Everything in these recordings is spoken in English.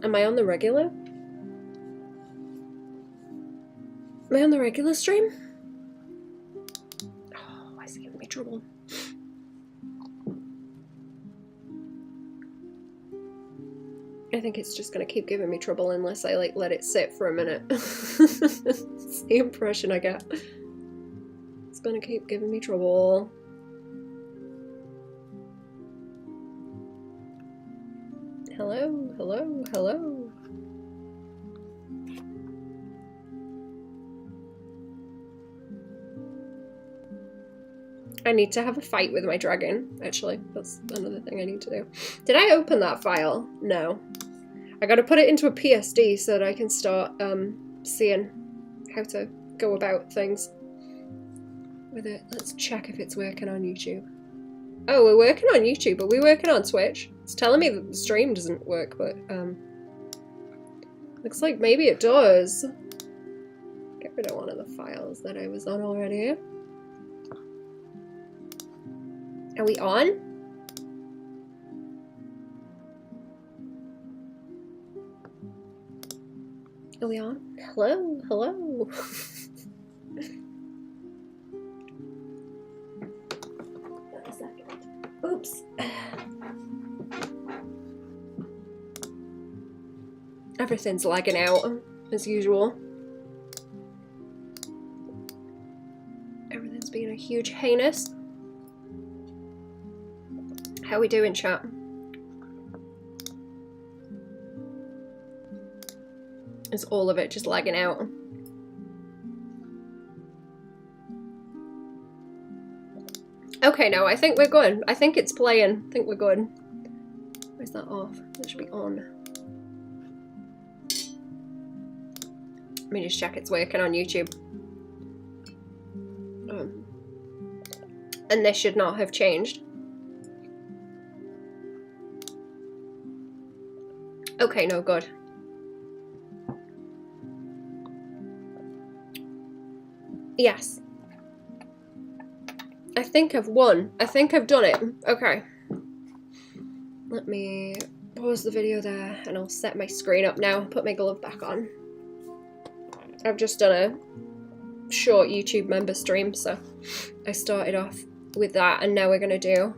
Am I on the regular? Am I on the regular stream? Oh, why is it giving me trouble? I think it's just gonna keep giving me trouble unless I like let it sit for a minute. It's the impression I get. It's gonna keep giving me trouble. Hello, hello, hello. I need to have a fight with my dragon, actually. That's another thing I need to do. Did I open that file? No. I gotta put it into a PSD so that I can start seeing how to go about things with it. Let's check if it's working on YouTube. Oh, we're working on YouTube. Are we working on Twitch? It's telling me that the stream doesn't work, but looks like maybe it does. Get rid of one of the files that I was on already. Are we on? Are we on? Hello? Hello? A second. Oops. Everything's lagging out, as usual. Everything's being a huge heinous. How we doing, chat? Is all of it just lagging out? Okay, no, I think we're good. I think it's playing. I think we're good. Where's that off? That should be on. Let me just check it's working on YouTube. And this should not have changed. Okay, no, good. Yes. I think I've won. I think I've done it. Okay. Let me pause the video there and I'll set my screen up now. Put my glove back on. I've just done a short YouTube member stream, so I started off with that and now we're gonna do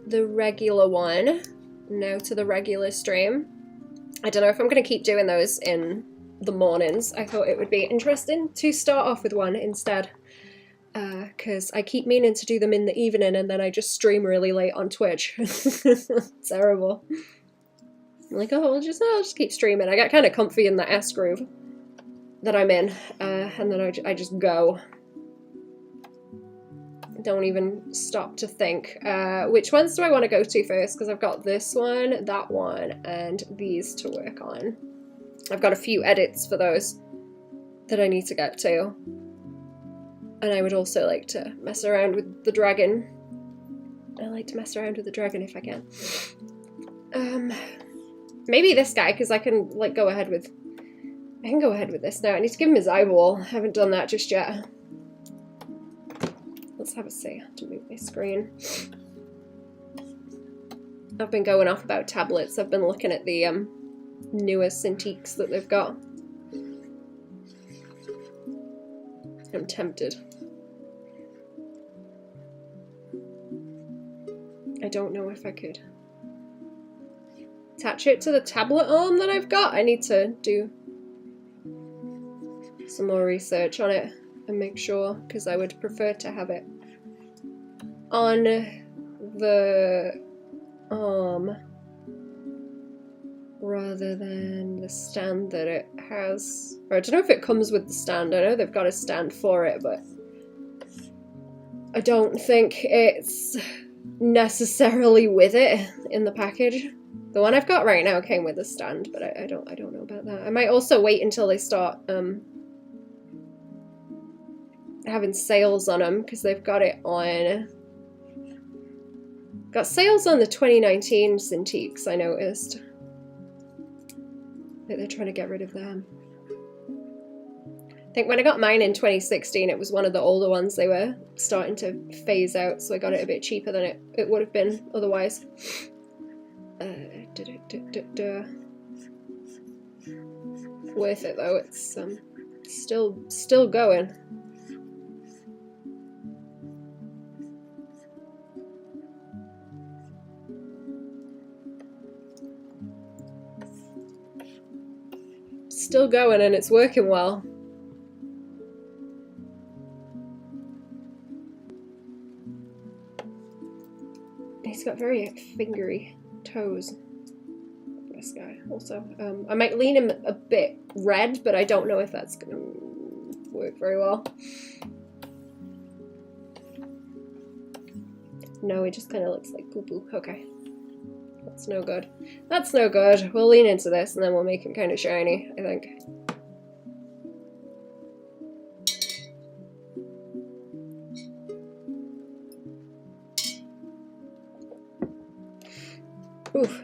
the regular one. Now to the regular stream. I don't know if I'm going to keep doing those in the mornings. I thought it would be interesting to start off with one instead. Because I keep meaning to do them in the evening and then I just stream really late on Twitch. Terrible. I'm like, oh, I'll just keep streaming. I get kind of comfy in the S groove that I'm in. And then I just go. Don't even stop to think. Which ones do I want to go to first? Because I've got this one, that one, and these to work on. I've got a few edits for those that I need to get to. And I would also like to mess around with the dragon. I like to mess around with the dragon if I can. Maybe this guy, because I can like go ahead with... I can go ahead with this now. I need to give him his eyeball. I haven't done that just yet. Let's have a see to move my screen. I've been going off about tablets. I've been looking at the newer Cintiqs that they've got. I'm tempted. I don't know if I could attach it to the tablet arm that I've got. I need to do some more research on it and make sure, because I would prefer to have it on the arm rather than the stand that it has. Or I don't know if it comes with the stand. I know they've got a stand for it, but I don't think it's necessarily with it in the package. The one I've got right now came with a stand, but I don't know about that. I might also wait until they start having sales on them, because they've got it on... Got sales on the 2019 Cintiqs, I noticed. I think they're trying to get rid of them. I think when I got mine in 2016, it was one of the older ones they were starting to phase out, so I got it a bit cheaper than it would have been otherwise. worth it though. It's still going. Still going, and it's working well. He's got very fingery toes, this guy, also. I might lean him a bit red, but I don't know if that's gonna work very well. No, he just kind of looks like poo-poo. Okay. That's no good. That's no good. We'll lean into this and then we'll make him kind of shiny, I think. Oof.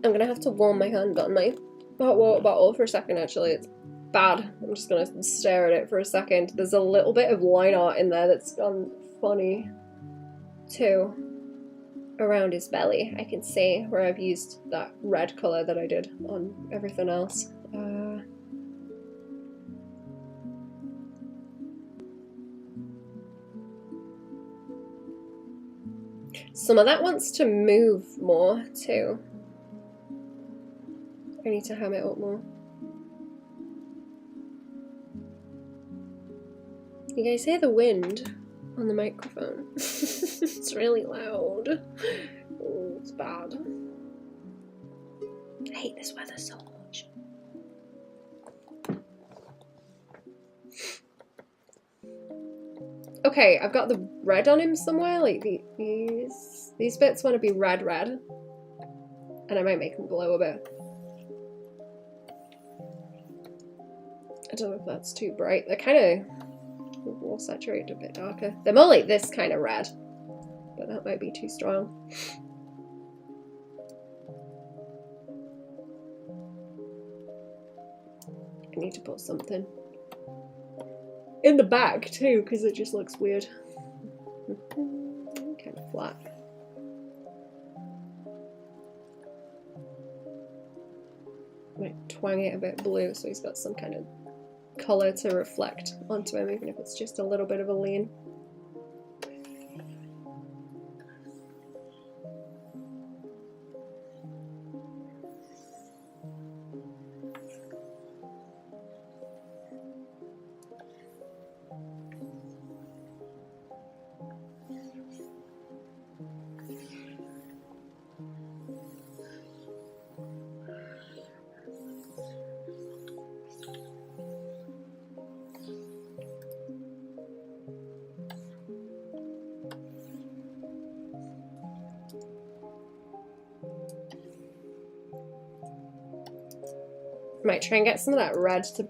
I'm gonna have to warm my hand on my hot water bottle for a second, actually. It's bad. I'm just gonna stare at it for a second. There's a little bit of line art in there that's gone funny, too. Around his belly, I can see where I've used that red colour that I did on everything else. Some of that wants to move more too. I need to ham it up more. You guys hear the wind on the microphone? It's really loud. Oh, it's bad. I hate this weather so much. Okay, I've got the red on him somewhere. Like these bits want to be red, and I might make them glow a bit. I don't know if that's too bright. They're kind of more saturated, a bit darker. They're more like this kind of red, but that might be too strong. I need to put something in the bag too, because it just looks weird. Kind of flat. Might twang it a bit blue so he's got some kind of colour to reflect onto him, even if it's just a little bit of a lean. Might try and get some of that red to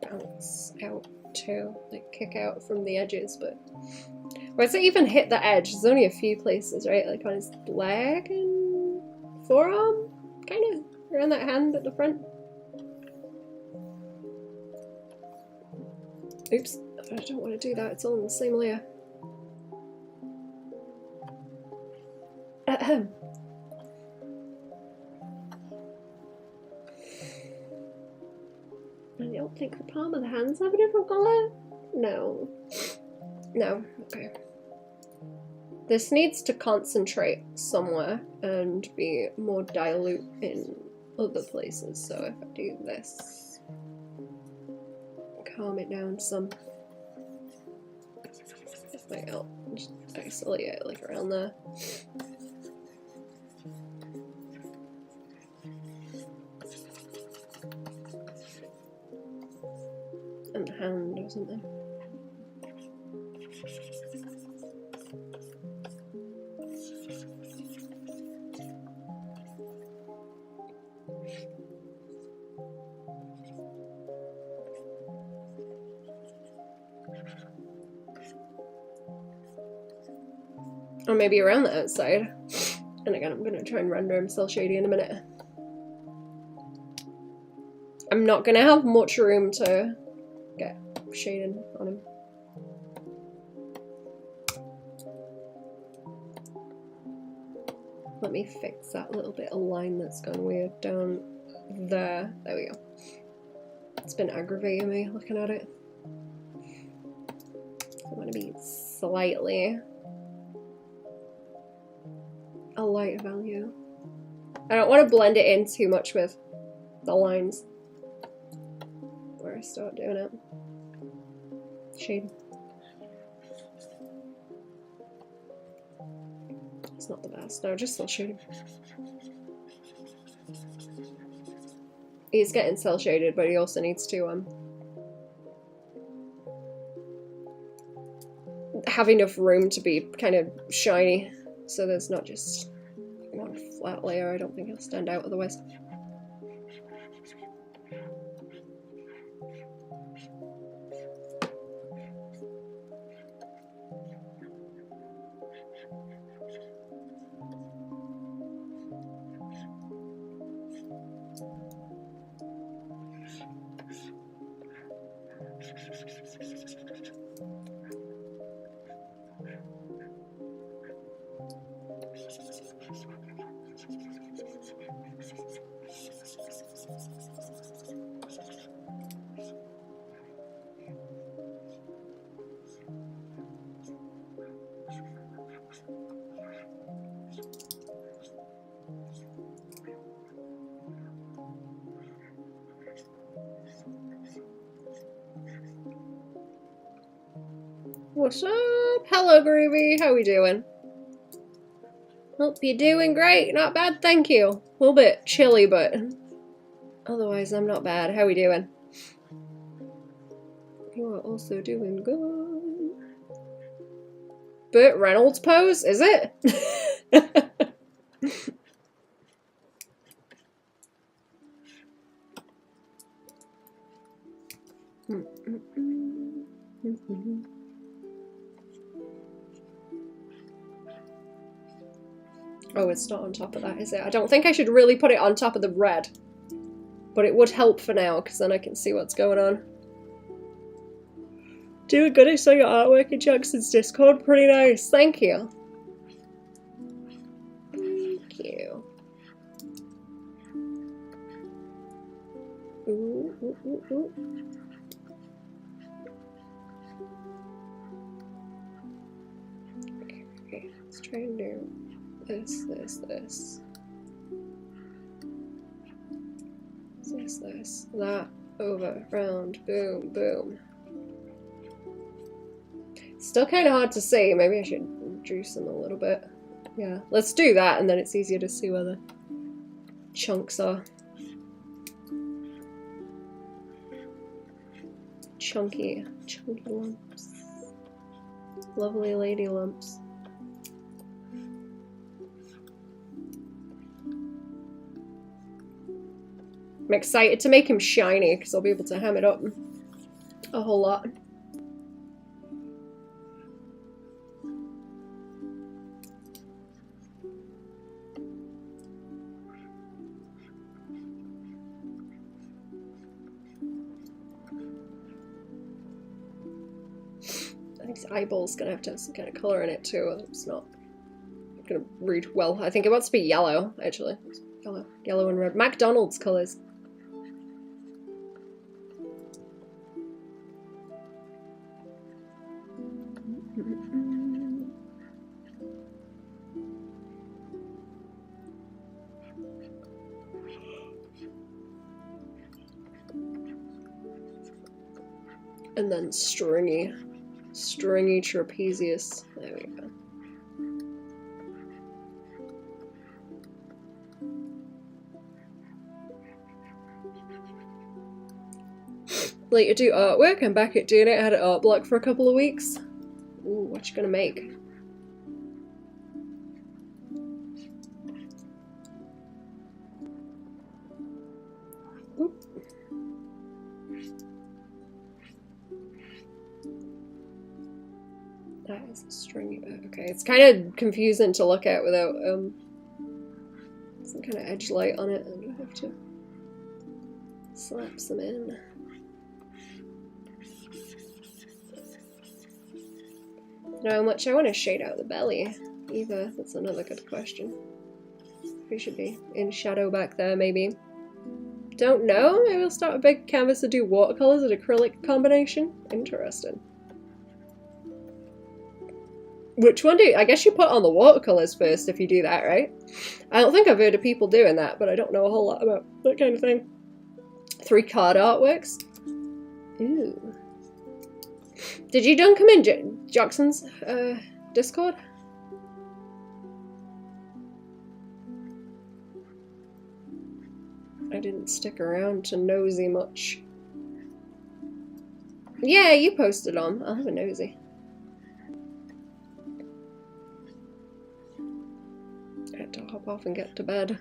bounce out too, like kick out from the edges, but where does it even hit the edge? There's only a few places, right? Like on his leg and forearm, kind of around that hand at the front. Oops, I don't want to do that. It's all in the same layer. Ahem. I don't think the palm of the hands have a different colour. No. No. Okay. This needs to concentrate somewhere and be more dilute in other places. So if I do this, calm it down some. Like I'll just isolate it like around there. And the hand or something. Or maybe around the outside. And again, I'm gonna try and render him still shady in a minute. I'm not gonna have much room to get shading on him. Let me fix that little bit of line that's gone weird down there. There we go. It's been aggravating me looking at it. I want to be slightly a light value. I don't want to blend it in too much with the lines where I start doing it. Shade. It's not the best. No, just still shading. He's getting cell shaded, but he also needs to have enough room to be kind of shiny, so there's not just one flat layer. I don't think it'll stand out otherwise. What's up? Hello, Groovy. How we doing? Hope you're doing great. Not bad, thank you. A little bit chilly, but otherwise I'm not bad. How we doing? You are also doing good. Burt Reynolds pose, is it? Oh, it's not on top of that, is it? I don't think I should really put it on top of the red. But it would help for now, because then I can see what's going on. Doing good, I saw your artwork in Jackson's Discord. Pretty nice, thank you. Thank you. Ooh, ooh, ooh, ooh. Okay, let's try and do this. This, that, over, round, boom, boom. Still kind of hard to see. Maybe I should reduce them a little bit. Yeah, let's do that, and then it's easier to see where the chunks are. Chunky lumps. Lovely lady lumps. I'm excited to make him shiny because I'll be able to ham it up a whole lot. I think his eyeball's gonna have to have some kind of colour in it too. It's not gonna read well. I think it wants to be yellow, actually. Yellow and red. McDonald's colours. And then stringy trapezius. There we go. Later do artwork. I'm back at doing it. I had an art block for a couple of weeks. Ooh, what you gonna make? Oop. That is a stringy bit. Okay, it's kind of confusing to look at without some kind of edge light on it, and you have to slap some in. Know how much I want to shade out the belly either. That's another good question. We should be in shadow back there, maybe. Don't know. Maybe we'll start a big canvas to do watercolors and acrylic combination. Interesting. Which one do you, I guess you put on the watercolors first if you do that, right? I don't think I've heard of people doing that, but I don't know a whole lot about that kind of thing. 3 card artworks. Ooh. Did you done come in Jackson's Discord? I didn't stick around to nosy much. Yeah, you posted on. I'll have a nosy. I had to hop off and get to bed.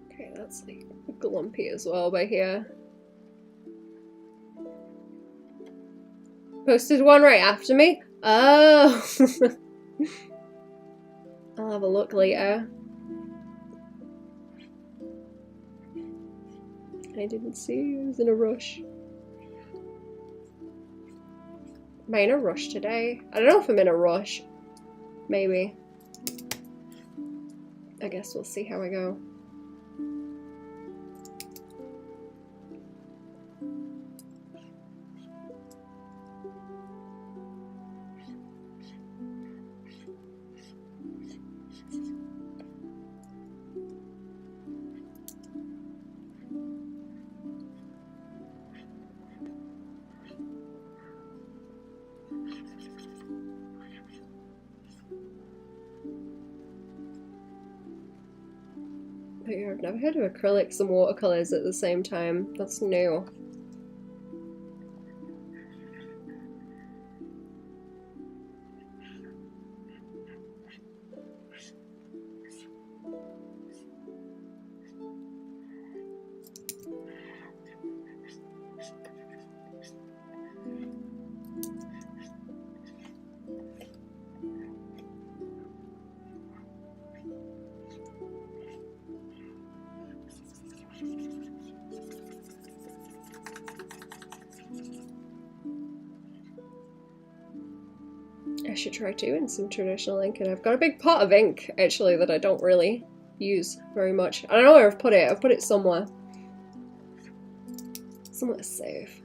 Okay, that's like glumpy as well by here. Posted one right after me? Oh! I'll have a look later. I didn't see you. I was in a rush. Am I in a rush today? I don't know if I'm in a rush. Maybe. I guess we'll see how I go. I've never heard of acrylics and watercolors at the same time. That's new. I should try doing some traditional ink, and I've got a big pot of ink actually that I don't really use very much. I don't know where I've put it. I've put it somewhere. Somewhere safe.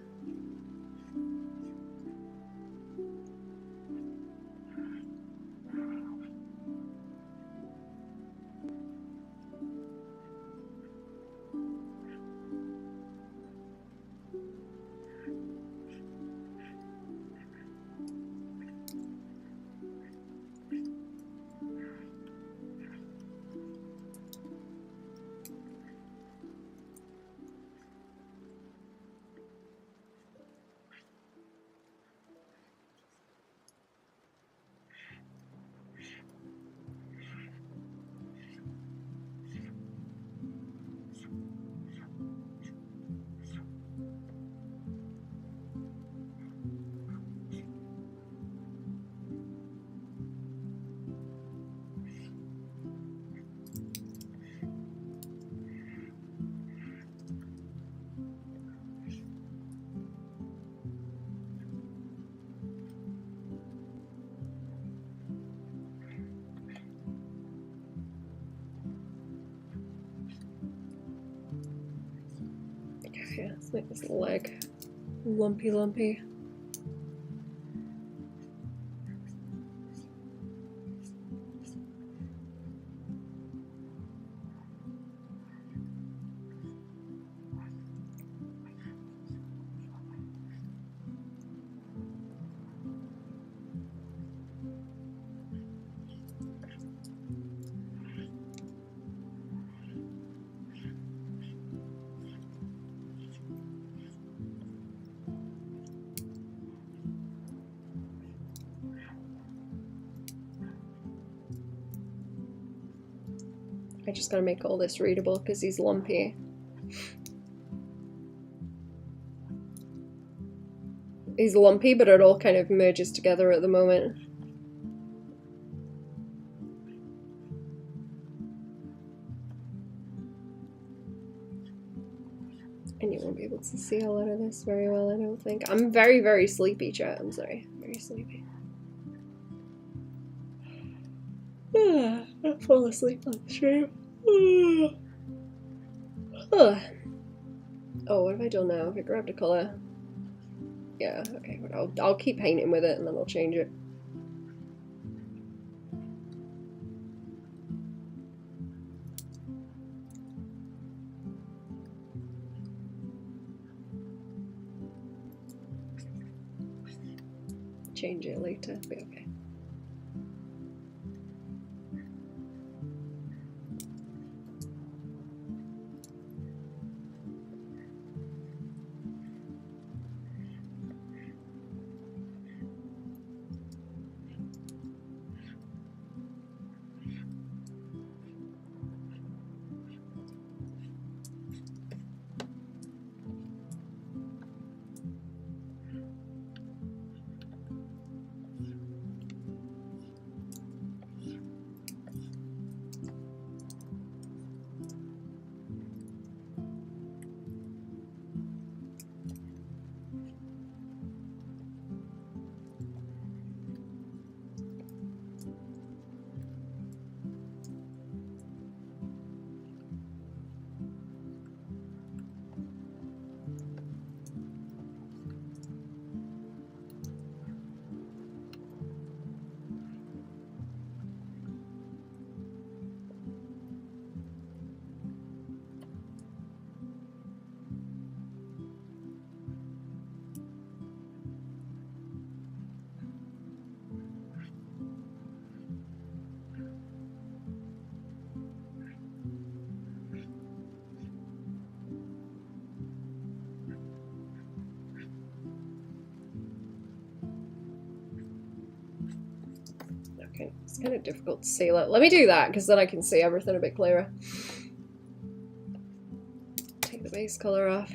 Okay, let's make this leg lumpy. I just gotta make all this readable because he's lumpy. He's lumpy, but it all kind of merges together at the moment. And you won't be able to see a lot of this very well, I don't think. I'm very, very sleepy, chat. I'm sorry. Very sleepy. I'll fall asleep on the stream. Oh, what have I done now? Have I grabbed a colour? Yeah, okay. I'll keep painting with it and then I'll change it. Change it later, be okay. Okay, it's kind of difficult to see. Let me do that, because then I can see everything a bit clearer. Take the base colour off.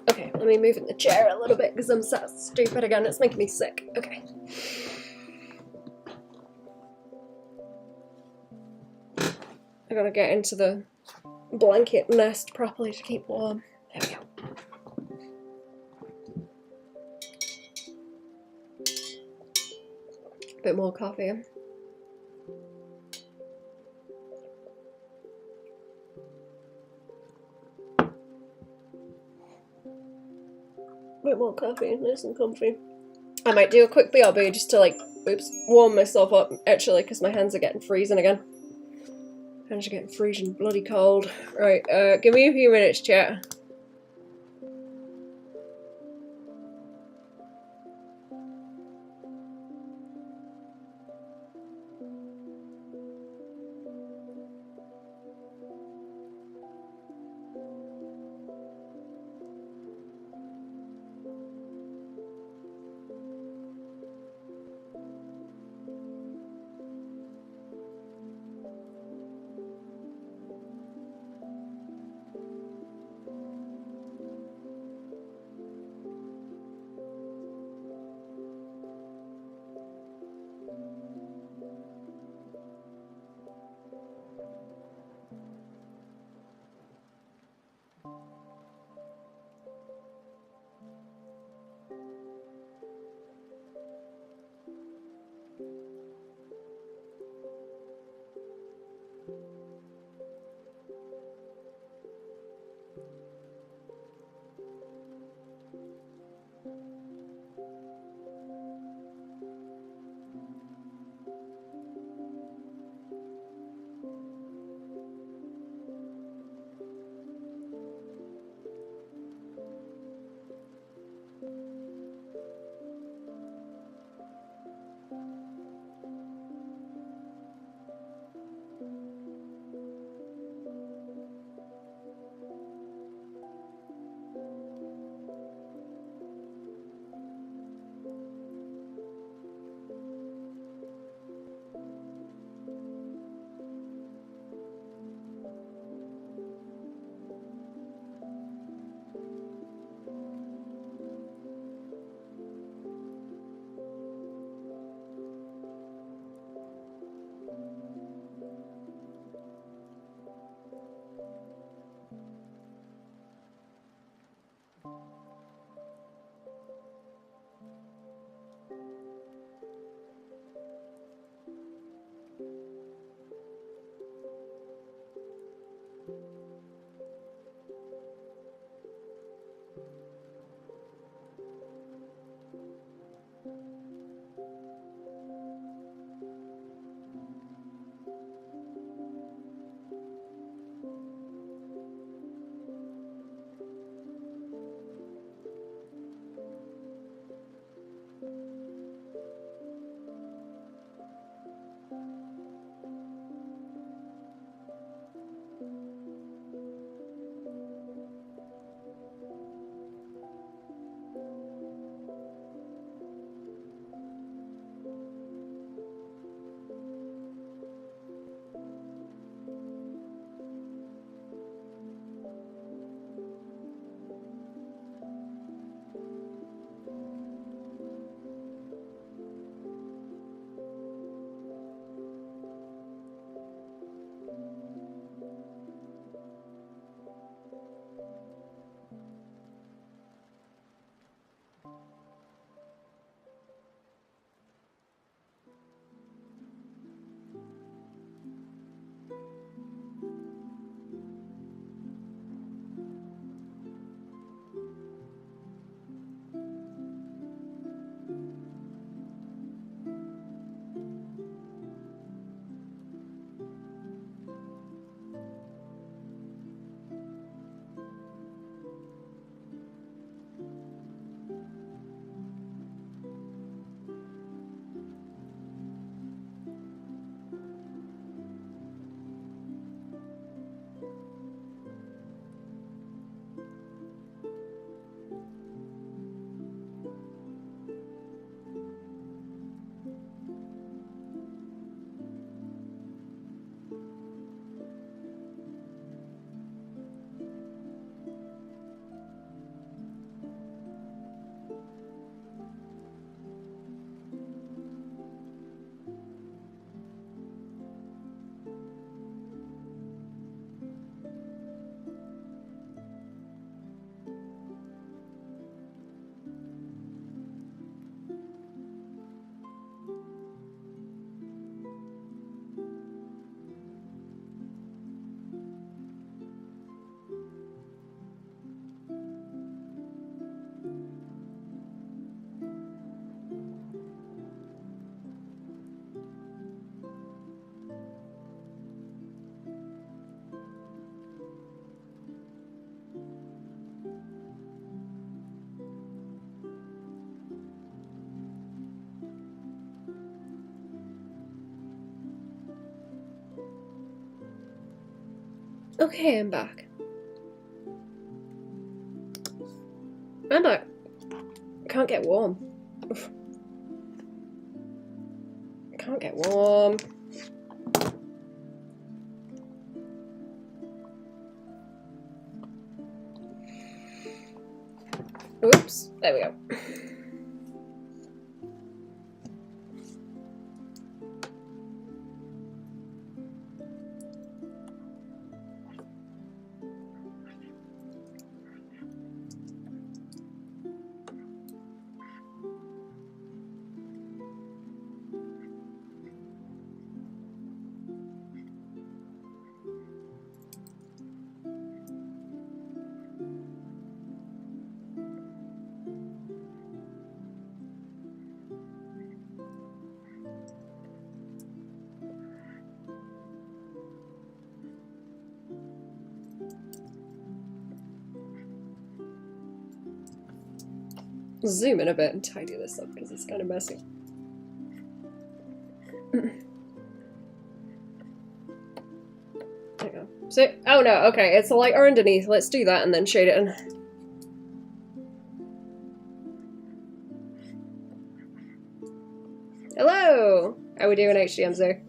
Okay, let me move in the chair a little bit because I'm so stupid again. It's making me sick. Okay. I gotta get into the blanket nest properly to keep warm. There we go. Bit more coffee. Bit more coffee, nice and comfy. I might do a quick BRB just to like, warm myself up actually, because my hands are getting freezing again. Hands are getting freezing bloody cold. Right, give me a few minutes, chat. Okay, I'm back. I'm back. I can't get warm. Oof. I can't get warm. Oops. There we go. Zoom in a bit and tidy this up because it's kind of messy. There you go. So, oh no, okay, it's a lighter underneath. Let's do that and then shade it in. Hello! How we doing, HDMZ?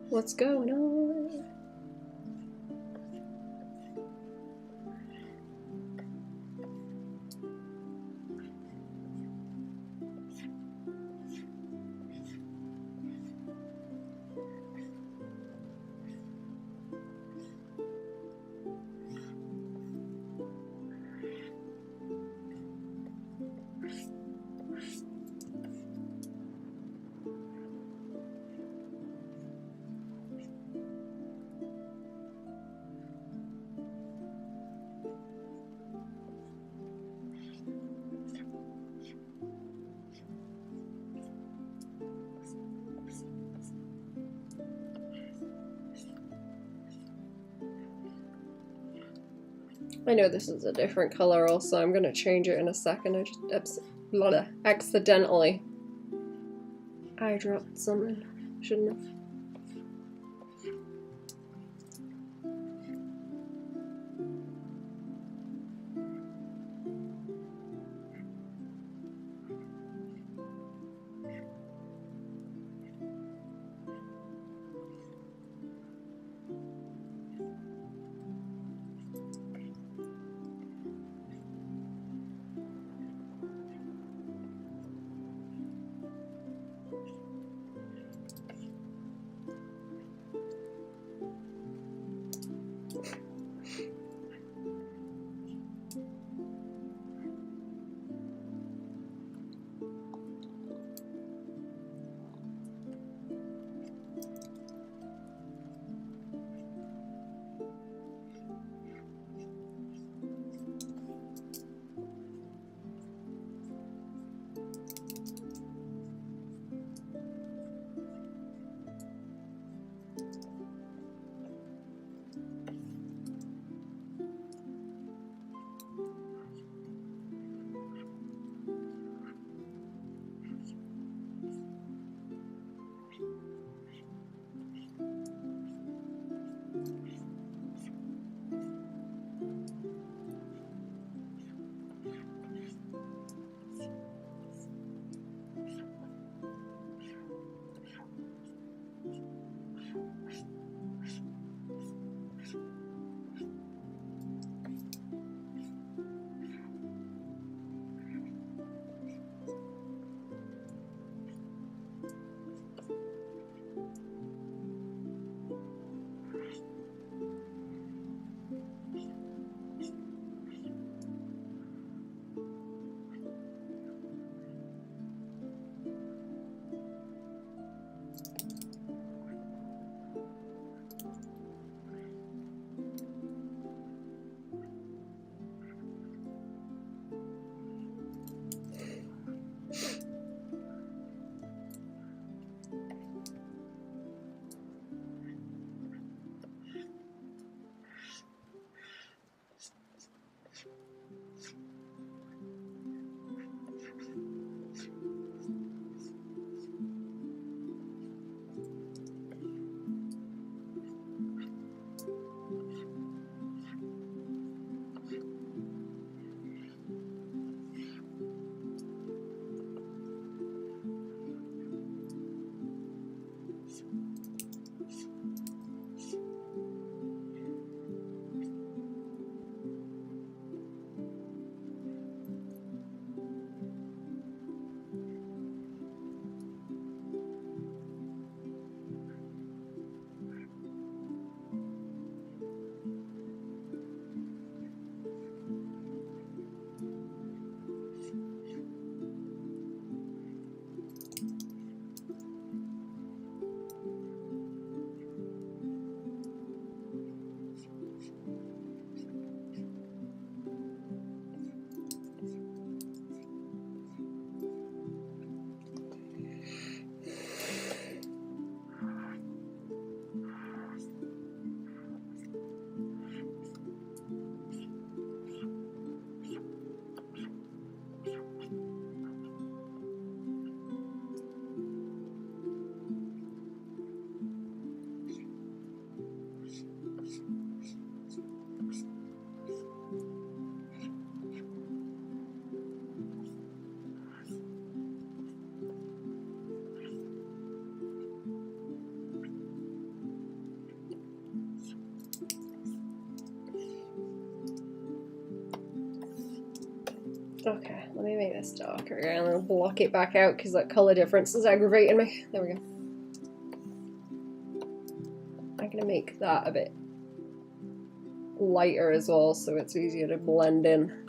What's going on? I know this is a different color also. I'm gonna change it in a second. I just accidentally I dropped something. Shouldn't have. Okay, let me make this darker again and I'll block it back out because that colour difference is aggravating me. There we go. I'm gonna make that a bit lighter as well so it's easier to blend in.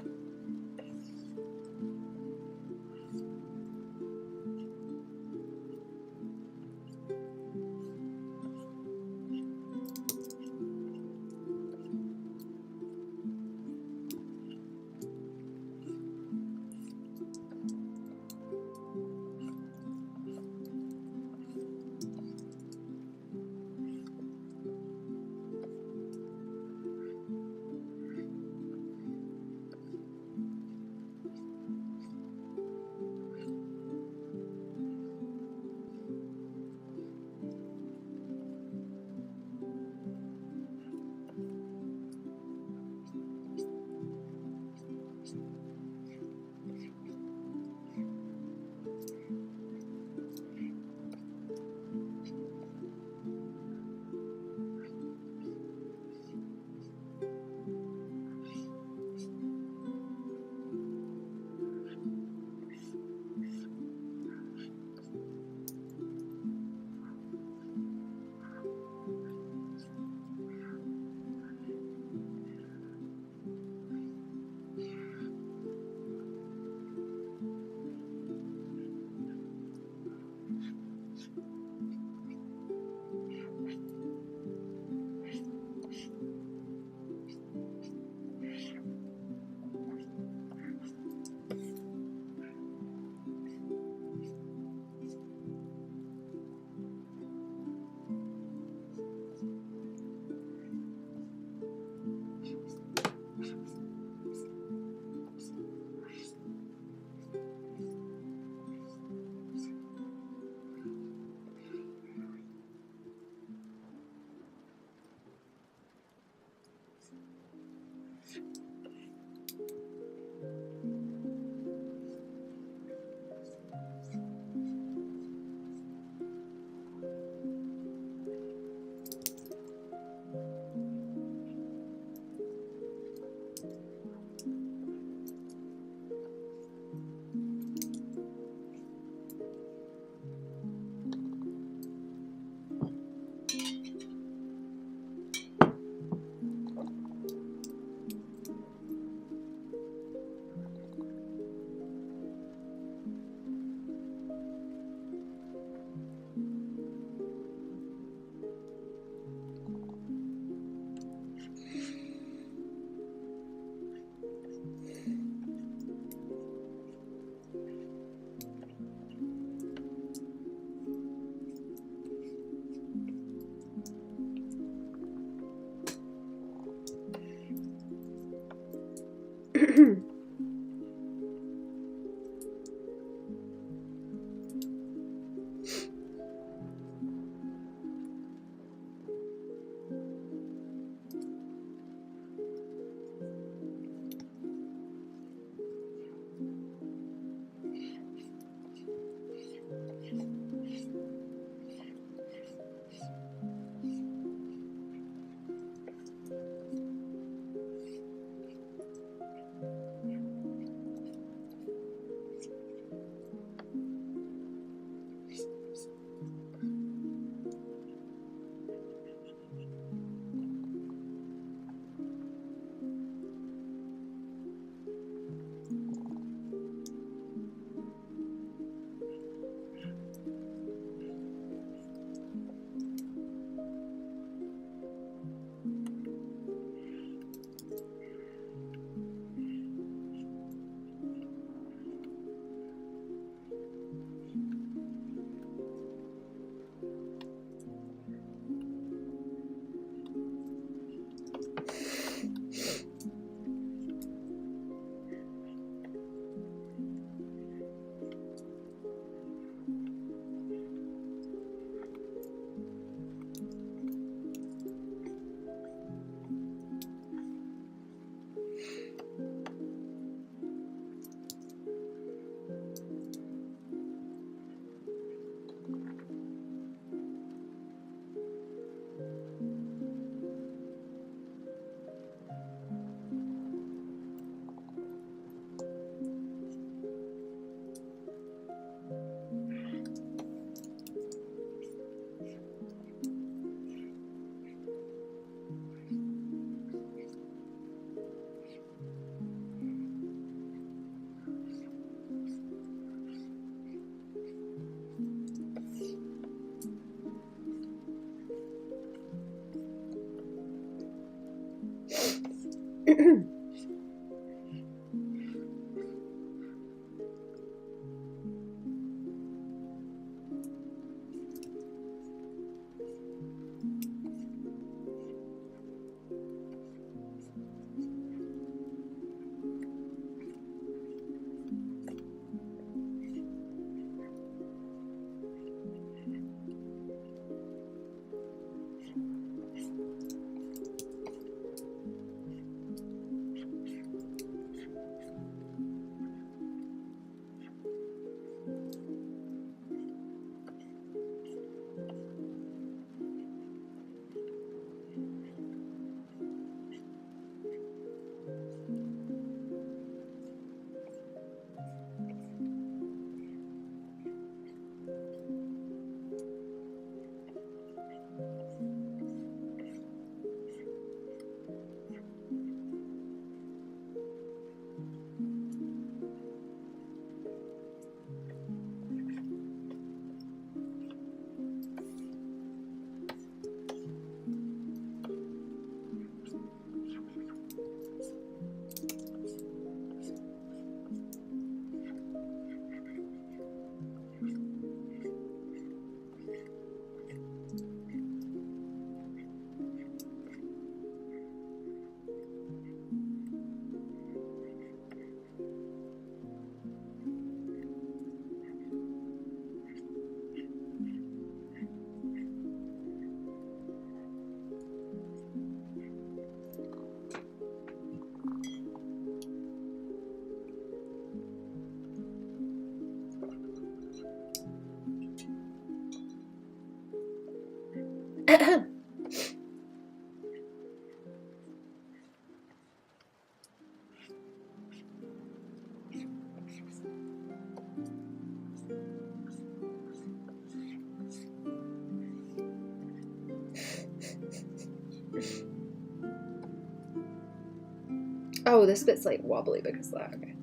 Oh, this bit's like wobbly because of that. Okay.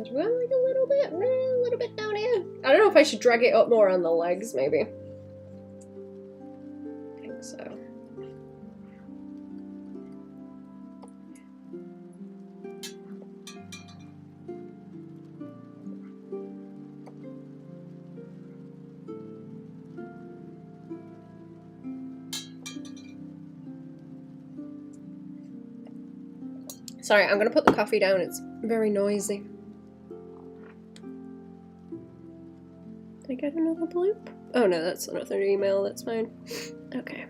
Do I like a little bit down here? I don't know if I should drag it up more on the legs, maybe. I think so. Sorry, I'm gonna put the coffee down, it's very noisy. Did I get another bloop? Oh no, that's another email, that's fine. Okay.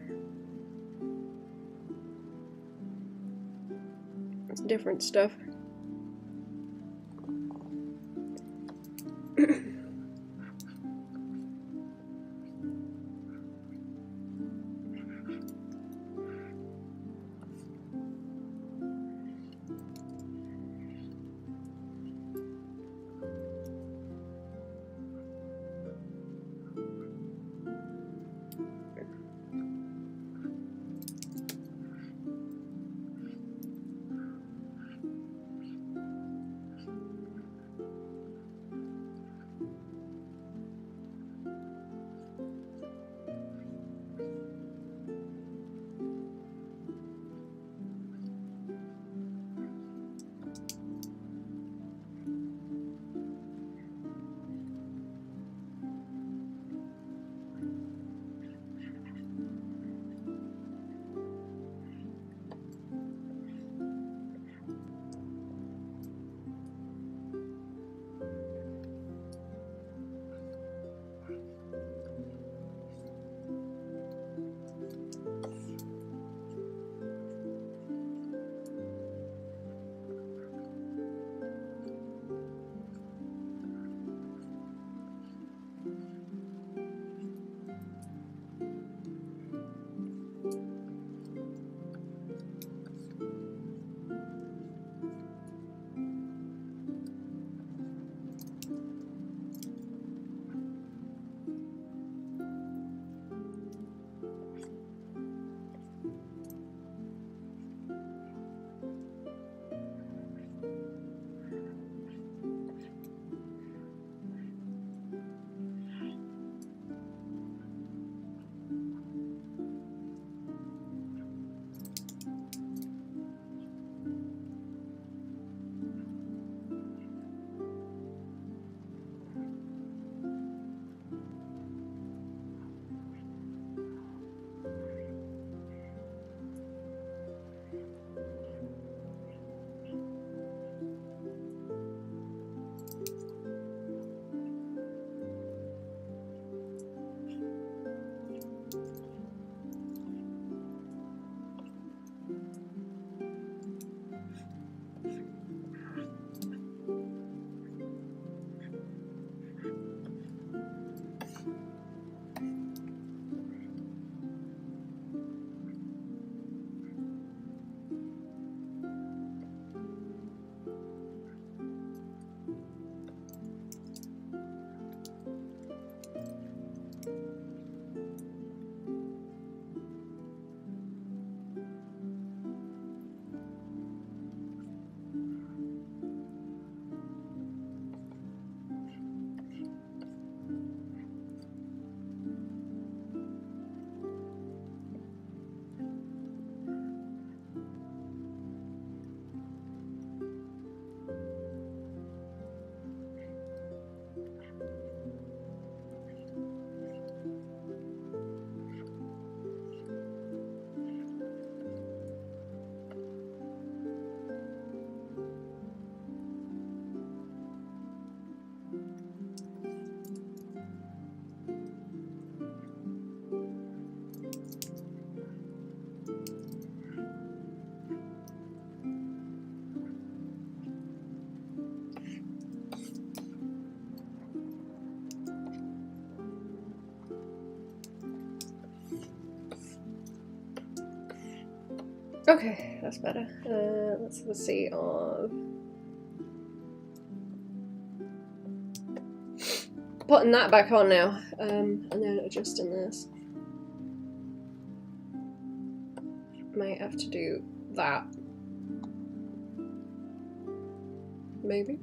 It's different stuff. Okay, that's better. Let's have a see of putting that back on now, and then adjusting this. Might have to do that. Maybe.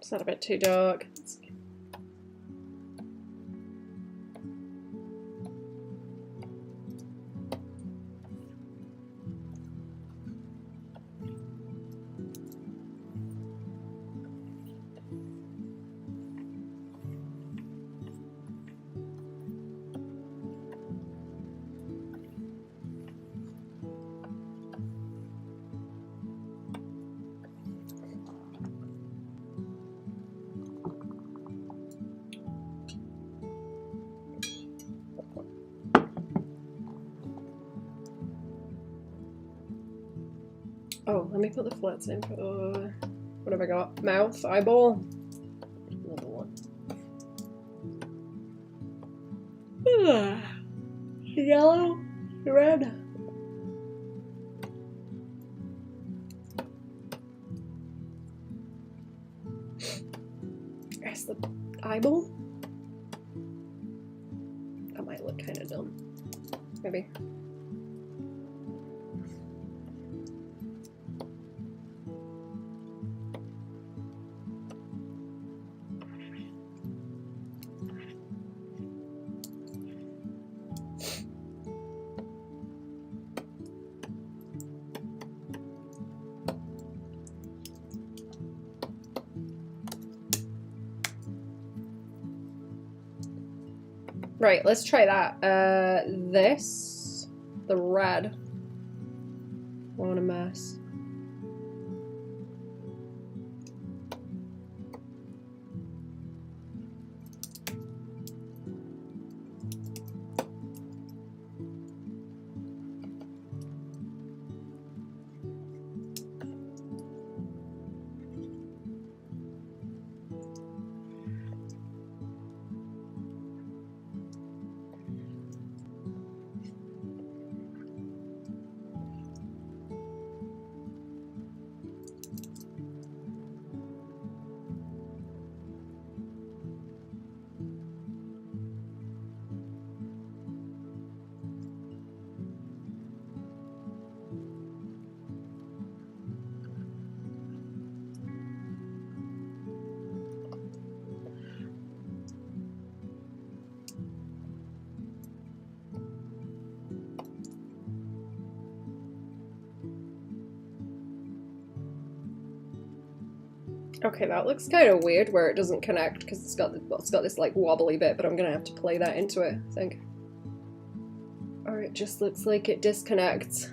Is that a bit too dark? Oh, let me put the flats in for, what have I got? Mouth, eyeball. Another one. Yellow, red. That's the eyeball. That might look kind of dumb. Maybe. Right, let's try that. This, the red. What a mess. Okay, that looks kind of weird where it doesn't connect because it's got this like wobbly bit, but I'm gonna have to play that into it, I think. Or it just looks like it disconnects.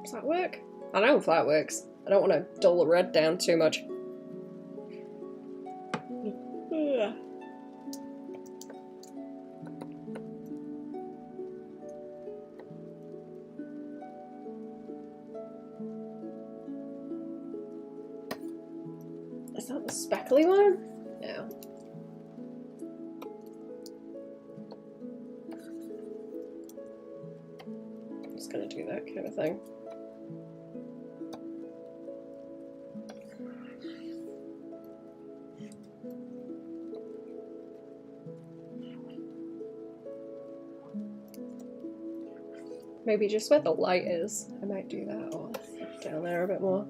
Does that work? I know if that works. I don't want to dull the red down too much. Is that the speckly one? No. I'm just gonna do that kind of thing. Maybe just where the light is. I might do that, or down there a bit more.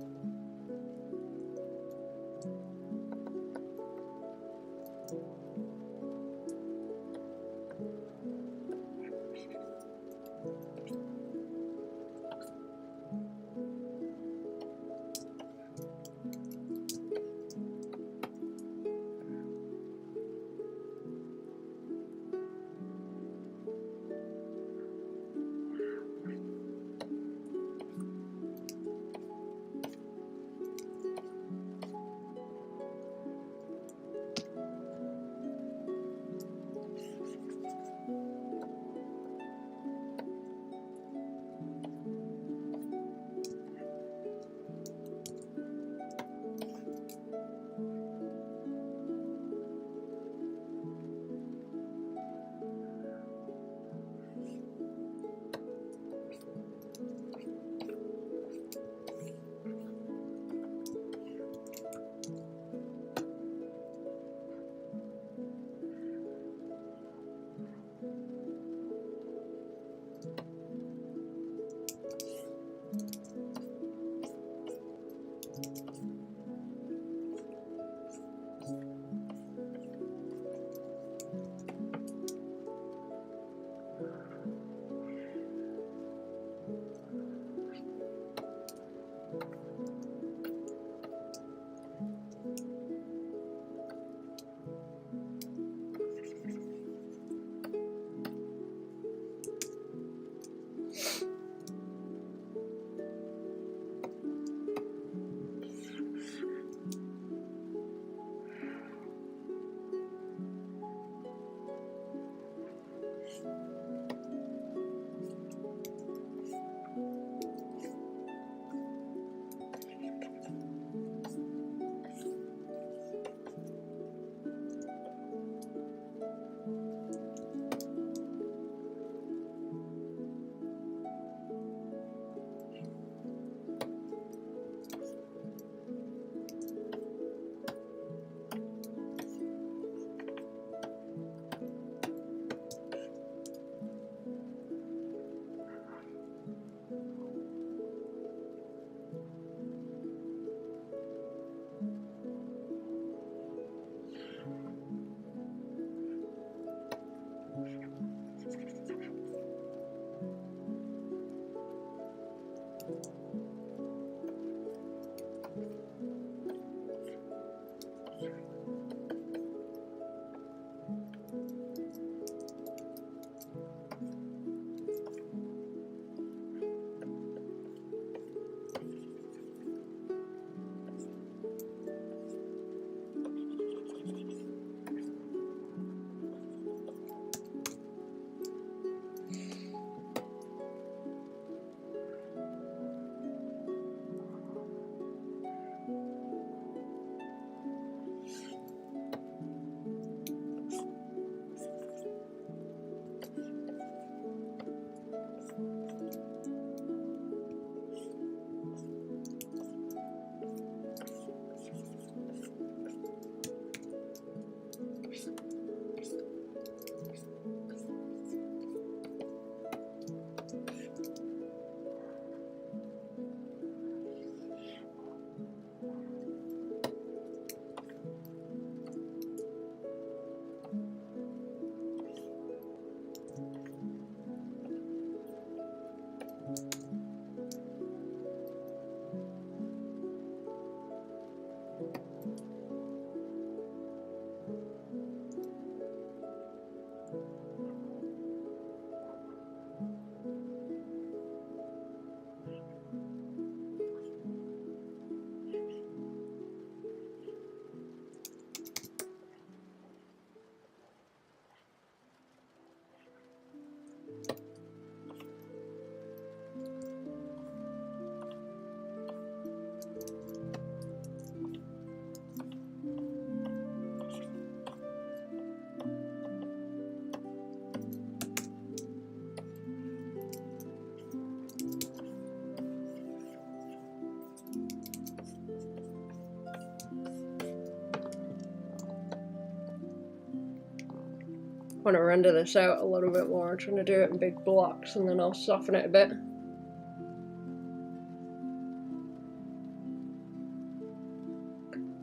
want to render this out a little bit more. I'm trying to do it in big blocks and then I'll soften it a bit.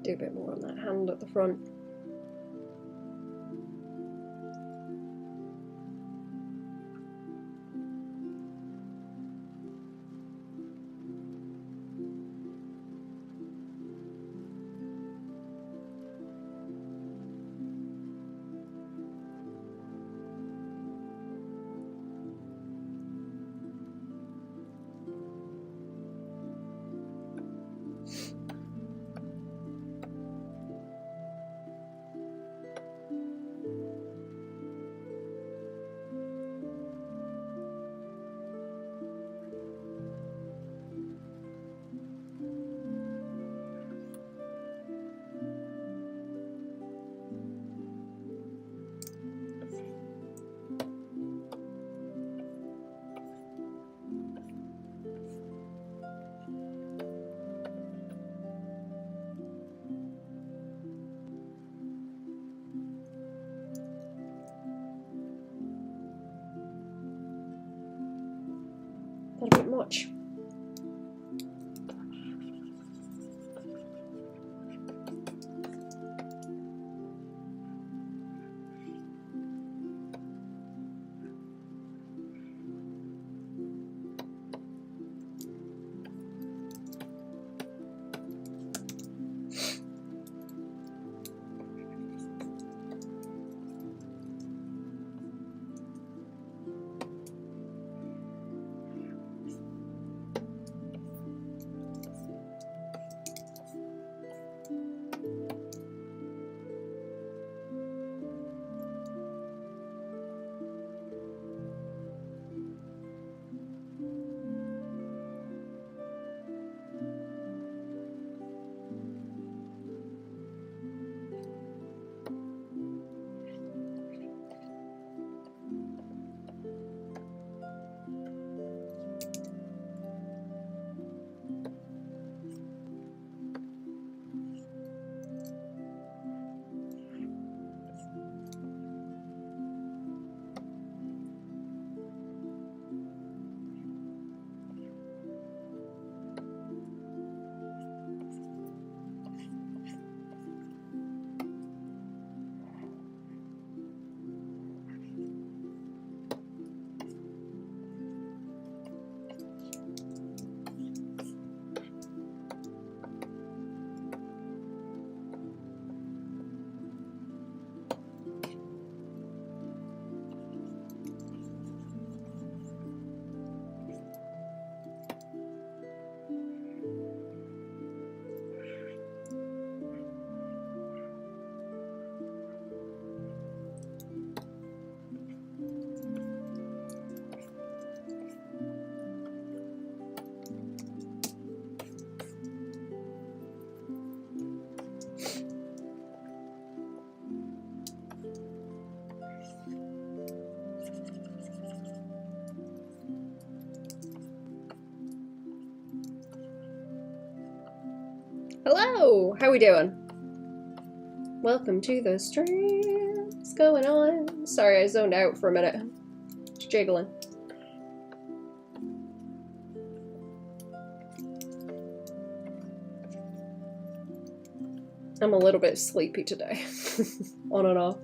Do a bit more on that hand at the front. A bit much. Hello! How we doing? Welcome to the stream. What's going on? Sorry, I zoned out for a minute. Just jiggling. I'm a little bit sleepy today. On and off.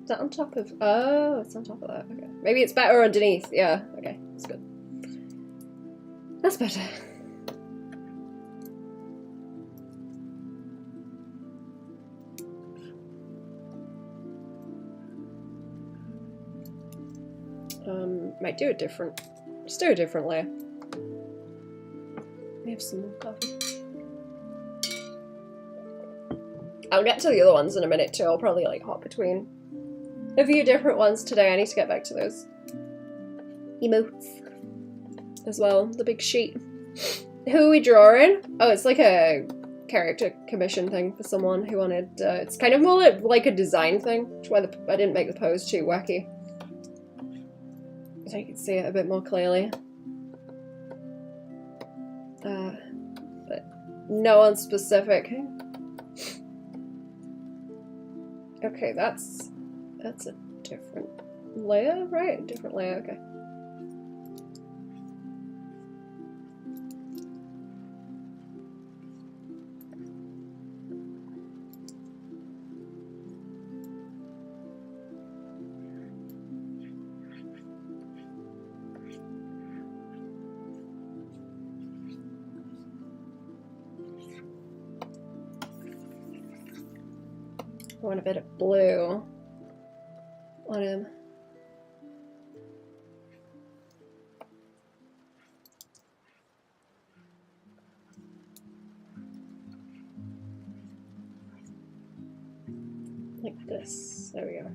Is that on top of... Oh, it's on top of that. Okay. Maybe it's better underneath. Yeah, okay. That's good. That's better. Might do a different... Just do a different layer. We have some more coffee. I'll get to the other ones in a minute too. I'll probably like hop between a few different ones today. I need to get back to those emotes as well. The big sheet. Who are we drawing? Oh, it's like a character commission thing for someone who wanted, it's kind of more like a design thing, which is why I didn't make the pose too wacky. So you can see it a bit more clearly. But no one specific. Okay, that's a different layer, right? Different layer, okay. I want a bit of blue on him. Like this. There we go.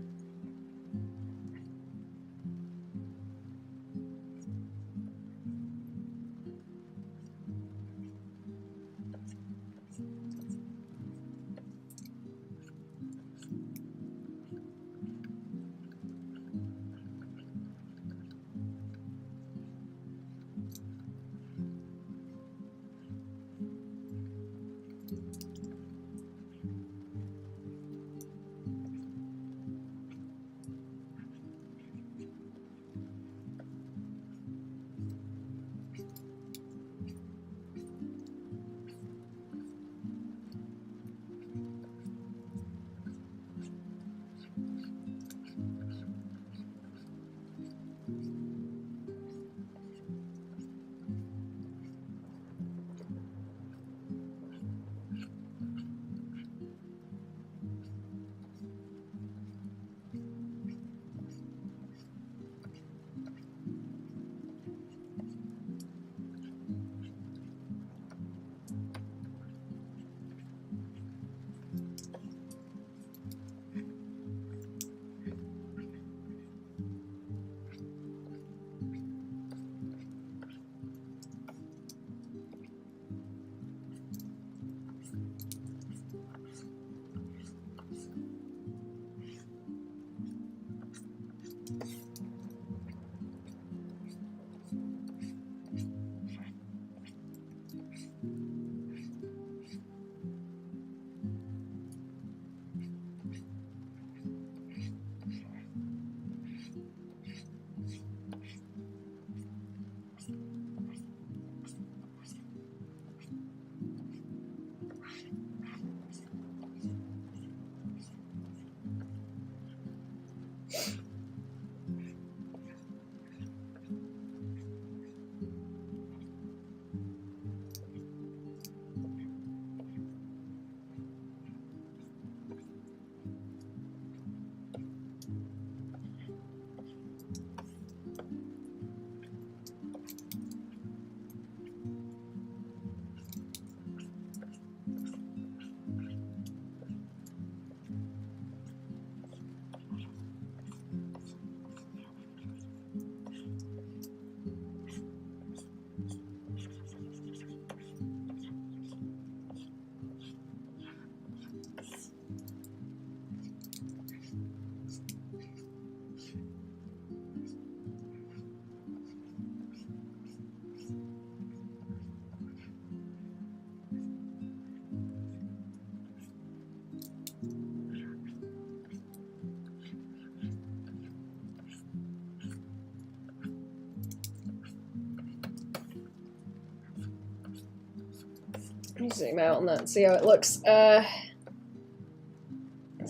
Let me zoom out on that and see how it looks. Is that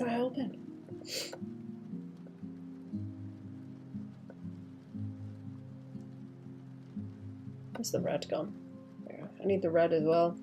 helping? Where's the red gone? There. I need the red as well.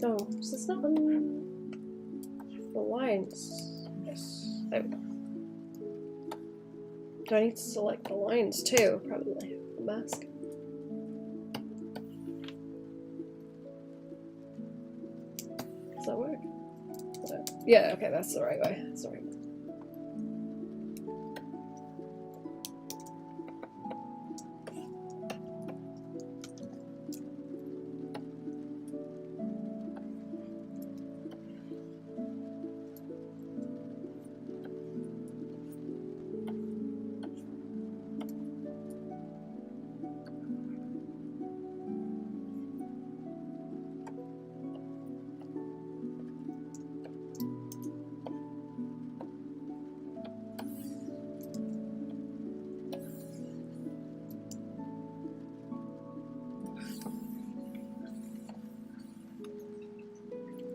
Oh, is this not on the lines? Yes. There we go. Do I need to select the lines too? Probably. The mask. Does that work? Yeah, okay, that's the right way. That's the right way.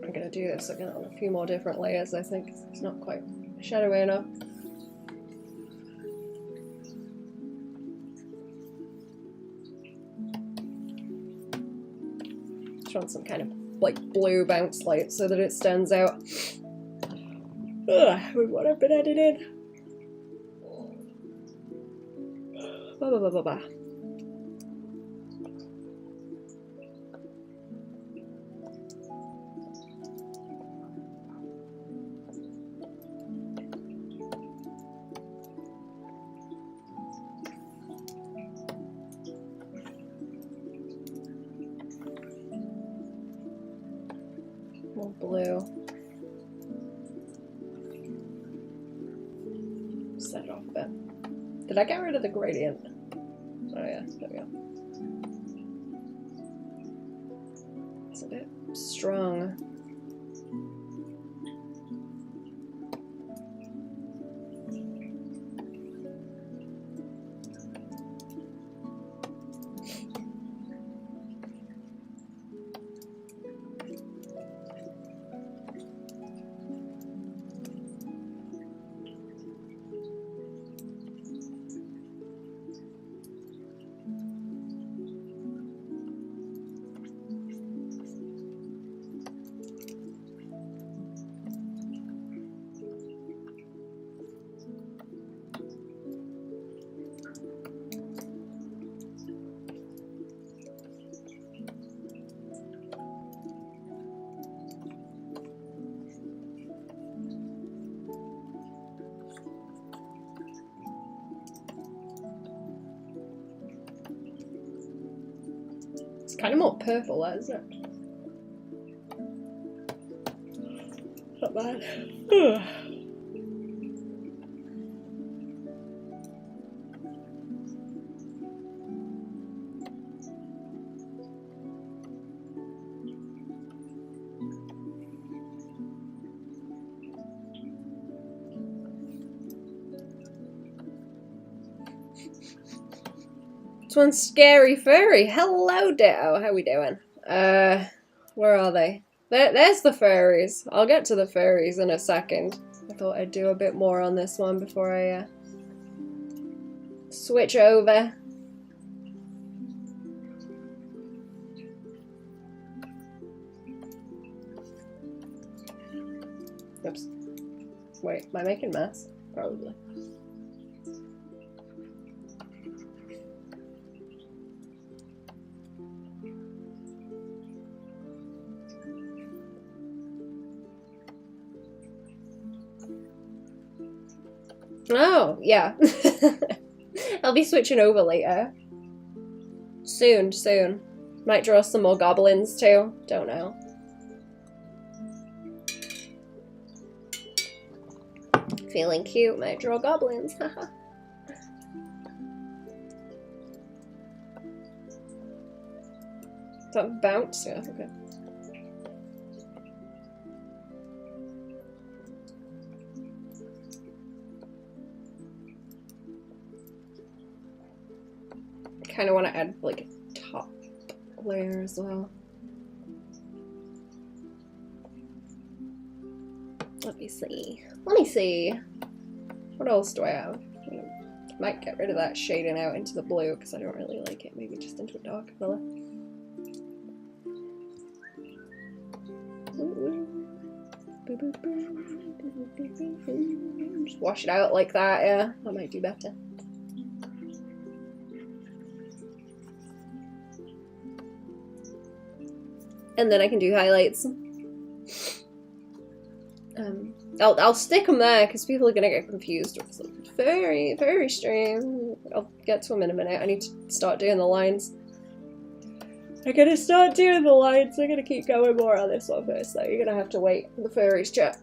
I'm gonna do this again on a few more different layers, I think. It's not quite shadowy enough. Just want some kind of like blue bounce light so that it stands out with what I've been editing. Bah, bah, bah, bah, bah. More blue. Set it off a bit. Did I get rid of the gradient? Oh yeah, there we go. It's a bit strong. It's kind of more purple, that, isn't it? Not bad. This one's Scary Furry. Hello, Ditto. How we doing? Where are they? There's the furries. I'll get to the furries in a second. I thought I'd do a bit more on this one before I switch over. Oops. Wait, am I making a mess? Probably. Oh, yeah. I'll be switching over later. Soon. Might draw some more goblins too. Don't know. Feeling cute, might draw goblins. Haha. Is that bounce? Yeah, okay. Kind of want to add like a top layer as well. Let me see. What else do I have? I might get rid of that shading out into the blue because I don't really like it. Maybe just into a dark color. Just wash it out like that, yeah. That might do better. And then I can do highlights. I'll stick them there because people are gonna get confused. It's very, very strange. I'll get to them in a minute. I need to start doing the lines. I'm gonna start doing the lines. I'm gonna keep going more on this one first, though. You're gonna have to wait for the furries chat.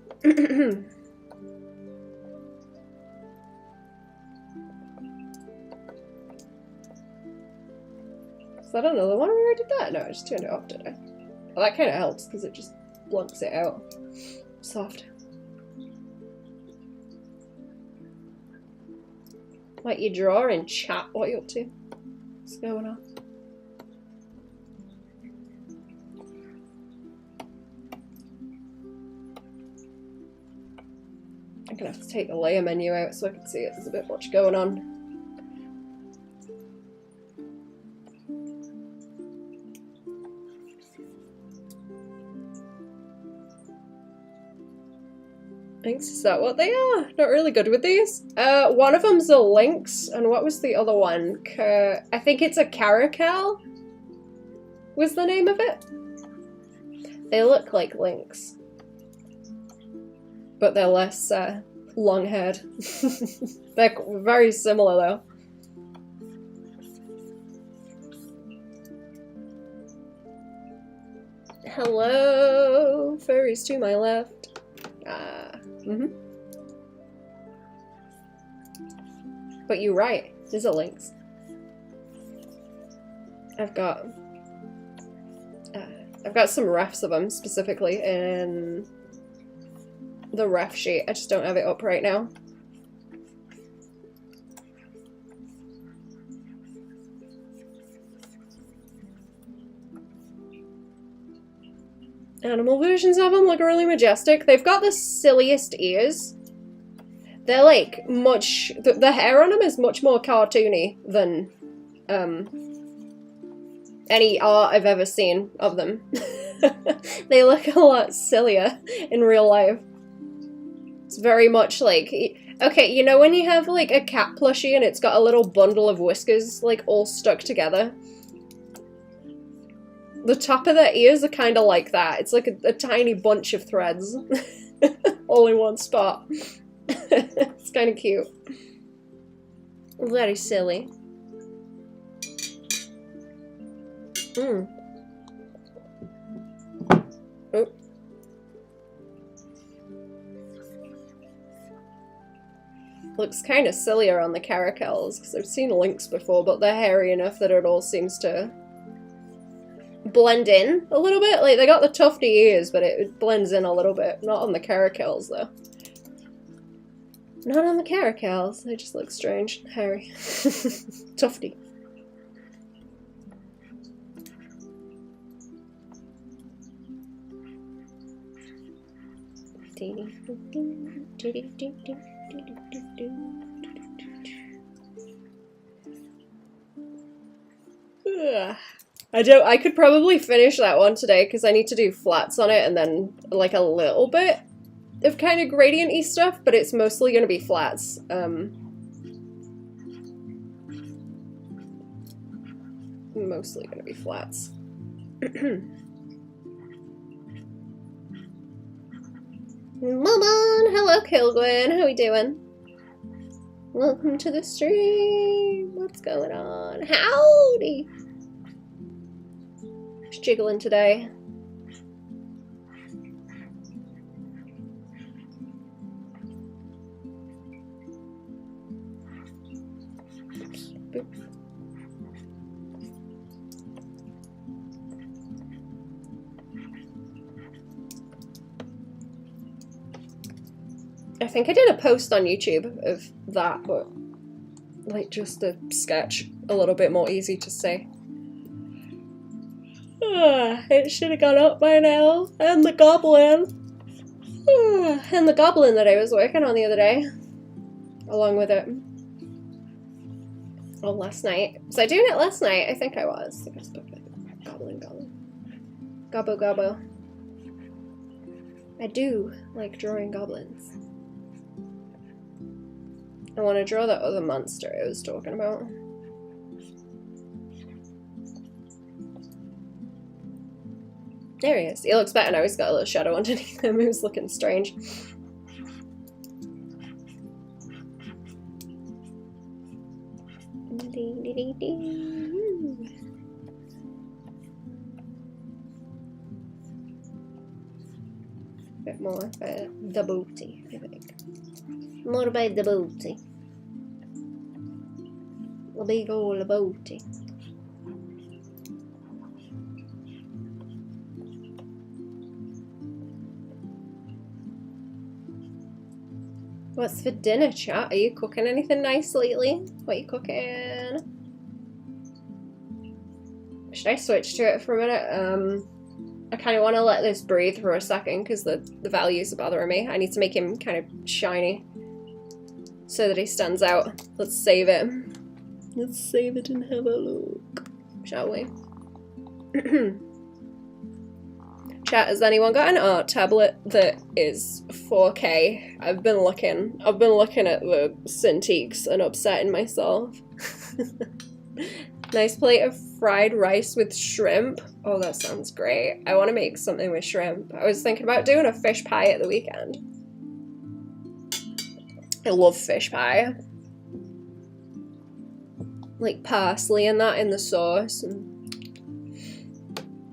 Is that another one? We already did that? No, I just turned it off, did I? Well, that kind of helps because it just blunts it out. Soft. Like you draw in chat. What are you up to? What's going on? I'm gonna have to take the layer menu out so I can see it. There's a bit much going on. Thanks, is that what they are? Not really good with these. One of them's a lynx, and what was the other one? I think it's a caracal? Was the name of it? They look like lynx. But they're less, long-haired. They're very similar, though. Hello, furries to my left. But you're right, there's a lynx. I've got some refs of them specifically in the ref sheet. I just don't have it up right now. Animal versions of them look really majestic. They've got the silliest ears. They're like much... The hair on them is much more cartoony than any art I've ever seen of them. They look a lot sillier in real life. It's very much like... Okay, you know when you have like a cat plushie and it's got a little bundle of whiskers like all stuck together? The top of their ears are kind of like that. It's like a tiny bunch of threads. All in one spot. It's kind of cute. Very silly. Oh. Looks kind of sillier on the caracals, because I've seen lynx before, but they're hairy enough that it all seems to blend in a little bit. Like, they got the tufty ears, but it blends in a little bit. Not on the caracals, though. Not on the caracals. They just look strange and hairy. Tufty. I could probably finish that one today because I need to do flats on it and then like a little bit of kind of gradient-y stuff, but it's mostly going to be flats. Mostly going to be flats. Baban! Hello, Kilgwin. How we doing? Welcome to the stream. What's going on? Howdy! Just jiggling today. Oops. Boop. I think I did a post on YouTube of that, but like just a sketch, a little bit more easy to see. It should have gone up by now. And the goblin. And the goblin that I was working on the other day. Along with it. Well, last night. Was I doing it last night? I think I was. Goblin. Gobbo. I do like drawing goblins. I want to draw that other monster I was talking about. There he is. He looks better now. He's got a little shadow underneath him. He was looking strange. Bit more about the booty, I think. More about the booty. The big old booty. What's for dinner, chat? Are you cooking anything nice lately? What are you cooking? Should I switch to it for a minute? I kind of want to let this breathe for a second because the values are bothering me. I need to make him kind of shiny so that he stands out. Let's save it. Let's save it and have a look, shall we? Chat, has anyone got an art tablet that is 4K? I've been looking at the Cintiqs and upsetting myself. Nice plate of fried rice with shrimp. Oh, that sounds great. I want to make something with shrimp. I was thinking about doing a fish pie at the weekend. I love fish pie. Like parsley and that in the sauce. And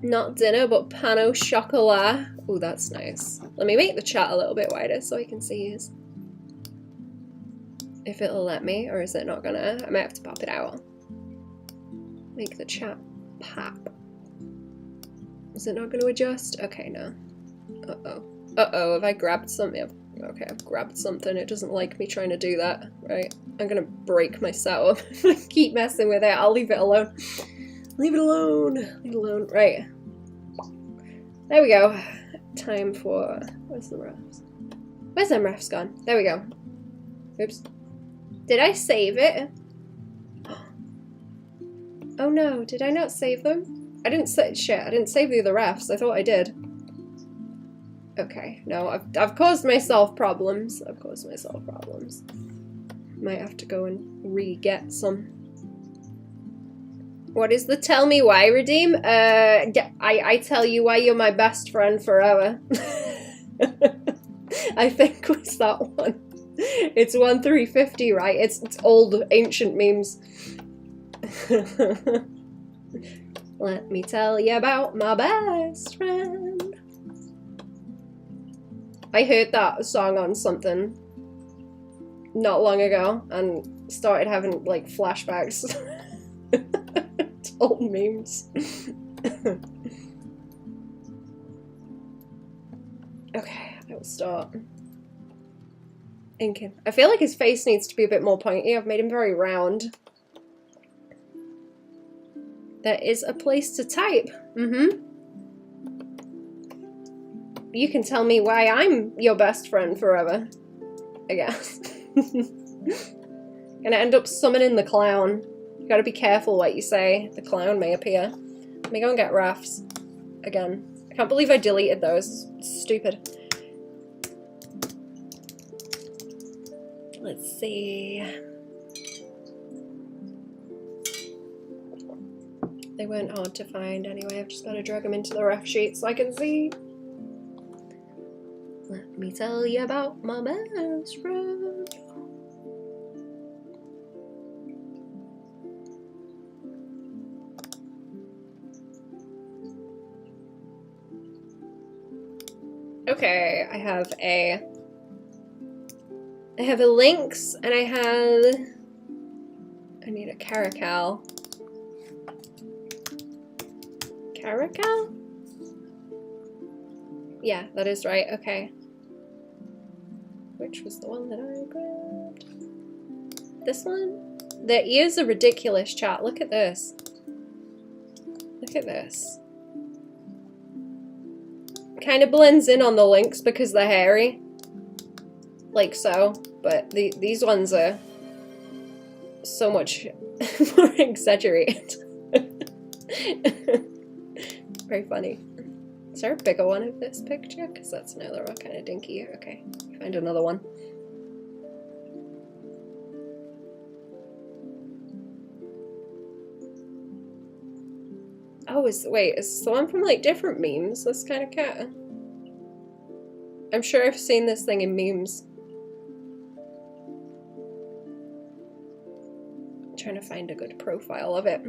not dinner, but pan au chocolat. Oh, that's nice. Let me make the chat a little bit wider so I can see his. If it'll let me, or is it not gonna? I might have to pop it out. Make the chat pop. Is it not going to adjust? Okay, no. Uh-oh. Uh-oh, have I grabbed something? Okay, I've grabbed something. It doesn't like me trying to do that, right? I'm going to break my setup. If I keep messing with it, I'll leave it alone. Leave it alone. Leave it alone. Right. There we go. Time for... Where's the refs? Where's them refs gone? There we go. Oops. Did I save it? Oh no, did I not save them? I didn't say shit, I didn't save the other refs. I thought I did. Okay, no, I've caused myself problems. I've caused myself problems. Might have to go and re-get some. What is the tell me why redeem? I tell you why you're my best friend forever. I think was that one. It's 1350, right? It's old ancient memes. Let me tell you about my best friend. I heard that song on something not long ago and started having like flashbacks to old memes. Okay, I will start inking. I feel like his face needs to be a bit more pointy. I've made him very round. There is a place to type. You can tell me why I'm your best friend forever, I guess. Gonna end up summoning the clown. You gotta be careful what you say. The clown may appear. Let me go and get refs again. I can't believe I deleted those. It's stupid. Let's see. They weren't hard to find anyway. I've just got to drag them into the ref sheet so I can see. Let me tell you about my best friend. Okay, I have a lynx and I need a caracal. Caracal? Yeah, that is right, okay. Which was the one that I grabbed? This one? The ears are ridiculous, chat. Look at this. Look at this. Kind of blends in on the lynx because they're hairy. Like so. But these ones are so much more exaggerated. Very funny. Is there a bigger one of this picture? Because that's no, they're all kind of dinky. Okay, find another one. Oh, is this the one from like different memes? This kind of cat. I'm sure I've seen this thing in memes. I'm trying to find a good profile of it.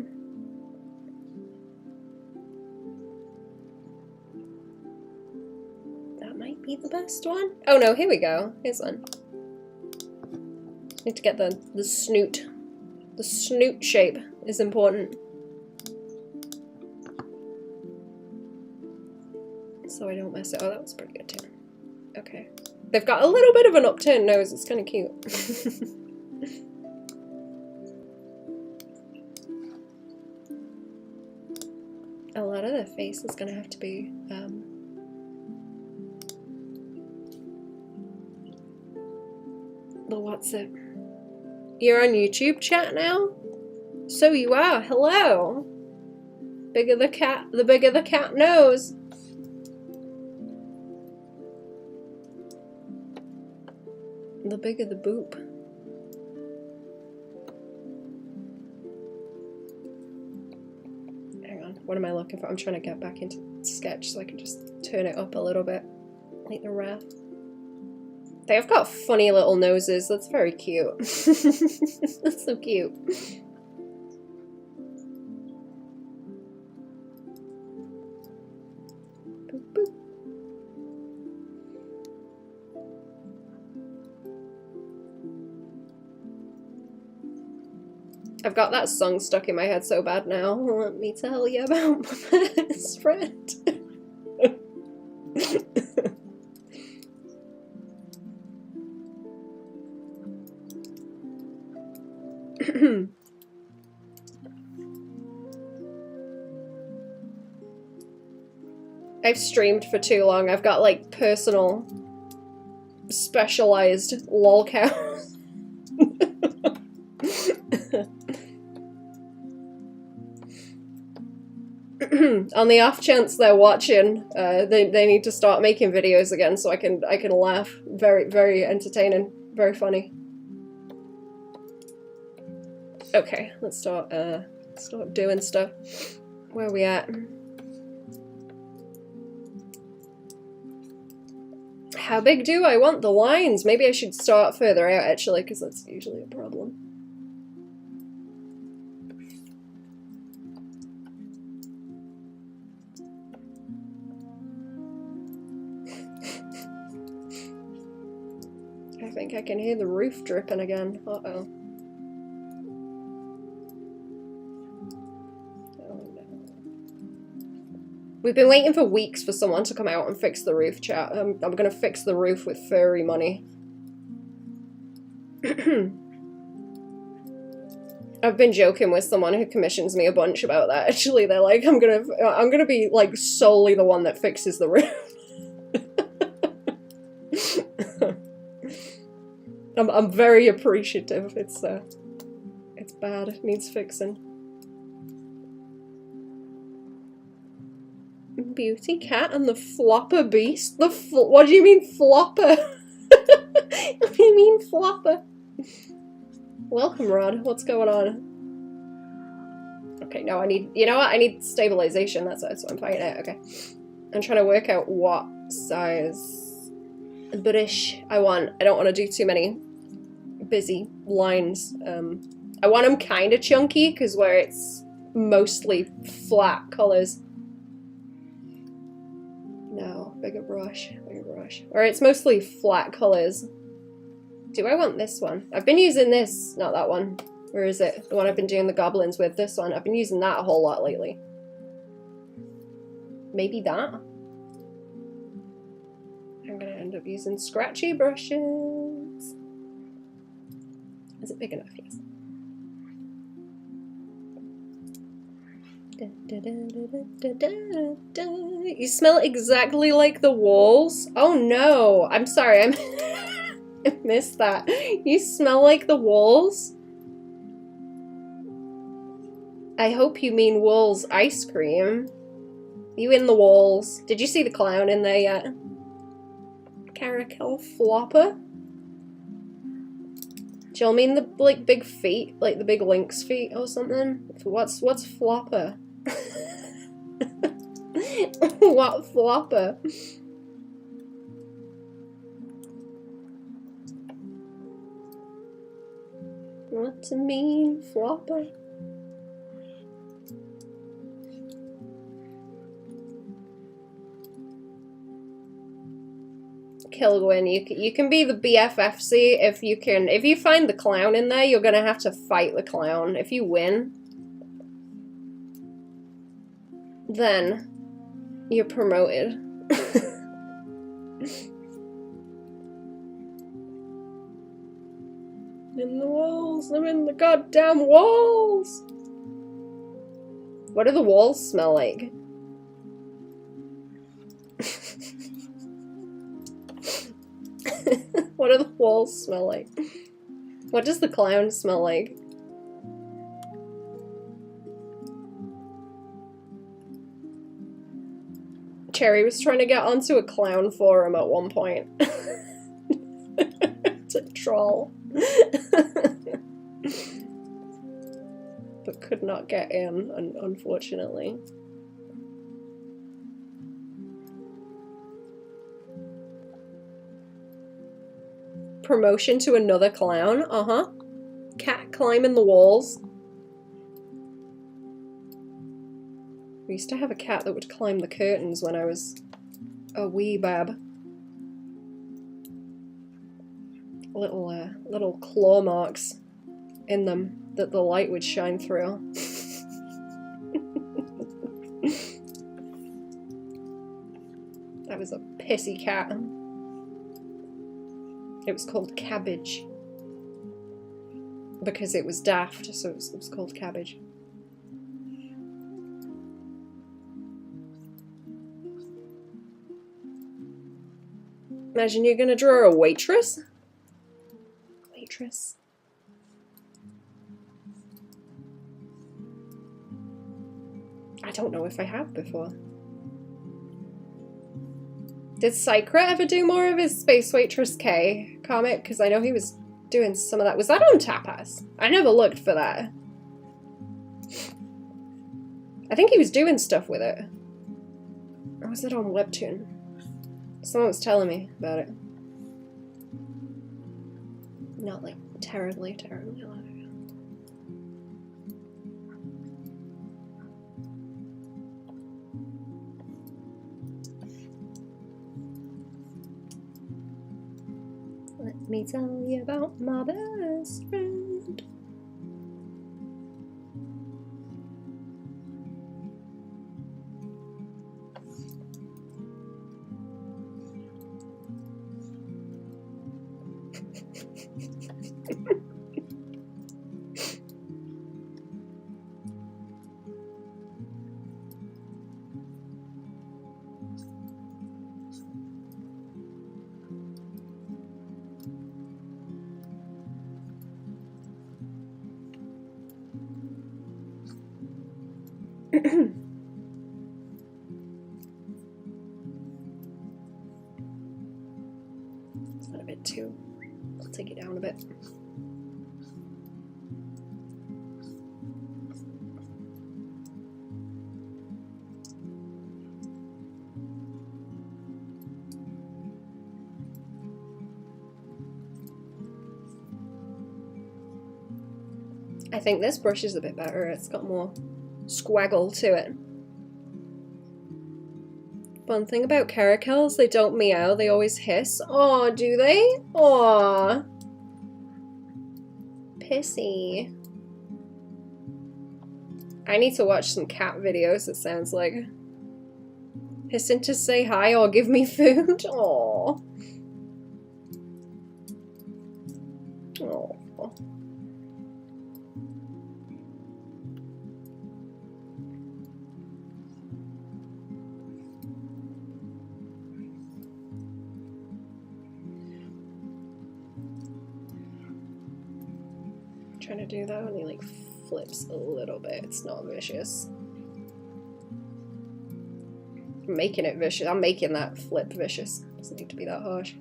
That might be the best one. Oh no, here we go. Here's one. Need to get the snoot. The snoot shape is important. So I don't mess it. Oh, that was pretty good too. Okay. They've got a little bit of an upturned nose. It's kind of cute. A lot of the face is going to have to be the what's it? You're on YouTube chat now? So you are. Hello. Bigger the cat, the bigger the cat knows. The bigger the boop. Hang on, what am I looking for? I'm trying to get back into Sketch so I can just turn it up a little bit. Like the ref. They've got funny little noses. That's very cute. That's so cute. Boop, boop. I've got that song stuck in my head so bad now. Let me tell you about my best friend. I've streamed for too long. I've got like personal, specialized lol cows. On the off chance they're watching, they need to start making videos again so I can laugh. Very, very entertaining, very funny. Okay, let's start doing stuff. Where are we at? How big do I want the lines? Maybe I should start further out actually, because that's usually a problem. I think I can hear the roof dripping again. Uh-oh. Oh no. We've been waiting for weeks for someone to come out and fix the roof, chat. I'm gonna fix the roof with furry money. I've been joking with someone who commissions me a bunch about that. Actually, they're like, I'm gonna be like solely the one that fixes the roof. I'm very appreciative. It's bad. It needs fixing. Beauty cat and the flopper beast. What do you mean flopper? What do you mean flopper? Welcome, Rod. What's going on? Okay, no, I need. You know what? I need stabilization. That's what I'm finding out. Okay, I'm trying to work out what size brush I want. I don't want to do too many busy lines. I want them kind of chunky because where it's mostly flat colors. No, bigger brush, bigger brush. Where it's mostly flat colors. Do I want this one? I've been using this, not that one. Where is it? The one I've been doing the goblins with. This one. I've been using that a whole lot lately. Maybe that? I'm gonna end up using scratchy brushes. Is it big enough? Yes. You smell exactly like the walls? Oh no! I'm sorry, I missed that. You smell like the walls? I hope you mean Wool's ice cream. You in the walls? Did you see the clown in there yet? Caracal flopper? Do you mean the like big feet, like the big lynx feet or something? What's flopper? What flopper? What's a mean flopper? Kilgwyn, you can be the BFFC if you find the clown in there, you're gonna have to fight the clown. If you win, then you're promoted. In the walls, I'm in the goddamn walls! What do the walls smell like? What do the walls smell like? What does the clown smell like? Cherry was trying to get onto a clown forum at one point. To troll. But could not get in, unfortunately. Promotion to another clown? Uh-huh. Cat climbing the walls. We used to have a cat that would climb the curtains when I was a wee bab. Little claw marks in them that the light would shine through. That was a pissy cat. It was called Cabbage. Because it was daft, so it was called Cabbage. Imagine you're gonna draw a waitress? Waitress. I don't know if I have before. Did Psychra ever do more of his Space Waitress K comic? Because I know he was doing some of that. Was that on Tapas? I never looked for that. I think he was doing stuff with it. Or was it on Webtoon? Someone was telling me about it. Not like terribly long. Let me tell you about my best friend. It's not a bit too. I'll take it down a bit. I think this brush is a bit better. It's got more squaggle to it. One thing about caracals, they don't meow, they always hiss. Aw, do they? Aw. Pissy. I need to watch some cat videos, it sounds like. Hissing to say hi or give me food? Aw. Aw. Trying to do that and he like flips a little bit. It's not vicious. making it vicious. I'm making that flip vicious. Doesn't need to be that harsh.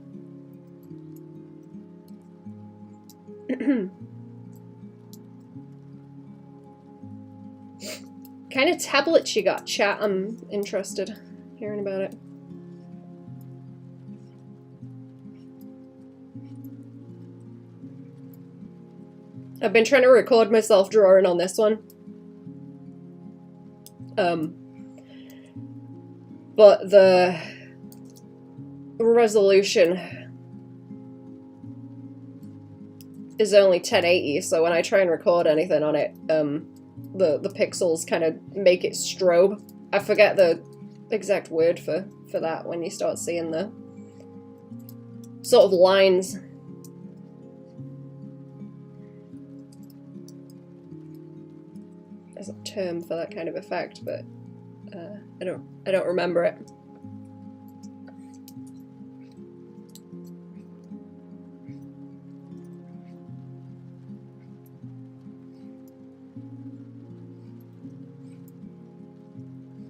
Kind of tablets you got, chat? I'm interested hearing about it. I've been trying to record myself drawing on this one. But the resolution is only 1080, so when I try and record anything on it, the pixels kind of make it strobe. I forget the exact word for that when you start seeing the sort of lines. There's a term for that kind of effect, but I don't remember it.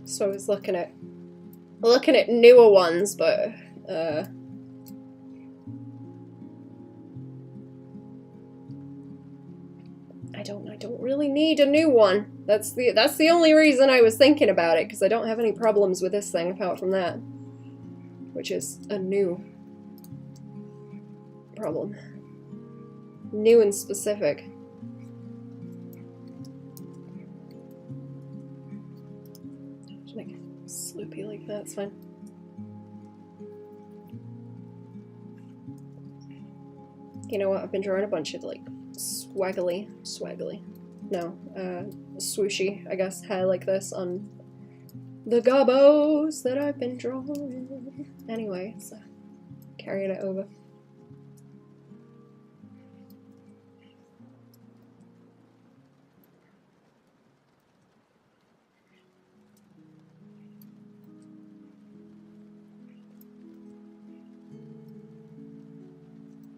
So I was looking at newer ones, but I don't really need a new one. That's the only reason I was thinking about it, because I don't have any problems with this thing apart from that, which is a new problem. New and specific. Just make it sloopy like that, it's fine. You know what, I've been drawing a bunch of like swaggly, no, swooshy, I guess, hair like this on the gobos that I've been drawing. Anyway, so carrying it over.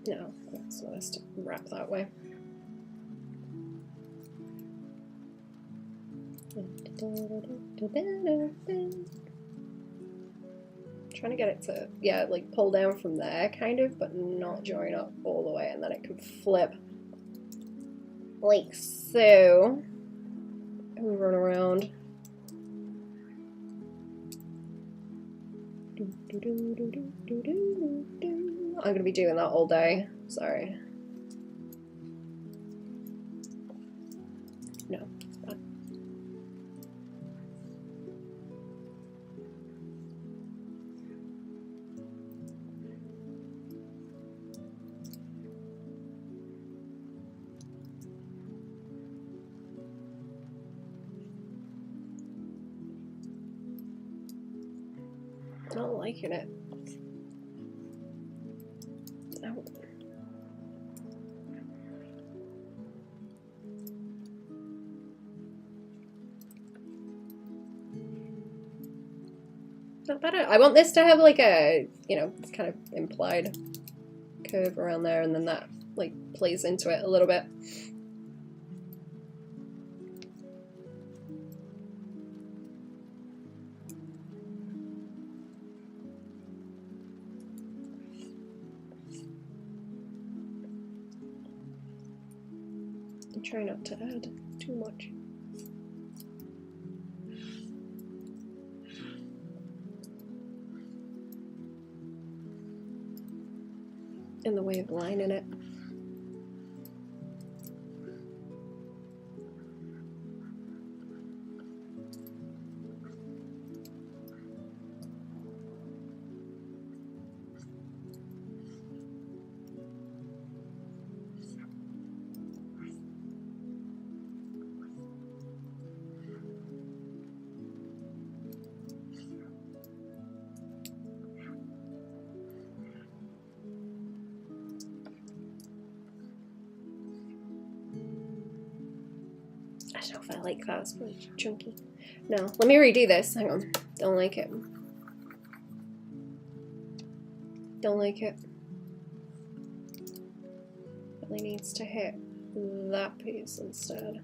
No, that's nice to wrap that way. Trying to get it to, yeah, like pull down from there, kind of, but not join up all the way, and then it can flip. Like so. And we run around. I'm gonna be doing that all day. Sorry. No. Not liking it. Oh. Not better. I want this to have like a, you know, it's kind of implied curve around there, and then that like plays into it a little bit. Try not to add too much. In the way of lining it. I don't know if I like that, it's pretty chunky. No, let me redo this, hang on. Don't like it. Don't like it. Really needs to hit that piece instead.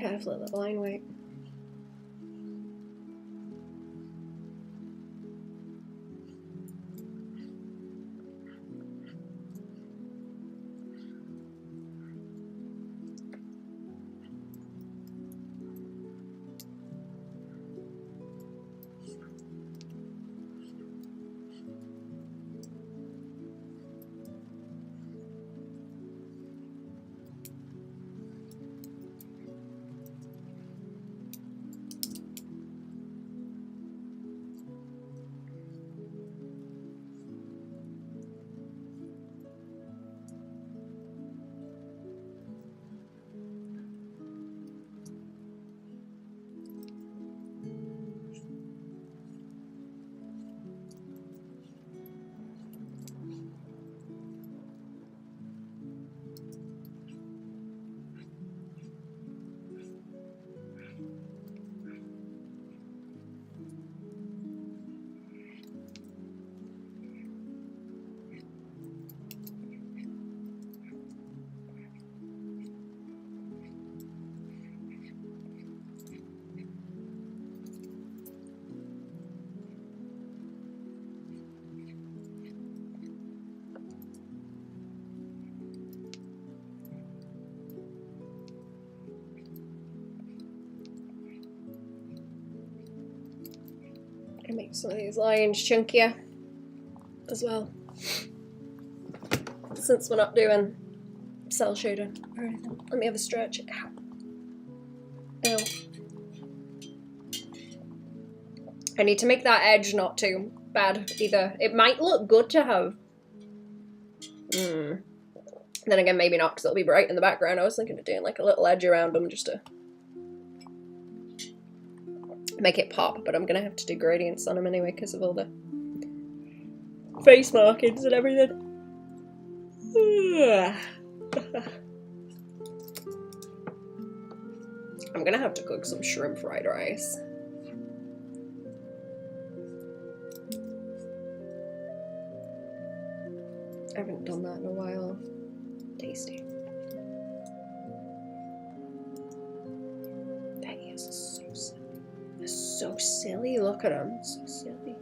Careful at the line weight. I make some of these lines chunkier as well, since we're not doing cell shading or anything. Let me have a stretch. Ow. Ow. I need to make that edge not too bad either. It might look good to have. Then again, maybe not, because it'll be bright in the background. I was thinking of doing like a little edge around them just to make it pop, but I'm gonna have to do gradients on them anyway because of all the face markings and everything. I'm gonna have to cook some shrimp fried rice. I haven't done that in a while. Tasty. Betty is so silly. They're so silly. Look at them. So silly.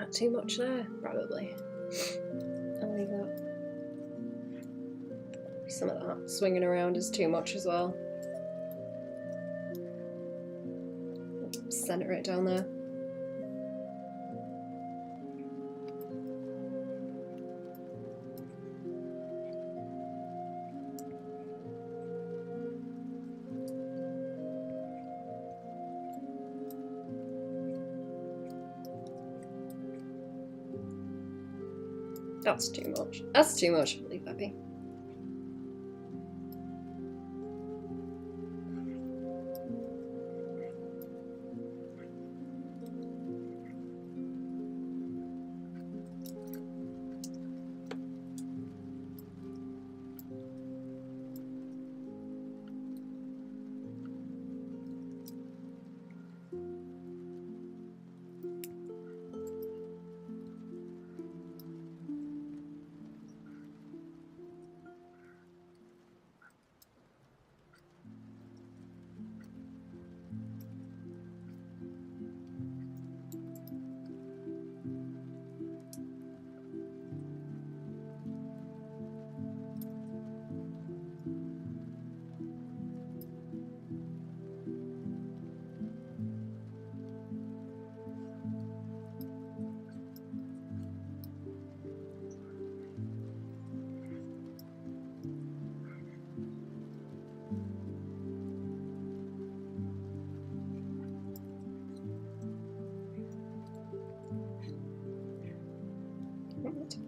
that too much there? Probably. I'll leave that. Some of that swinging around is too much as well. Center it down there. That's too much. That's too much. Leave that be.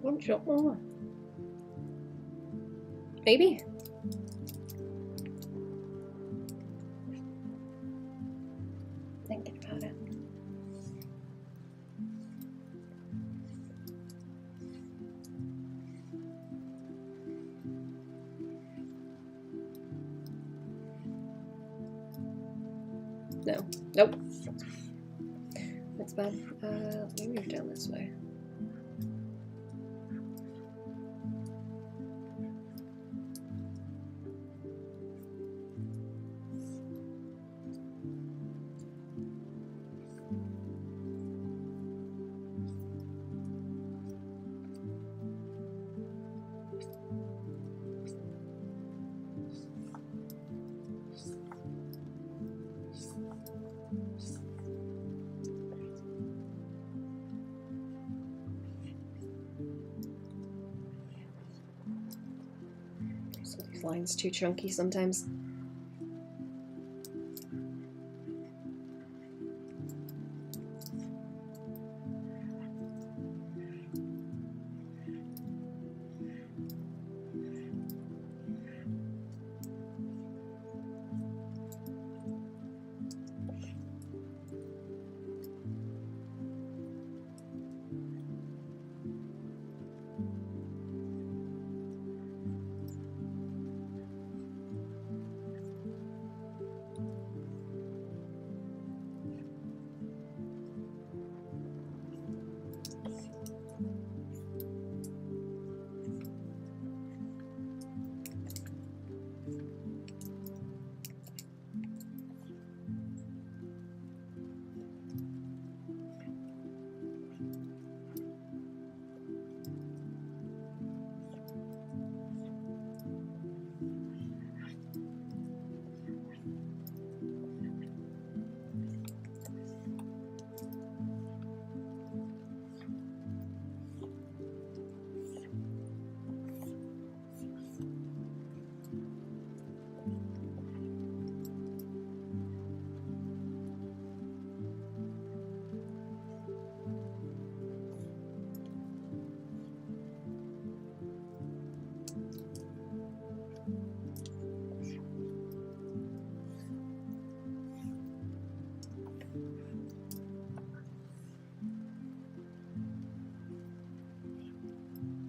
One shot more. Maybe. Thinking about it. No. Nope. That's bad. Let me move down this way. Line's too chunky sometimes.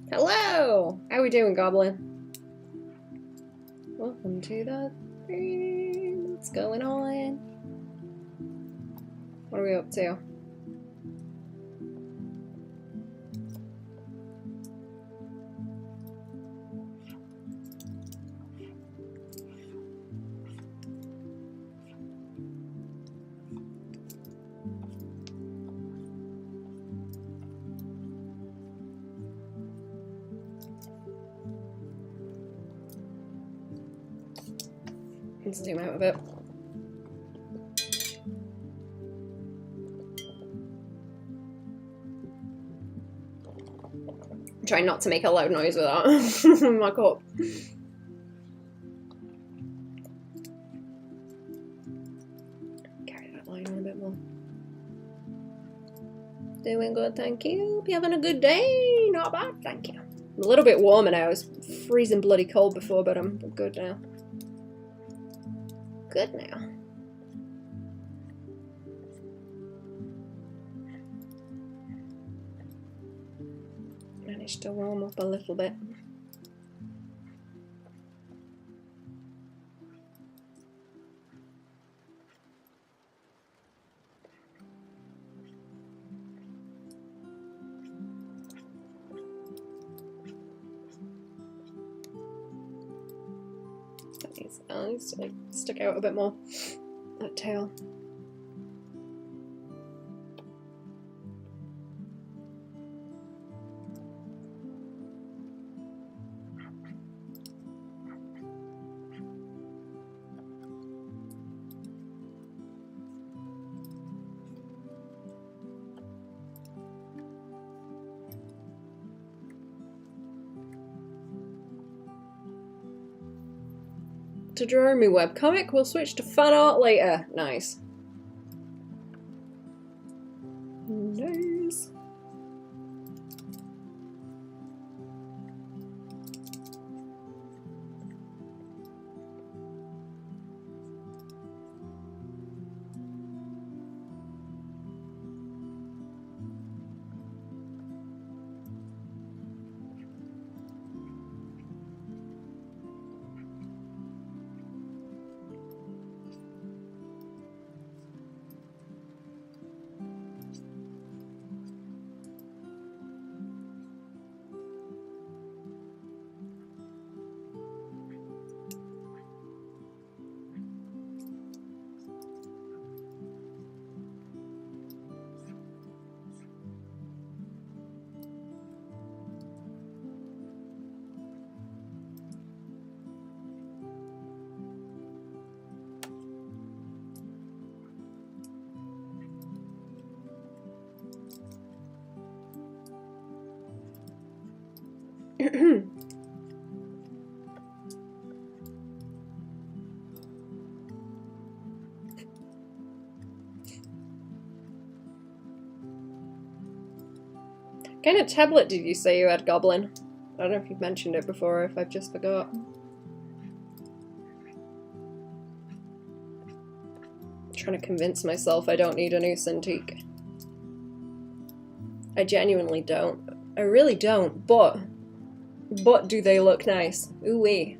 Hello! How we doing, Goblin? Welcome to the stream. What's going on? What are we up to? Let's zoom out a bit. I'm trying not to make a loud noise with that. My cup. Carry that line on a bit more. Doing good, thank you. Hope you're having a good day. Not bad, thank you. I'm a little bit warmer now. I was freezing bloody cold before, but I'm good now. Good now. Managed to warm up a little bit. That needs to like stick out a bit more. That tail. To draw me webcomic, we'll switch to fan art later. Nice. Nice. What kind of tablet did you say you had, Goblin? I don't know if you've mentioned it before or if I've just forgot. I'm trying to convince myself I don't need a new Cintiq. I genuinely don't. I really don't, but do they look nice? Ooh-wee.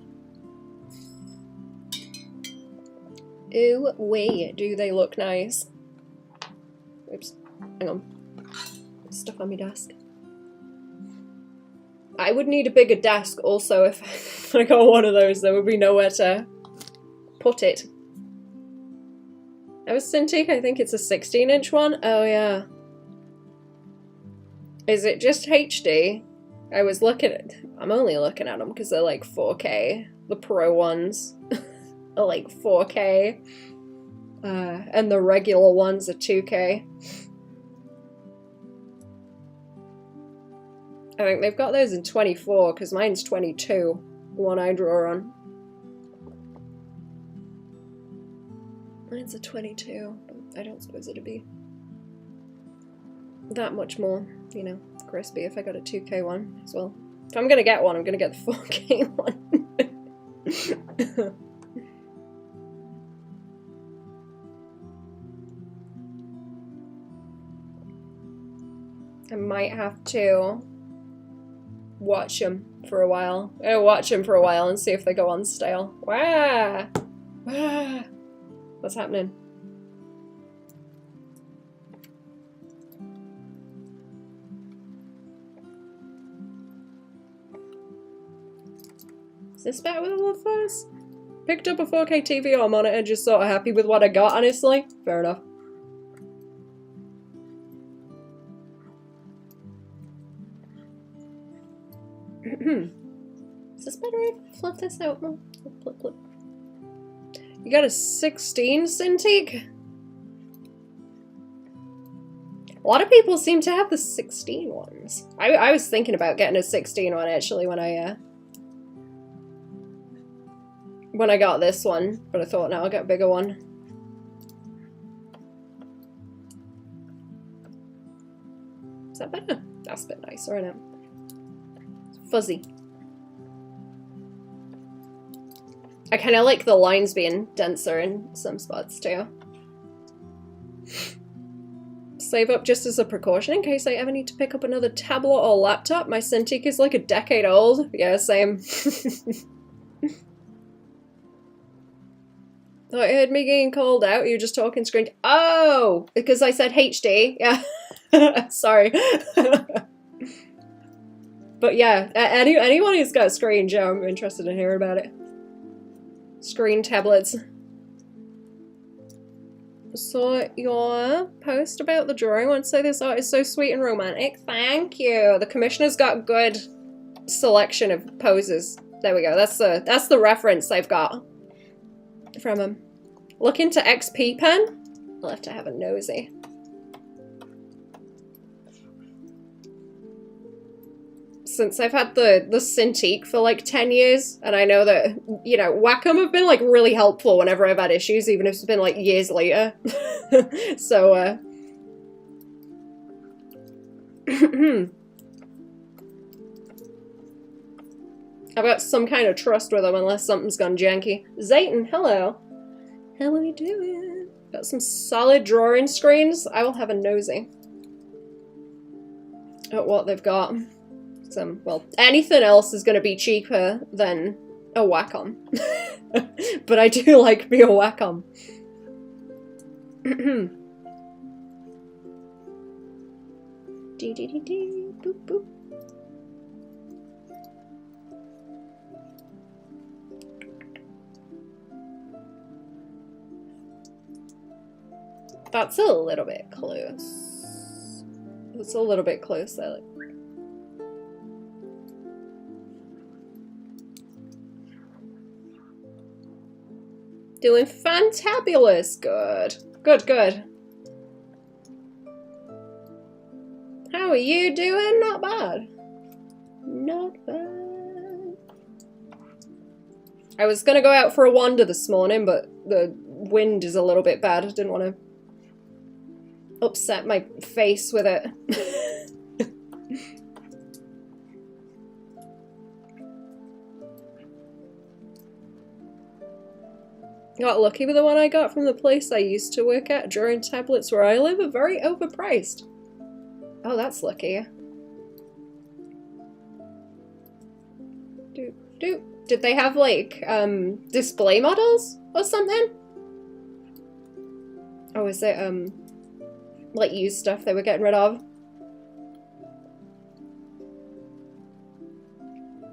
Ooh-wee, do they look nice? Oops, hang on. Stuff on my desk. I would need a bigger desk also if I got one of those. There would be nowhere to put it. I was Cintiq, I think it's a 16-inch one. Oh yeah. Is it just HD? I was looking at... I'm only looking at them because they're like 4K. The Pro ones are like 4K. And the regular ones are 2K. I think they've got those in 24 because mine's 22. The one I draw on. Mine's a 22, but I don't suppose it'd be that much more, you know, crispy if I got a 2K one as well. If I'm gonna get one, I'm gonna get the 4K one. I might have to watch them for a while. I'll watch them for a while and see if they go on stale. Wah! Wah! What's happening? Is this better with all of those? Picked up a 4K TV or monitor, just sort of happy with what I got, honestly. Fair enough. Is this better if I flip this out more? Flip, flip. You got a 16 Cintiq? A lot of people seem to have the 16 ones. I was thinking about getting a 16 one actually when I got this one, but I thought no, I'll get a bigger one. Is that better? That's a bit nicer, isn't it? It's fuzzy. I kind of like the lines being denser in some spots too. Save up just as a precaution in case I ever need to pick up another tablet or laptop. My Cintiq is like a decade old. Yeah, same. Oh, I heard me getting called out. You were just talking screen. Oh, because I said HD. Yeah. Sorry. But yeah, anyone who's got a screen, Joe, I'm interested in hearing about it. Screen tablets. Saw your post about the drawing. I want to say this art is so sweet and romantic. Thank you. The commissioner's got good selection of poses. There we go. That's the reference I've got from him. Look into XP pen. I'll have to have a nosy. Since I've had the Cintiq for like 10 years, and I know that, you know, Wacom have been like really helpful whenever I've had issues, even if it's been like years later. So, I've got some kind of trust with them unless something's gone janky. Zayton, hello. How are we doing? Got some solid drawing screens. I will have a nosy at what they've got. Well, anything else is going to be cheaper than a Wacom. But I do like me a Wacom. Boop, boop. That's a little bit close. It's a little bit close, I like. Doing fantabulous. Good. Good, good. How are you doing? Not bad. Not bad. I was gonna go out for a wander this morning, but the wind is a little bit bad. I didn't want to upset my face with it. Got lucky with the one I got from the place I used to work at. Drawing tablets where I live are very overpriced. Oh, that's lucky. Did they have like display models or something? Or was it like used stuff they were getting rid of?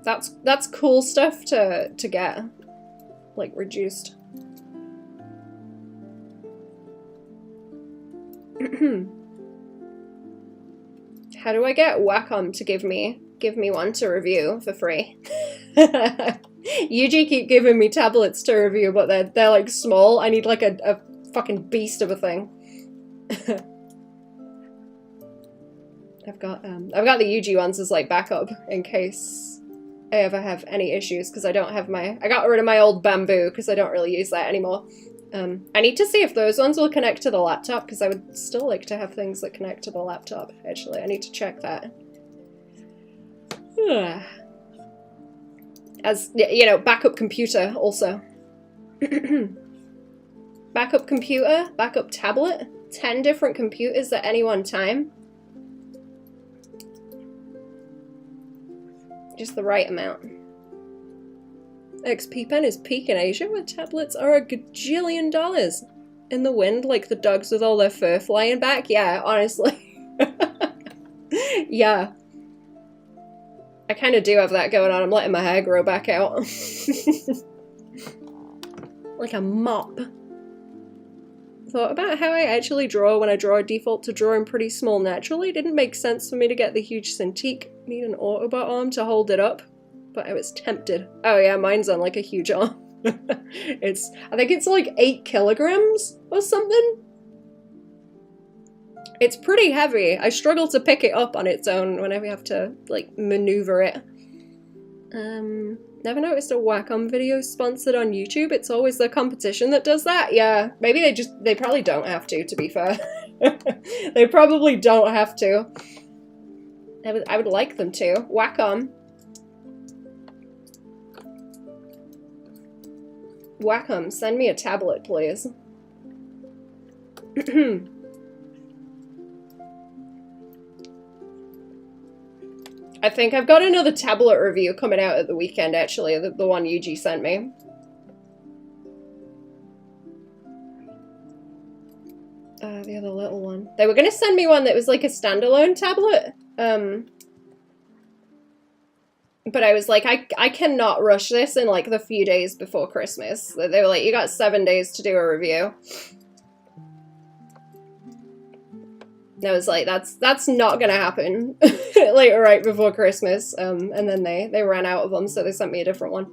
That's cool stuff to get, like, reduced. How do I get Wacom to give me one to review for free? UG keep giving me tablets to review, but they're like small. I need like a fucking beast of a thing. I've got the UG ones as like backup in case I ever have any issues, because I got rid of my old bamboo because I don't really use that anymore. I need to see if those ones will connect to the laptop, because I would still like to have things that connect to the laptop, actually. I need to check that. As, you know, backup computer also. Backup computer, backup tablet, 10 different computers at any one time. Just the right amount. XP Pen is peak in Asia, where tablets are a gajillion dollars. In the wind, like the dogs with all their fur flying back. Yeah, honestly. Yeah. I kind of do have that going on. I'm letting my hair grow back out. Like a mop. Thought about how I actually draw when I draw. Default to drawing pretty small naturally. Didn't make sense for me to get the huge Cintiq. Need an Autobot arm to hold it up. But I was tempted. Oh yeah, mine's on like a huge arm. I think it's like 8 kilograms or something. It's pretty heavy. I struggle to pick it up on its own whenever you have to, like, maneuver it. Never noticed a Wacom video sponsored on YouTube. It's always the competition that does that. Yeah, maybe they probably don't have to be fair. They probably don't have to. I would like them to. Wacom. Wacom, send me a tablet, please. I think I've got another tablet review coming out at the weekend, actually, the one Yuji sent me. The other little one. They were going to send me one that was like a standalone tablet. But I was like, I cannot rush this in like the few days before Christmas. They were like, you got 7 days to do a review. And I was like, that's not gonna happen. Like right before Christmas. And then they ran out of them, so they sent me a different one.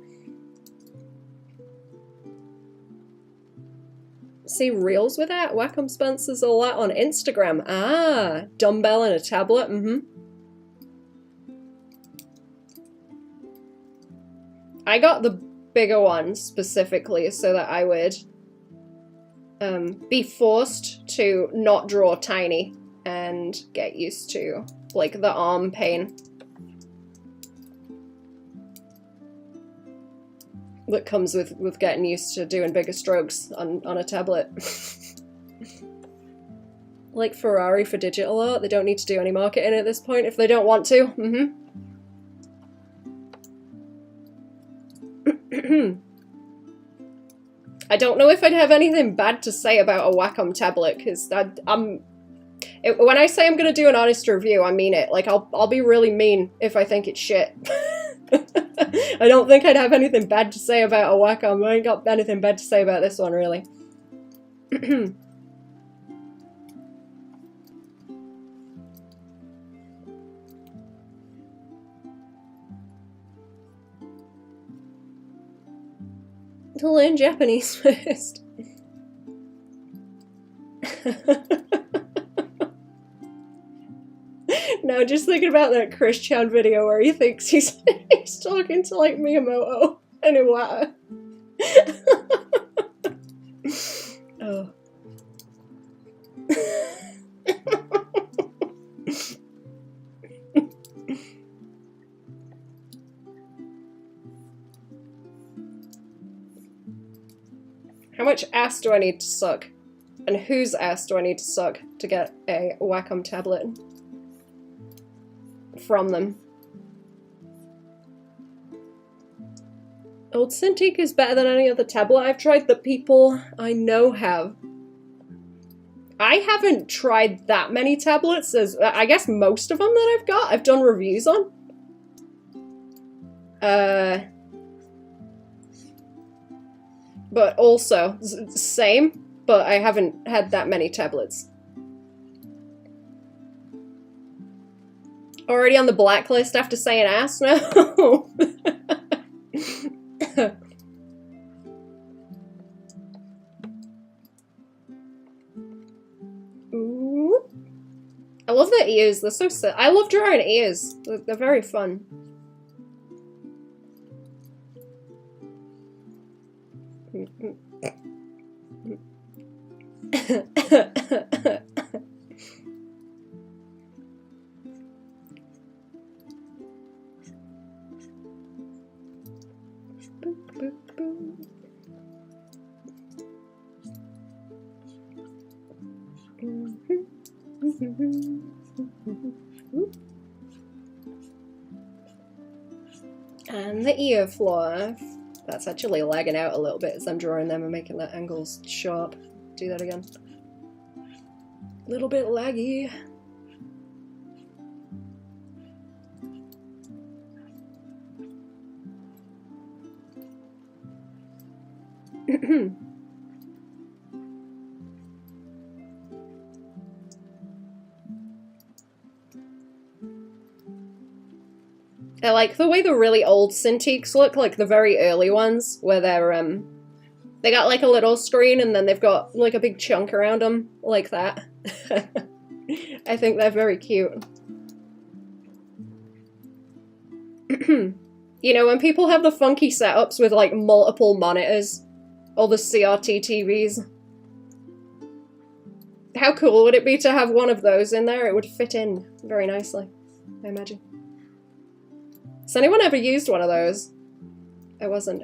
See reels with that? Wacom sponsors a lot on Instagram. Ah, dumbbell and a tablet. I got the bigger one specifically so that I would be forced to not draw tiny and get used to, like, the arm pain that comes with getting used to doing bigger strokes on a tablet. Like Ferrari for digital art, they don't need to do any marketing at this point if they don't want to. I don't know if I'd have anything bad to say about a Wacom tablet, because when I say I'm gonna do an honest review, I mean it. Like, I'll be really mean if I think it's shit. I don't think I'd have anything bad to say about a Wacom. I ain't got anything bad to say about this one, really. To learn Japanese first. No, just thinking about that Chris Chan video where he thinks he's talking to like Miyamoto and Iwata. Oh. How much ass do I need to suck? And whose ass do I need to suck to get a Wacom tablet from them? Old Cintiq is better than any other tablet I've tried that people I know have. I haven't tried that many tablets, as I guess most of them that I've got, I've done reviews on. But also, same, but I haven't had that many tablets. Already on the blacklist after saying ass now? Ooh. I love their ears, they're so sick. I love drawing ears, they're very fun. And the ear fluff. That's actually lagging out a little bit as I'm drawing them and making the angles sharp. Do that again. A little bit laggy. I like the way the really old Cintiqs look, like the very early ones, where they're, they got like a little screen and then they've got like a big chunk around them, like that. I think they're very cute. You know, when people have the funky setups with like multiple monitors, or the CRT TVs, how cool would it be to have one of those in there? It would fit in very nicely, I imagine. Has anyone ever used one of those? I wasn't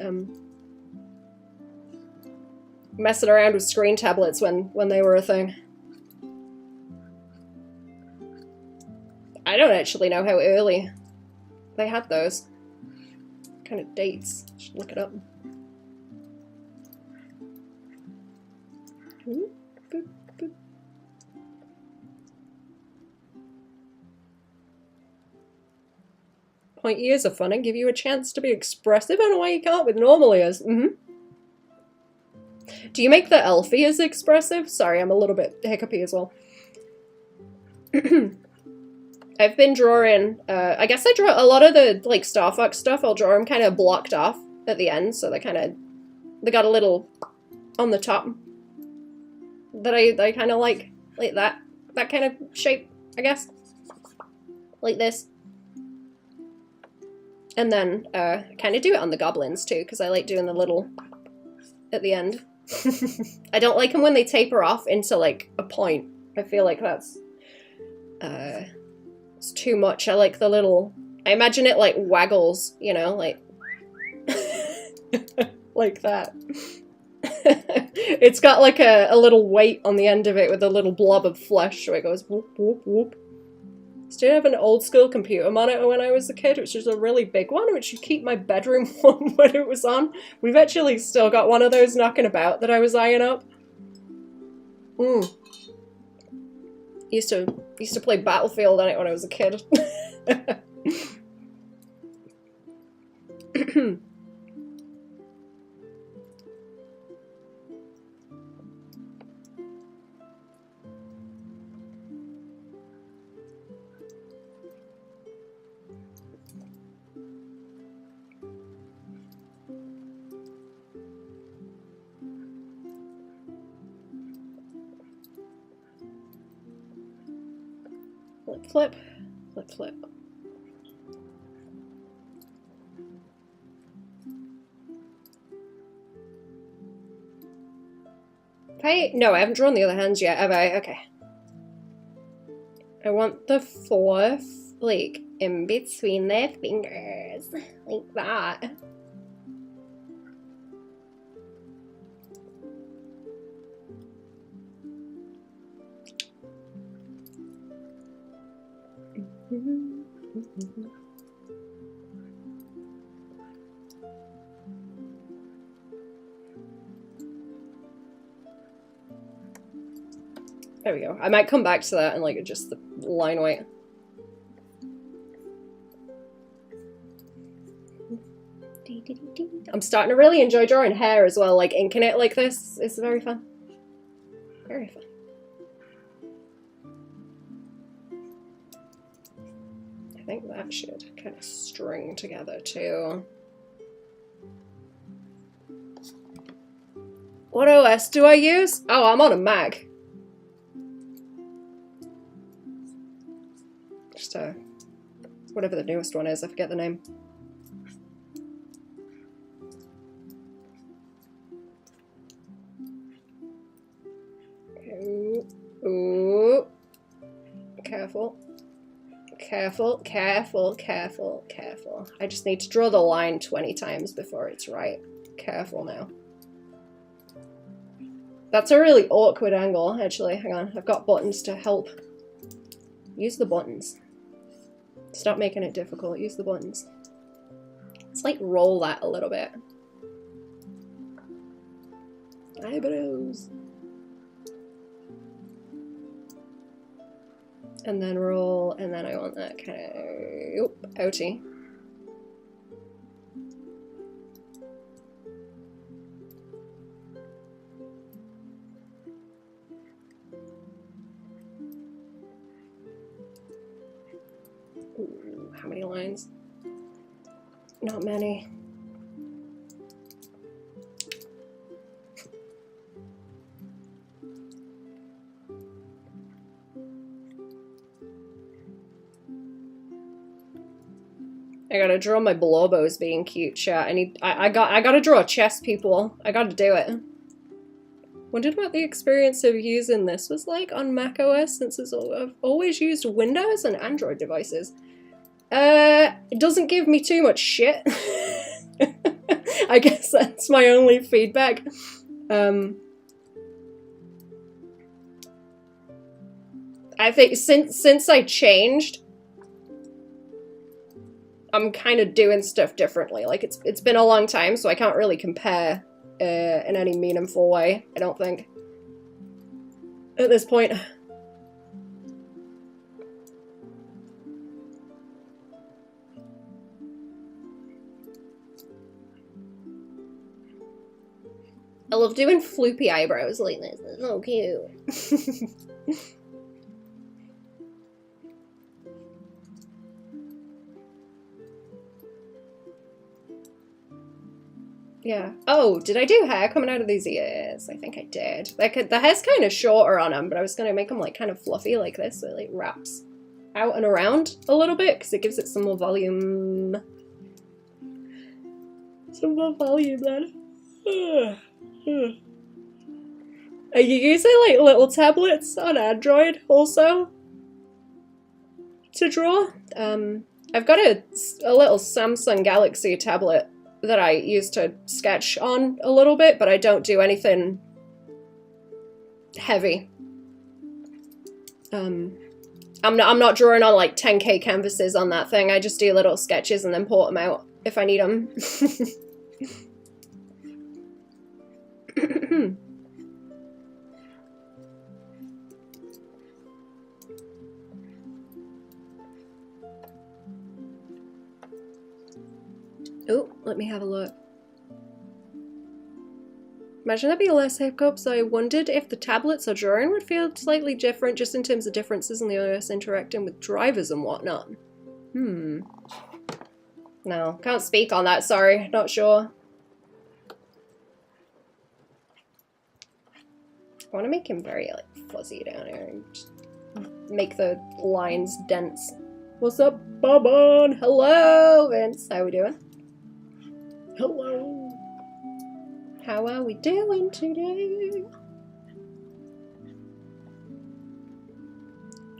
messing around with screen tablets when they were a thing. I don't actually know how early they had those. Kind of dates. Should look it up. Boop, boop. Point ears are fun and give you a chance to be expressive in a way you can't with normal ears. Do you make the elf ears expressive? Sorry, I'm a little bit hiccupy as well. I've been drawing, I guess I draw a lot of the, like, Star Fox stuff, I'll draw them kind of blocked off at the end, so they got a little on the top that I kind of like that kind of shape, I guess. Like this. And then, I kind of do it on the goblins, too, because I like doing the little at the end. I don't like them when they taper off into, like, a point. I feel like that's, it's too much. I like the little... I imagine it, like, waggles, you know, like... like that. It's got, like, a little weight on the end of it with a little blob of flesh, so it goes whoop, whoop, whoop. I still have an old-school computer monitor when I was a kid, which is a really big one, which would keep my bedroom warm when it was on. We've actually still got one of those knocking about that I was eyeing up. Used to play Battlefield on it when I was a kid. Flip, flip, flip. No, I haven't drawn the other hands yet, have I? Okay. I want the fourth, like, in between their fingers. Like that. There we go. I might come back to that and like adjust the line weight. I'm starting to really enjoy drawing hair as well, like inking it like this. It's very fun. Very fun. I think that should kind of string together too. What OS do I use? Oh, I'm on a Mac. Just whatever the newest one is, I forget the name. Ooh. Careful. Careful, careful, careful, careful. I just need to draw the line 20 times before it's right. Careful now. That's a really awkward angle, actually. Hang on, I've got buttons to help. Use the buttons. Stop making it difficult, use the buttons. Let's like roll that a little bit. Eyebrows. And then roll, and then I want that kind of outie. Ooh, how many lines? Not many. I gotta draw my blobos being cute, chat. I gotta draw a chest, people. I gotta do it. Wondered what the experience of using this was like on macOS, since I've always used Windows and Android devices. It doesn't give me too much shit. I guess that's my only feedback. I think since I changed, I'm kind of doing stuff differently. Like, it's been a long time, so I can't really compare in any meaningful way, I don't think, at this point. I love doing floopy eyebrows like this. It's so cute. Yeah. Oh, did I do hair coming out of these ears? I think I did. Like, the hair's kind of shorter on them, but I was going to make them, like, kind of fluffy like this, so it, like, wraps out and around a little bit, because it gives it some more volume. Some more volume, then. Are you using, like, little tablets on Android, also? To draw? I've got a little Samsung Galaxy tablet that I use to sketch on a little bit, but I don't do anything heavy. I'm not drawing on like 10K canvases on that thing. I just do little sketches and then port them out if I need them. Oh, let me have a look. Imagine there'd be less hiccups. I wondered if the tablets or drawing would feel slightly different, just in terms of differences in the OS interacting with drivers and whatnot. No, can't speak on that, sorry. Not sure. I want to make him very, like, fuzzy down here and just make the lines dense. What's up, Baban? Hello, Vince. How we doing? Hello. How are we doing today?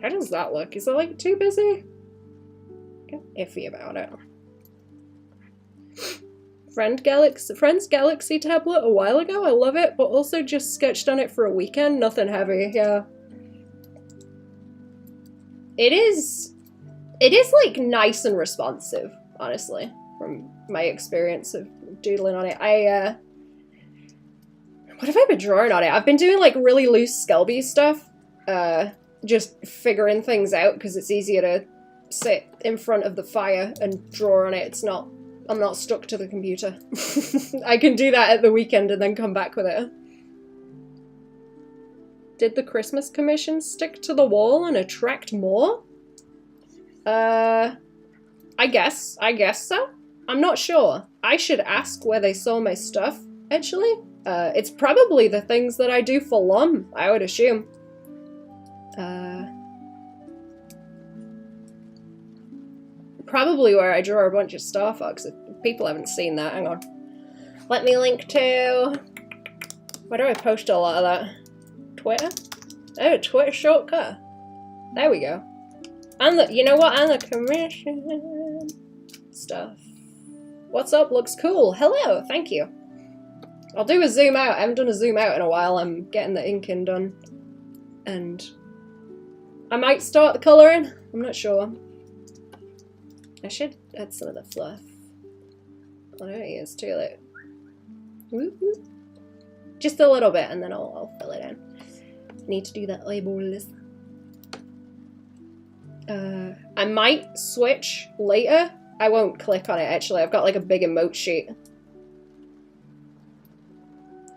How does that look? Is it, like, too busy? I'm iffy about it. Friend's Galaxy tablet a while ago. I love it, but also just sketched on it for a weekend. Nothing heavy, yeah. It is, like, nice and responsive, honestly, from my experience of doodling on it. What have I been drawing on it? I've been doing, like, really loose Skelby stuff. Just figuring things out, because it's easier to sit in front of the fire and draw on it. I'm not stuck to the computer. I can do that at the weekend and then come back with it. Did the Christmas commission stick to the wall and attract more? I guess so. I'm not sure. I should ask where they saw my stuff, actually. It's probably the things that I do for LUM, I would assume. Probably where I draw a bunch of Star Fox. If people haven't seen that, hang on. Let me link to... Where do I post a lot of that? Twitter? Oh, Twitter shortcut. There we go. And the, you know what? And the commission stuff. What's up? Looks cool. Hello, thank you. I'll do a zoom out. I haven't done a zoom out in a while. I'm getting the inking done. And I might start the colouring. I'm not sure. I should add some of the fluff. Oh, there he is too, like, whoop, whoop. Just a little bit, and then I'll fill it in. I need to do that label list. I might switch later. I won't click on it, actually. I've got, like, a big emote sheet.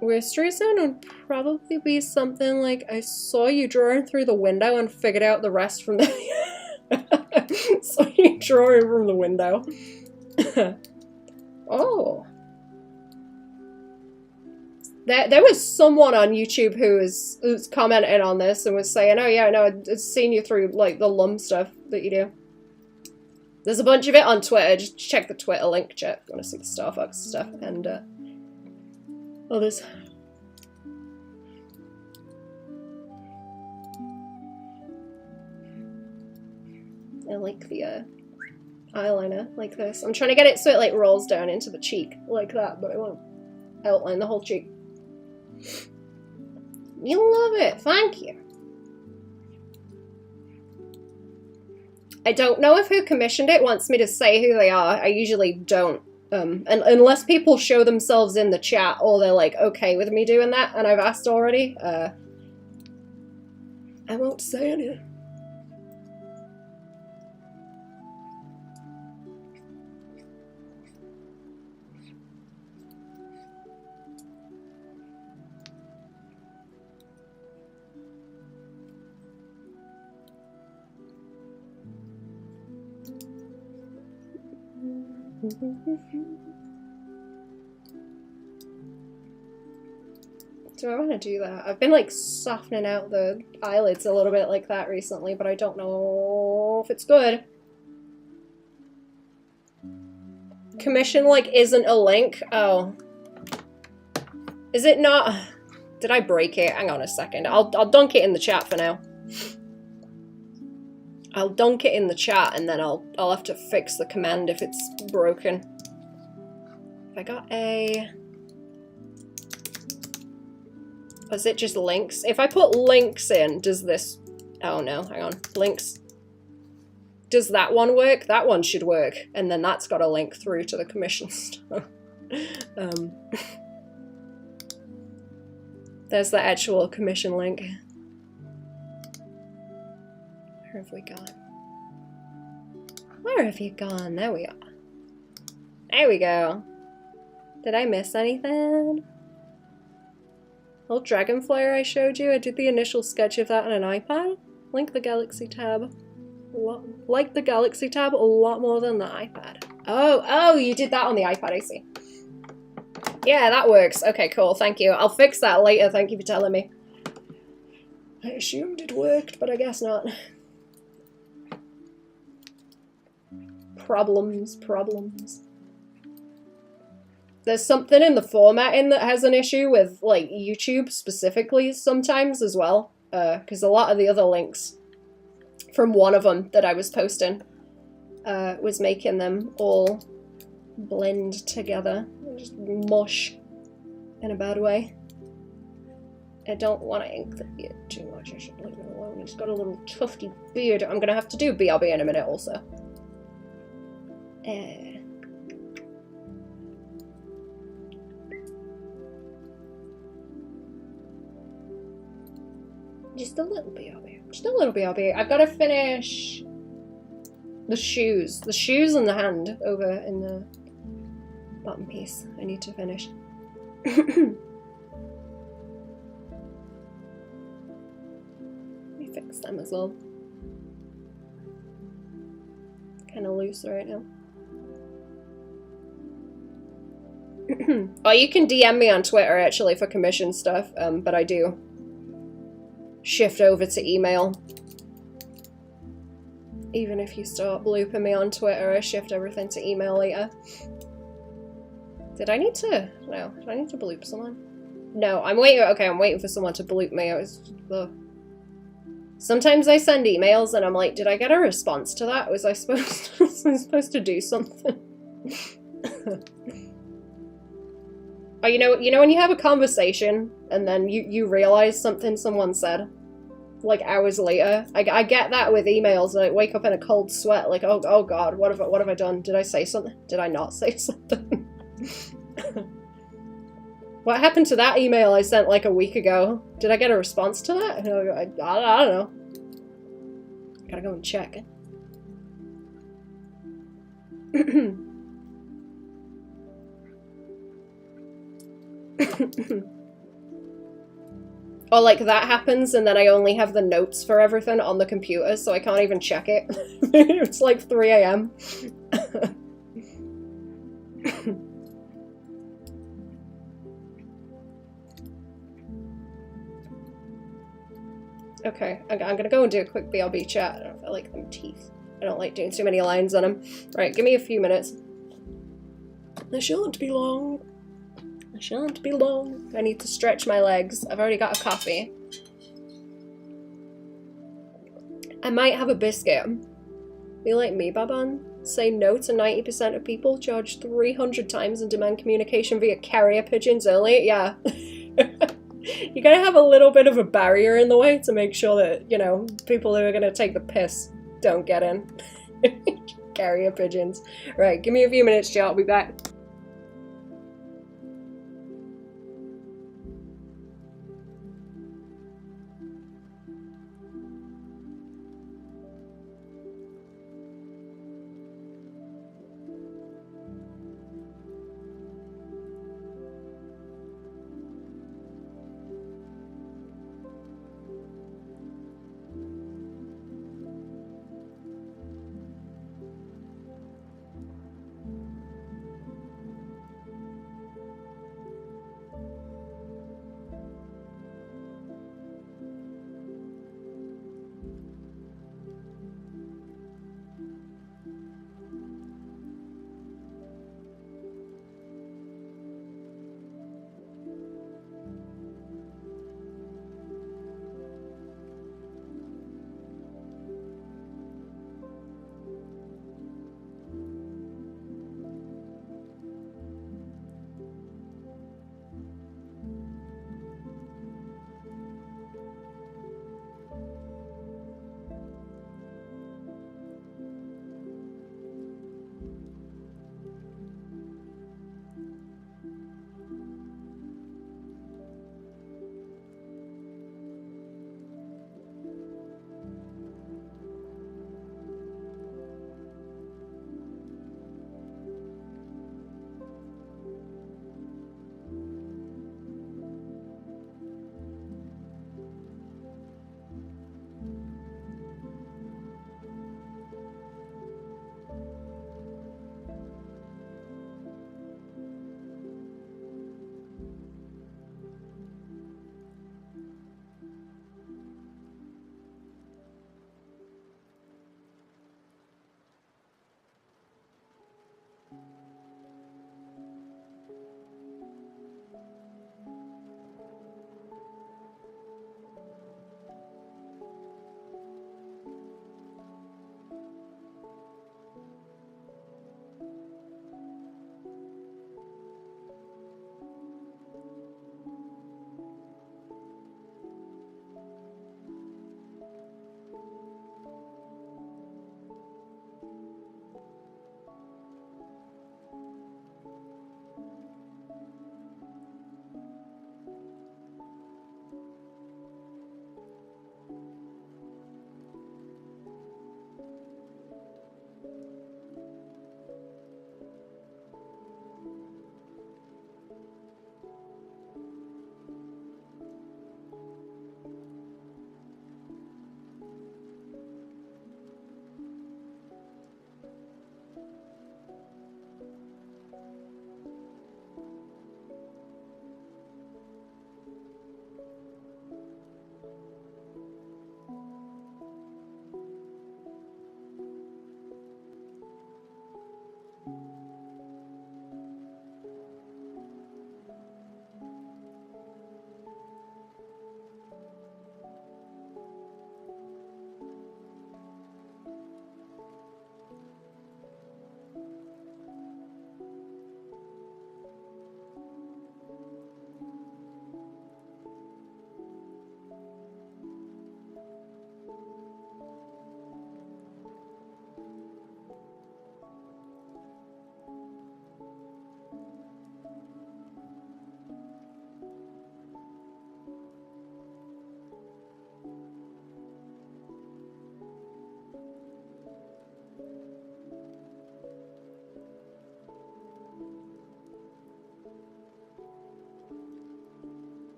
Worst reason would probably be something like, I saw you drawing through the window and figured out the rest from the... Saw you drawing from the window. Oh. There was someone on YouTube who was commenting on this and was saying, oh yeah, no, I've seen you through, like, the lum stuff that you do. There's a bunch of it on Twitter. Just check the Twitter link, chat, if you want to see the Starbucks stuff, and, others. I like the, eyeliner, like this. I'm trying to get it so it, like, rolls down into the cheek, like that, but I won't outline the whole cheek. You love it, thank you. I don't know if who commissioned it wants me to say who they are. I usually don't. And unless people show themselves in the chat or they're like okay with me doing that, and I've asked already, I won't say anything. Do I want to do that? I've been like softening out the eyelids a little bit like that recently, but I don't know if it's good. Commission like isn't a link. Oh. Is it not? Did I break it? Hang on a second. I'll dunk it in the chat for now. I'll dunk it in the chat and then I'll have to fix the command if it's broken. If I got a... Is it just links? If I put links in, does this... Oh no, hang on. Links. Does that one work? That one should work. And then that's got a link through to the commission stuff. There's the actual commission link. Where have we gone? Where have you gone? There we are. There we go. Did I miss anything? Old Dragonflyer I showed you? I did the initial sketch of that on an iPad. Like the Galaxy Tab. Like the Galaxy Tab a lot more than the iPad. Oh, you did that on the iPad, I see. Yeah, that works. Okay, cool, thank you. I'll fix that later, thank you for telling me. I assumed it worked, but I guess not. Problems. There's something in the formatting that has an issue with, like, YouTube specifically sometimes as well. Because a lot of the other links from one of them that I was posting was making them all blend together. Just mush in a bad way. I don't want to ink the beard too much. I should leave it alone. He's got a little tufty beard. I'm going to have to do BRB in a minute also. Just a little BRB. Just a little BRB. I've got to finish the shoes. The shoes and the hand over in the bottom piece. I need to finish. Let me fix them as well. Kind of loose right now. Oh, you can DM me on Twitter actually for commission stuff, but I do shift over to email. Even if you start blooping me on Twitter, I shift everything to email later. Did I need to? No. Did I need to bloop someone? No, I'm waiting. Okay, I'm waiting for someone to bloop me. Sometimes I send emails and I'm like, did I get a response to that? Was I supposed to do something? Oh, you know when you have a conversation and then you realize something someone said, like hours later. I get that with emails. And I wake up in a cold sweat, like oh god, what have I done? Did I say something? Did I not say something? What happened to that email I sent like a week ago? Did I get a response to that? I don't know. Gotta go and check. Or like that happens and then I only have the notes for everything on the computer, so I can't even check it. It's like 3 AM. Okay, I'm gonna go and do a quick BRB chat. I don't feel like them teeth. I don't like doing too many lines on them. Right, give me a few minutes. They shan't be long. They shan't be long. I need to stretch my legs. I've already got a coffee. I might have a biscuit. Be like me, Baban. Say no to 90% of people, charge 300 times and demand communication via carrier pigeons only. Yeah. You gotta have a little bit of a barrier in the way to make sure that, you know, people who are gonna take the piss don't get in. Carrier pigeons. Right, give me a few minutes, chat. I'll be back.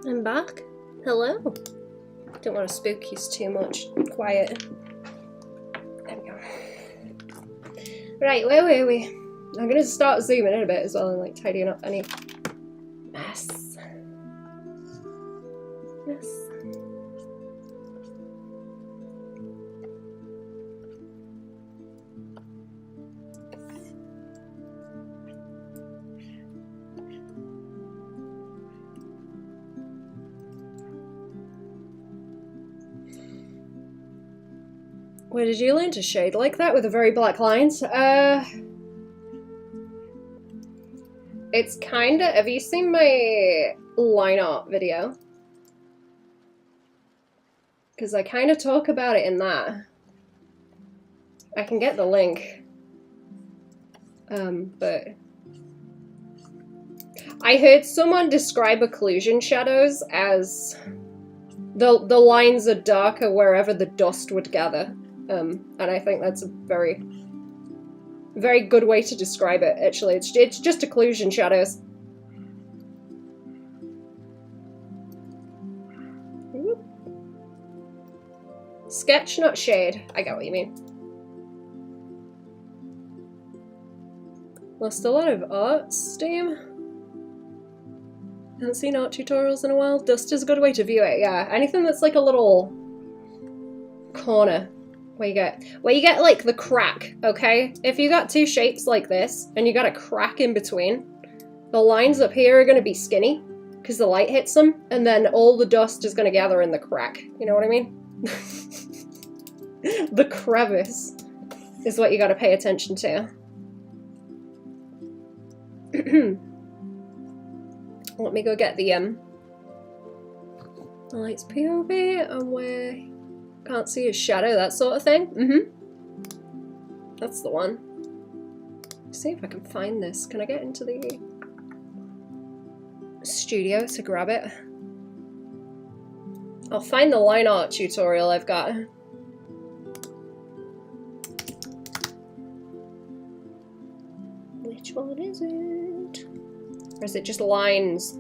I'm back. Hello. Don't want to spook you too much. Quiet. There we go. Right, where were we? I'm gonna start zooming in a bit as well and like tidying up any mess. Where did you learn to shade like that with the very black lines? It's kinda... Have you seen my line art video? Because I kind of talk about it in that. I can get the link. But... I heard someone describe occlusion shadows as... The lines are darker wherever the dust would gather. And I think that's a very, very good way to describe it, actually. It's just occlusion shadows. Whoop. Sketch, not shade. I get what you mean. Lost a lot of art steam. Haven't seen art tutorials in a while. Dust is a good way to view it, yeah. Anything that's like a little corner. Where you get like the crack, okay? If you got two shapes like this, and you got a crack in between, the lines up here are gonna be skinny, because the light hits them, and then all the dust is gonna gather in the crack. You know what I mean? The crevice is what you gotta pay attention to. Let me go get the lights POV, and where... Can't see his shadow, that sort of thing. That's the one. Let's see if I can find this. Can I get into the studio to grab it? I'll find the line art tutorial I've got. Which one is it? Or is it just lines?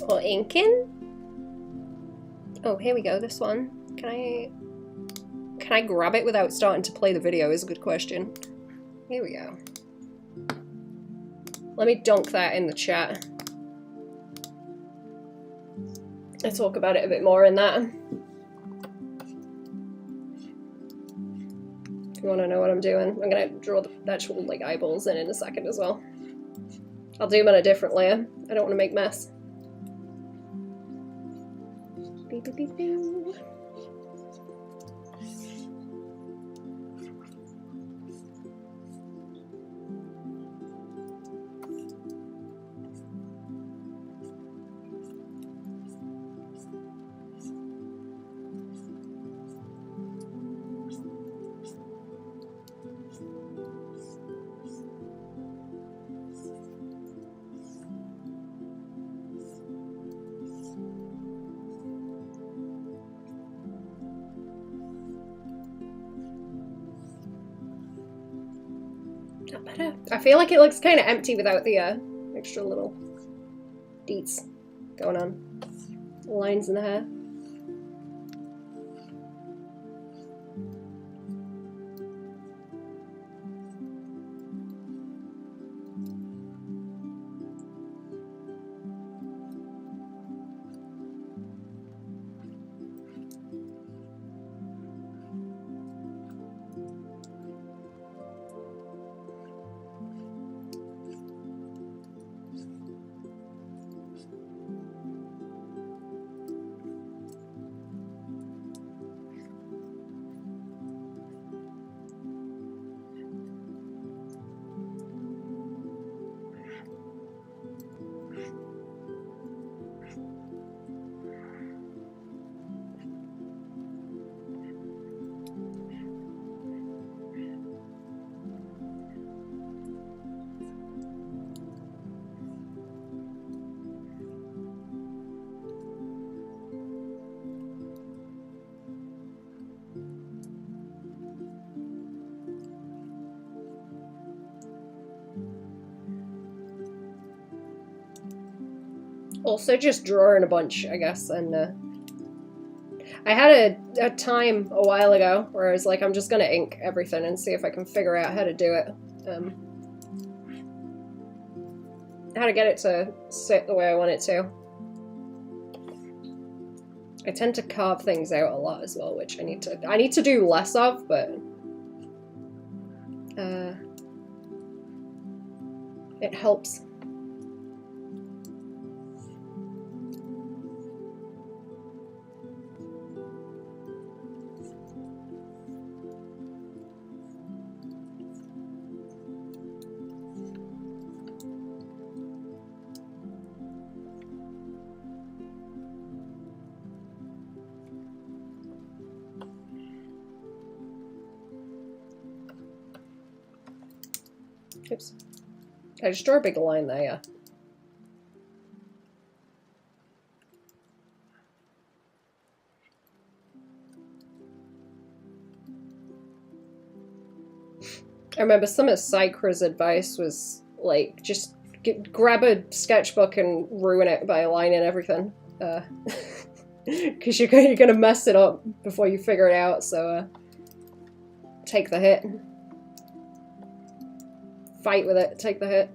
Or inking? Oh, here we go, this one. Can I grab it without starting to play the video is a good question. Here we go. Let me dunk that in the chat. I'll talk about it a bit more in that. If you want to know what I'm doing, I'm gonna draw the actual like eyeballs in a second as well. I'll do them on a different layer. I don't want to make mess. Beep, beep, beep, beep. Not better. I feel like it looks kind of empty without the extra little deets going on. Lines in the hair. Also just drawing a bunch, I guess, and I had a time a while ago where I was like, I'm just gonna ink everything and see if I can figure out how to do it. How to get it to sit the way I want it to. I tend to carve things out a lot as well, which I need to do less of, but it helps. Oops. I just drew a big line there, yeah. I remember some of Sycra's advice was, like, just grab a sketchbook and ruin it by aligning everything. Because you're going to mess it up before you figure it out, so take the hit. Fight with it, take the hit.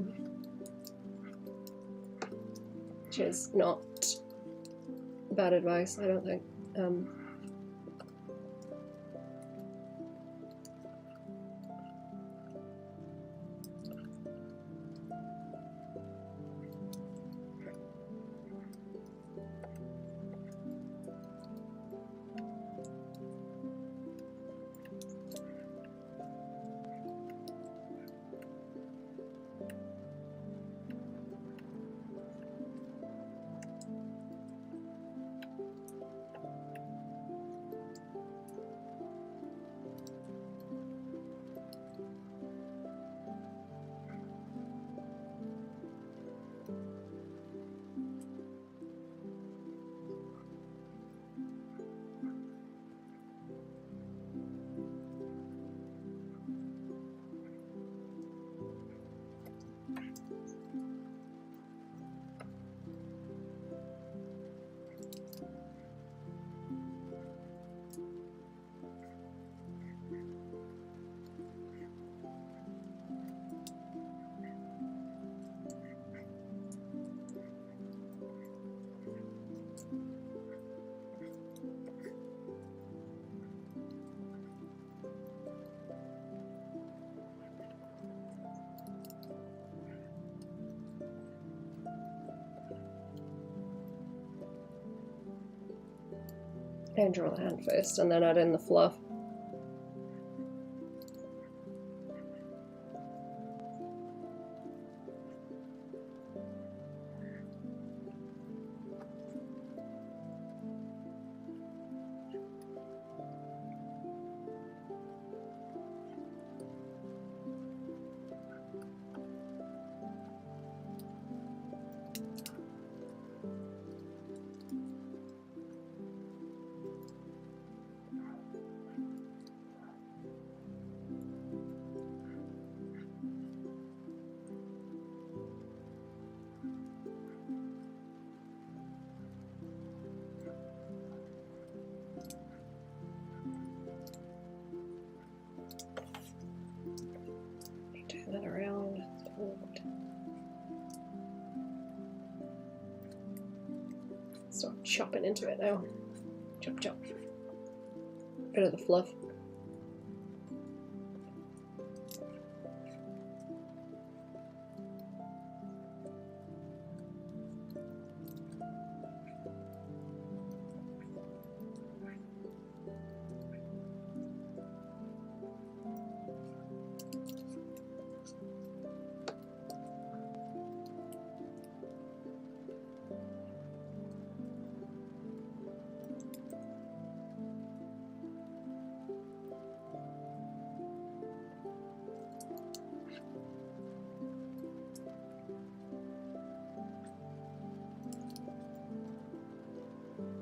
Which is not bad advice, I don't think. And draw the hand first, and then add in the fluff. Turn that around. Start chopping into it now. Chop, chop. Bit of the fluff.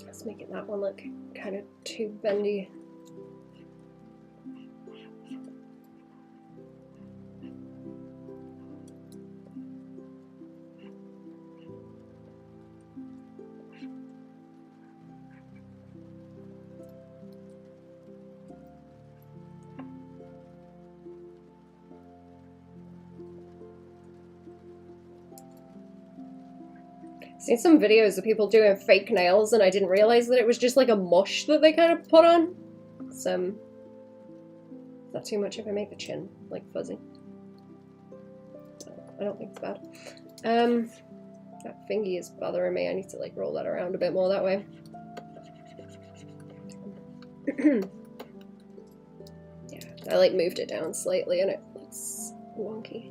It's making that one look kind of too bendy. Seen some videos of people doing fake nails, and I didn't realize that it was just like a mush that they kind of put on. Is that too much if I make the chin like fuzzy? I don't think it's bad. That fingy is bothering me. I need to like roll that around a bit more that way. Yeah, I like moved it down slightly and it looks wonky.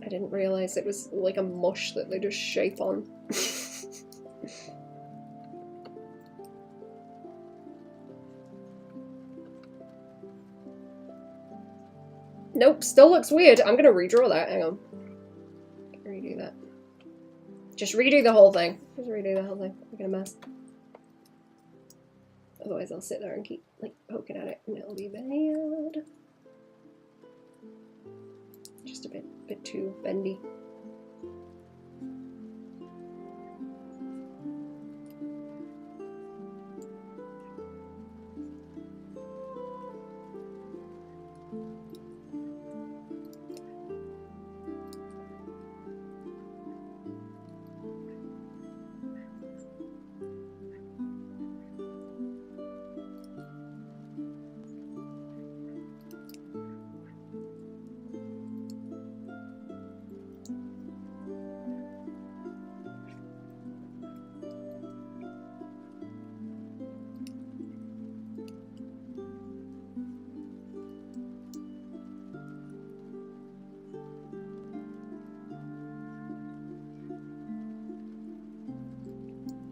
I didn't realize it was like a mush that they just shape on. Nope, still looks weird. I'm gonna redraw that. Hang on. Redo that. Just redo the whole thing. Just redo the whole thing. Make it a mess. Otherwise I'll sit there and keep like poking at it and it'll be bad. Just a bit too bendy.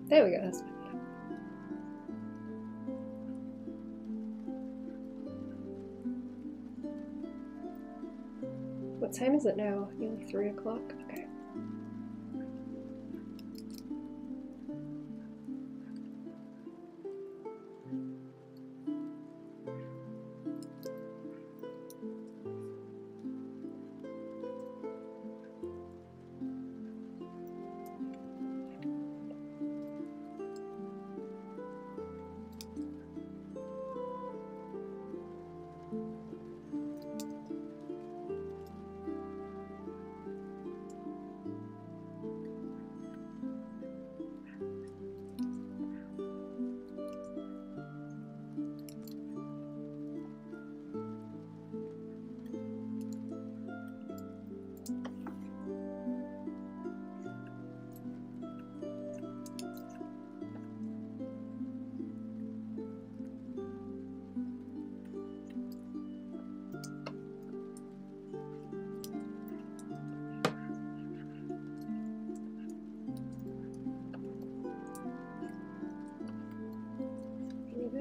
There we go, that's better. What time is it now? Nearly 3 o'clock? Okay.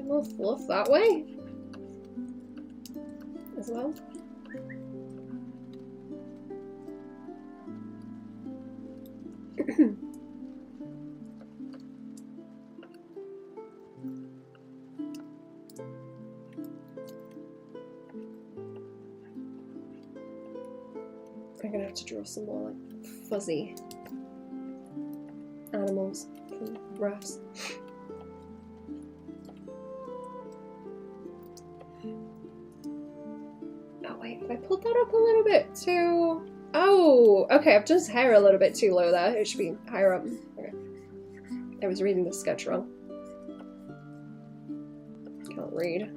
More fluff that way as well. I'm gonna have to draw some more like fuzzy animals from rafts. I pulled that up a little bit too. Oh, okay, I've done his hair a little bit too low there. It should be higher up. Okay. I was reading the sketch wrong. Can't read.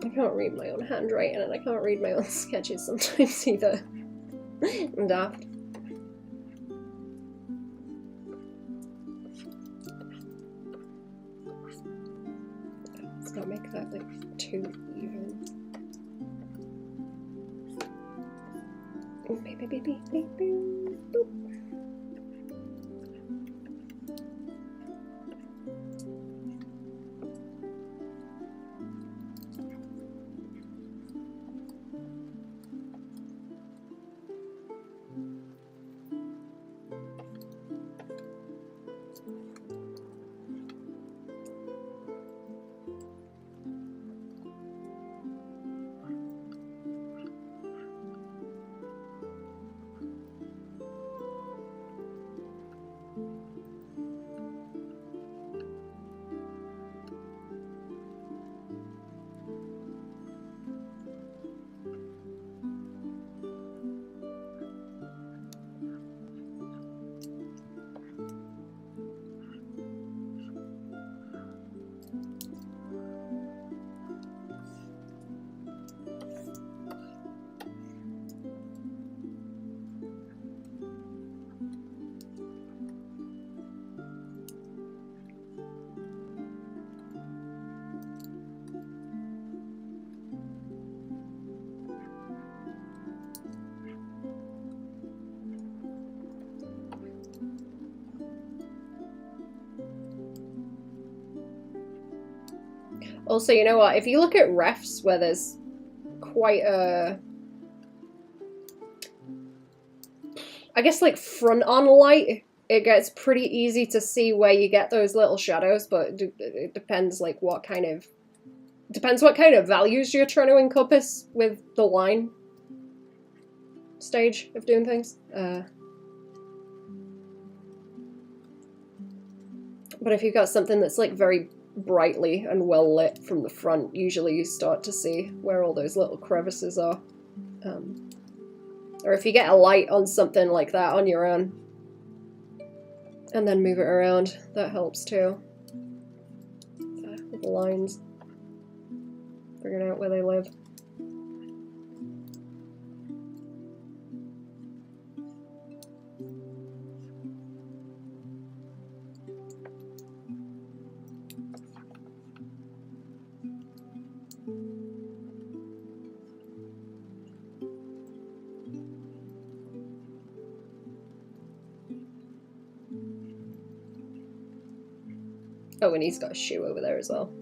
I can't read my own handwriting and I can't read my own sketches sometimes either. I'm daft. Not make that like too even. Beep, beep, beep, beep, beep, boop. Also, you know what? If you look at refs where there's quite a... I guess like front-on light, it gets pretty easy to see where you get those little shadows, but it depends like what kind of... Depends what kind of values you're trying to encompass with the line stage of doing things. But if you've got something that's like very brightly and well lit from the front, usually you start to see where all those little crevices are. Or if you get a light on something like that on your own, and then move it around, that helps too. With the lines. Figuring out where they live. Oh, and he's got a shoe over there as well.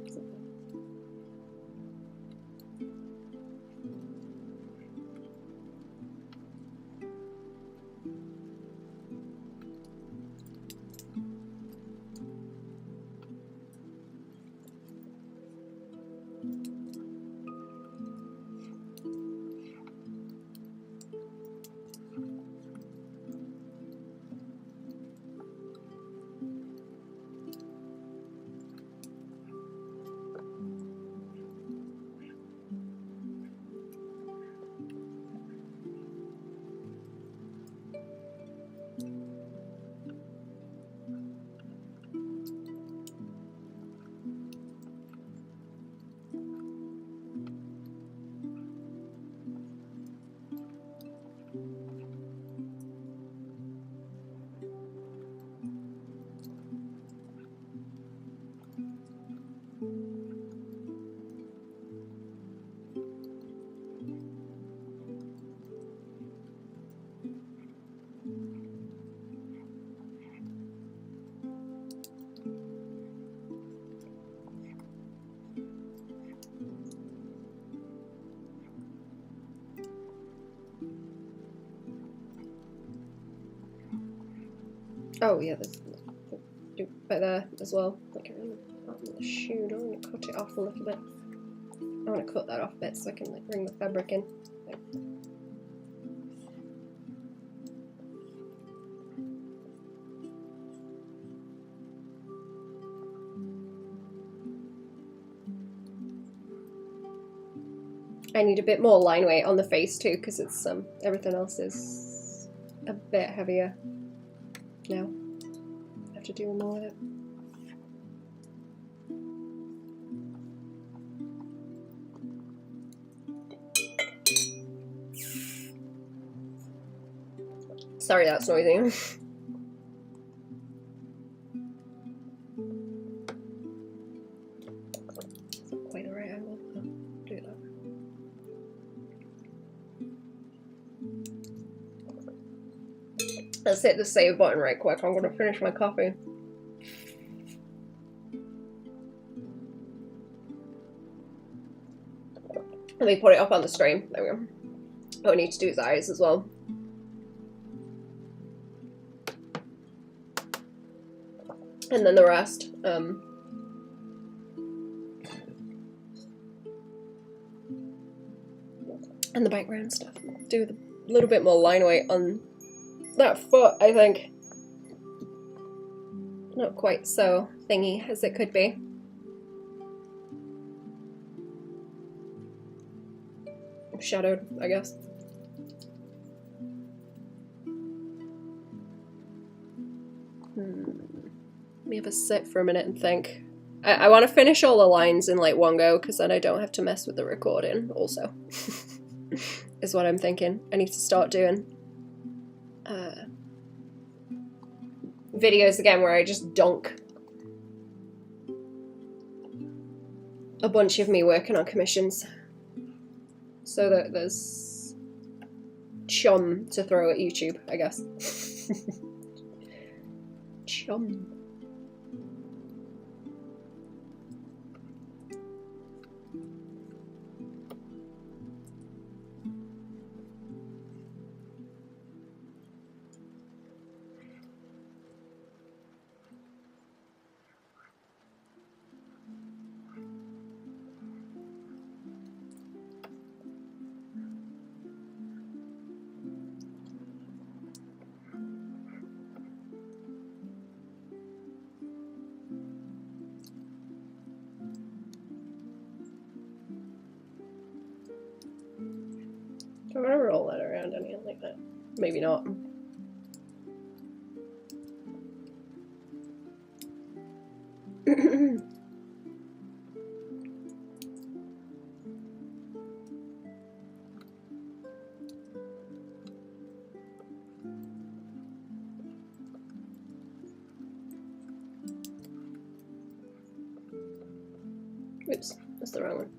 Oh yeah, there's right there as well. Like on the shoe, I want to cut it off a little bit. I want to cut that off a bit so I can like bring the fabric in. Like, I need a bit more line weight on the face too, because it's everything else is a bit heavier now. I have to do more with it. Sorry, that's noisy. It's not quite the right angle. I'll do that. Let's hit the save button right quick. I'm gonna finish my coffee. Let me put it up on the screen. There we go. Oh, I need to do his eyes as well. And then the rest. And the background stuff. Do a little bit more line weight on that foot, I think. Not quite so thingy as it could be. Shadowed, I guess. Let me have a sit for a minute and think. I want to finish all the lines in like one go, because then I don't have to mess with the recording also. Is what I'm thinking. I need to start doing videos again where I just dunk a bunch of me working on commissions, so that there's chum to throw at YouTube, I guess. Chum. but maybe not. Oops, that's the wrong one.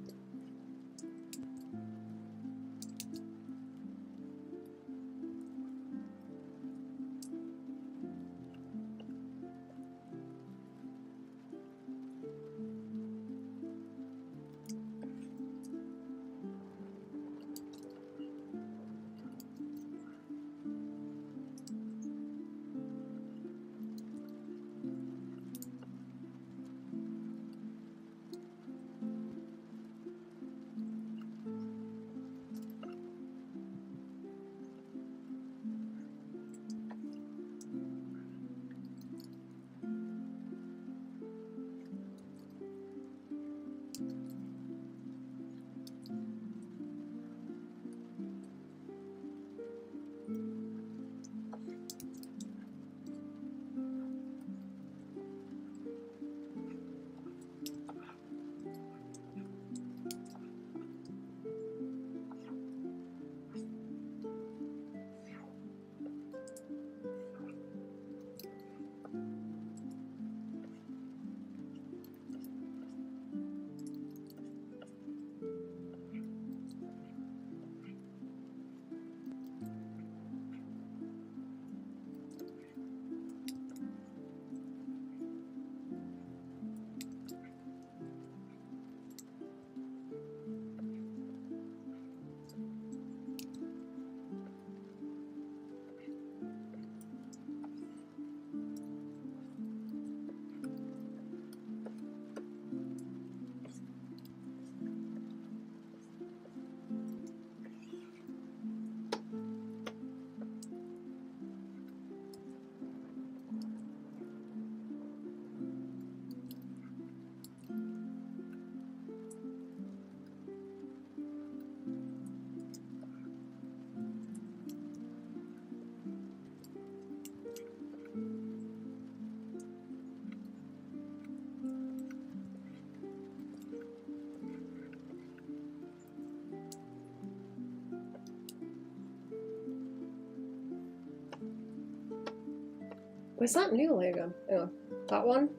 Where's that new logo? Oh, that one?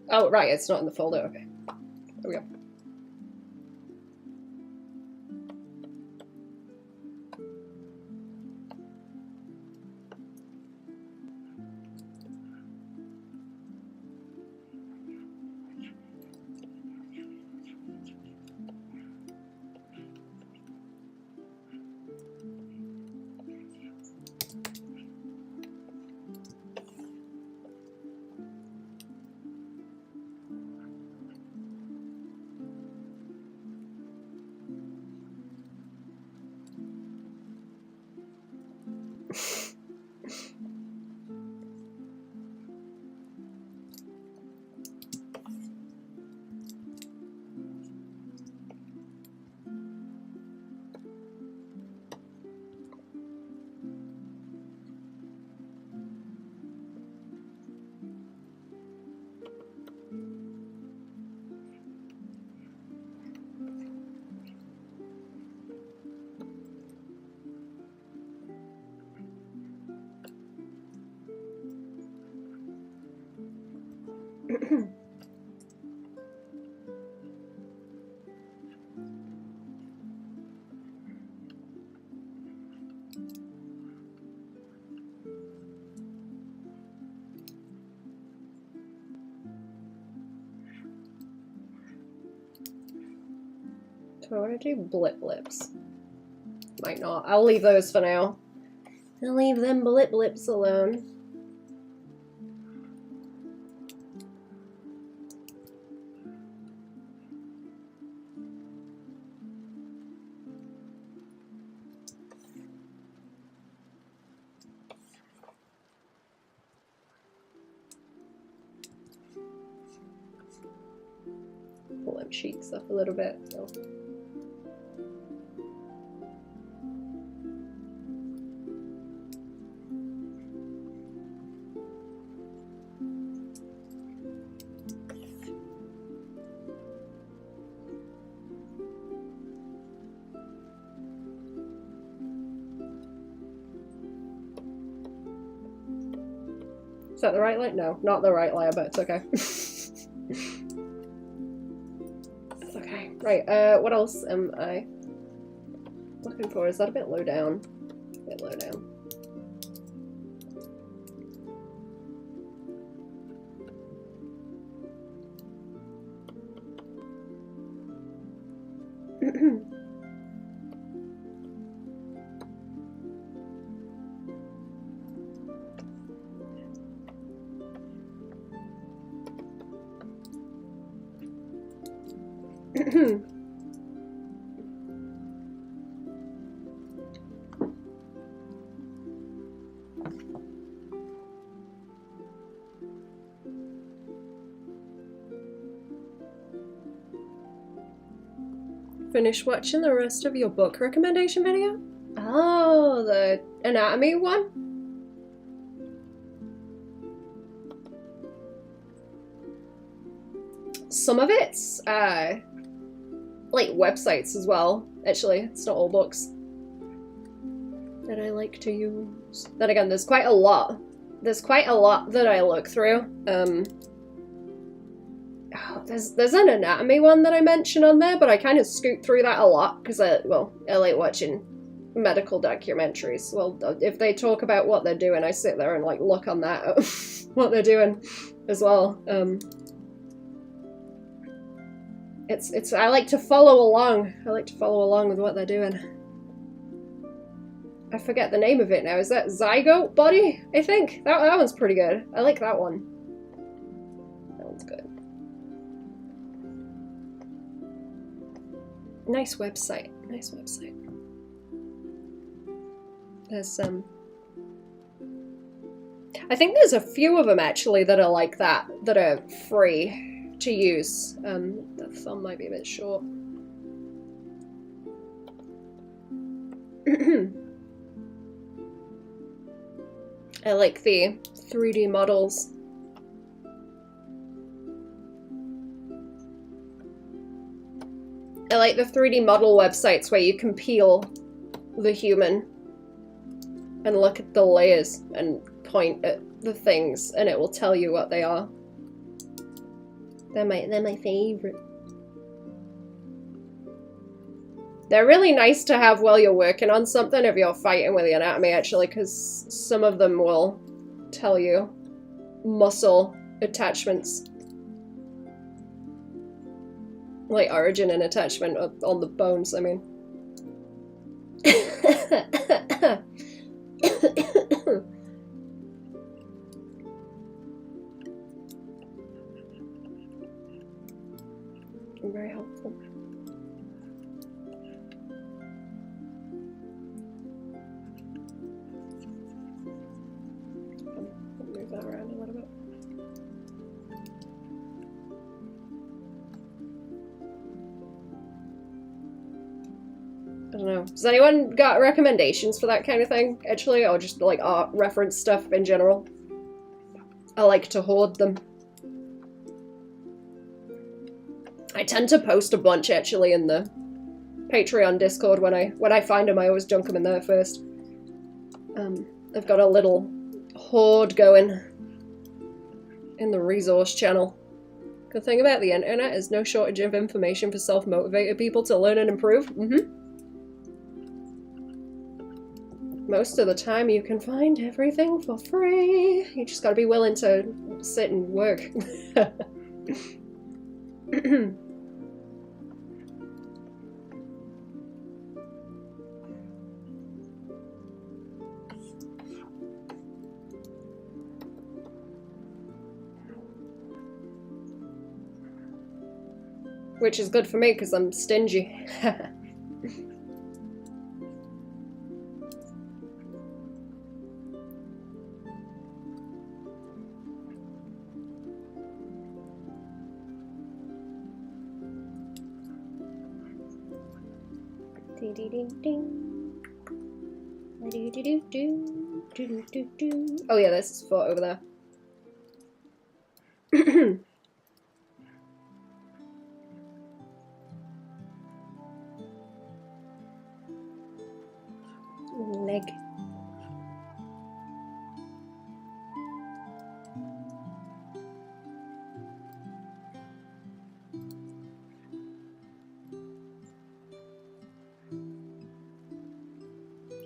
Oh, right, it's not in the folder. Okay. There we go. Do I want to do blip lips? Might not. I'll leave those for now. I'll leave them blip lips alone. Pull them cheeks up a little bit. So. Is that the right layer? No, not the right layer, but it's okay. Okay, right, what else am I looking for? Is that a bit low down? A bit low down. Finish watching the rest of your book recommendation video? Oh, the anatomy one? Some of it's like websites as well, actually. It's not all books that I like to use. Then again, there's quite a lot. There's quite a lot that I look through. There's an anatomy one that I mention on there, but I kind of scoot through that a lot because I like watching medical documentaries. Well, if they talk about what they're doing, I sit there and like look on that at what they're doing as well. I like to follow along. I like to follow along with what they're doing. I forget the name of it now. Is that Zygote Body? I think that one's pretty good. I like that one. That one's good. Nice website. Nice website. There's I think there's a few of them actually that are like that are free to use. The thumb might be a bit short. I like the 3D models. I like the 3D model websites where you can peel the human and look at the layers and point at the things and it will tell you what they are. They're my favorite. They're really nice to have while you're working on something if you're fighting with the anatomy, actually, because some of them will tell you muscle attachments. Like origin and attachment on the bones, I mean. Very helpful. Move that around a little bit. I don't know. Has anyone got recommendations for that kind of thing, actually? Or just like art reference stuff in general? I like to hoard them. I tend to post a bunch actually in the Patreon Discord when I find them. I always dunk them in there first. I've got a little hoard going in the resource channel. Good thing about the internet is no shortage of information for self-motivated people to learn and improve. Most of the time you can find everything for free. You just gotta be willing to sit and work. Which is good for me because I'm stingy. Oh yeah, there's a spot over there. Leg.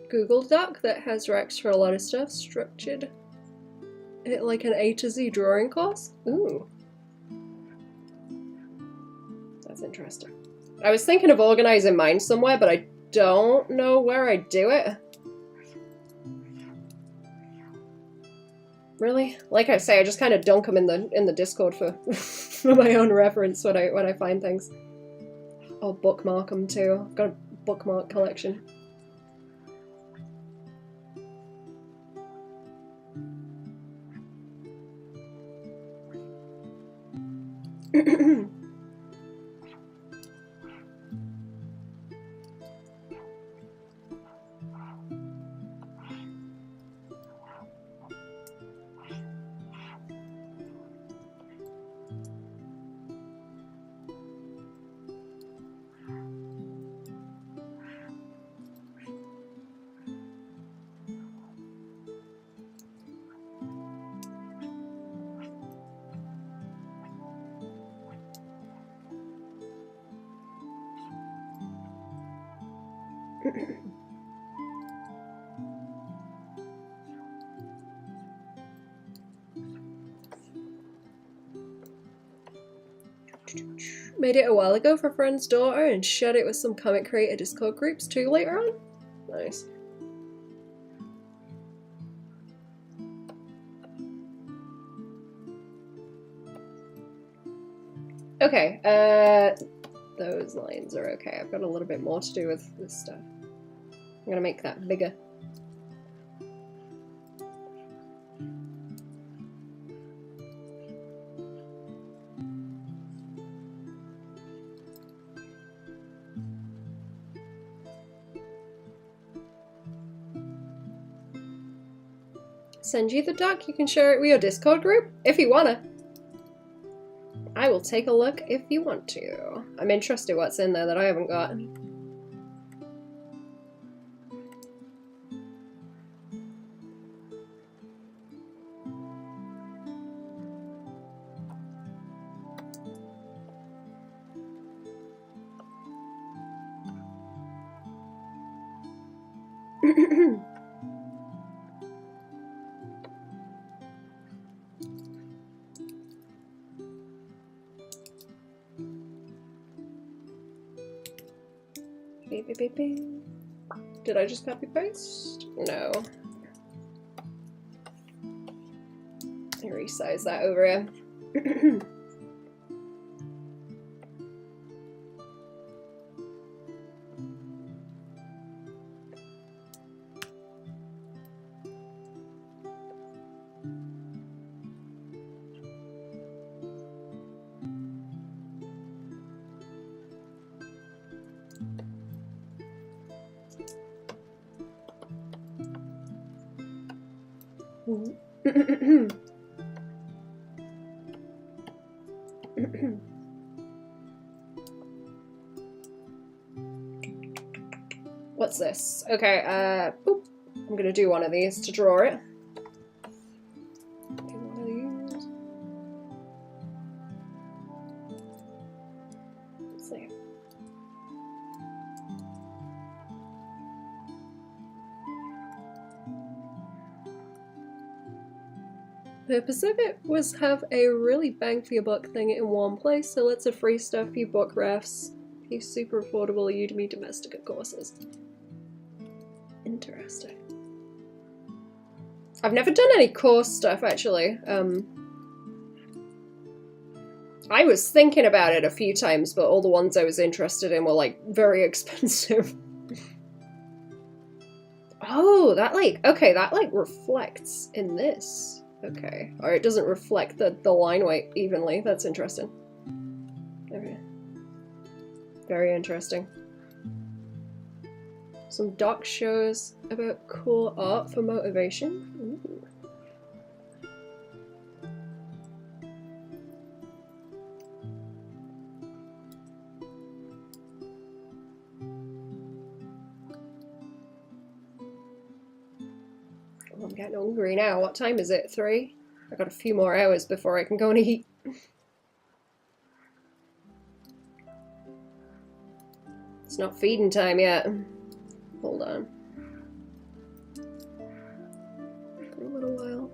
Google Doc that has recs for a lot of stuff, structured it like an A to Z drawing course. Ooh. That's interesting. I was thinking of organizing mine somewhere, but I don't know where I'd do it. Really? Like I say, I just kind of dunk them in the Discord for for my own reference when I find things. I'll bookmark them too. I've got a bookmark collection. Made it a while ago for a friend's daughter and shared it with some comic creator Discord groups too later on. Nice. Okay, those lines are okay. I've got a little bit more to do with this stuff. I'm gonna make that bigger. Send you the doc, you can share it with your Discord group if you wanna. I will take a look if you want to. I'm interested what's in there that I haven't got. Did I just copy paste? No. I resize that over here. What's this? Okay, boop. I'm gonna do one of these to draw it. Do one of these. Let's see. The purpose of it was have a really bang for your buck thing in one place, so lots of free stuff, few book refs, few super affordable Udemy domestic courses. Interesting. I've never done any course stuff actually. I was thinking about it a few times, but all the ones I was interested in were like very expensive. Oh, that like, okay, that like reflects in this. Okay, or it doesn't reflect the line weight evenly. That's interesting. Okay. Very interesting. Some doc shows about cool art for motivation. Ooh. Oh, I'm getting hungry now. What time is it? 3? I've got a few more hours before I can go and eat. It's not feeding time yet. Hold on. little while.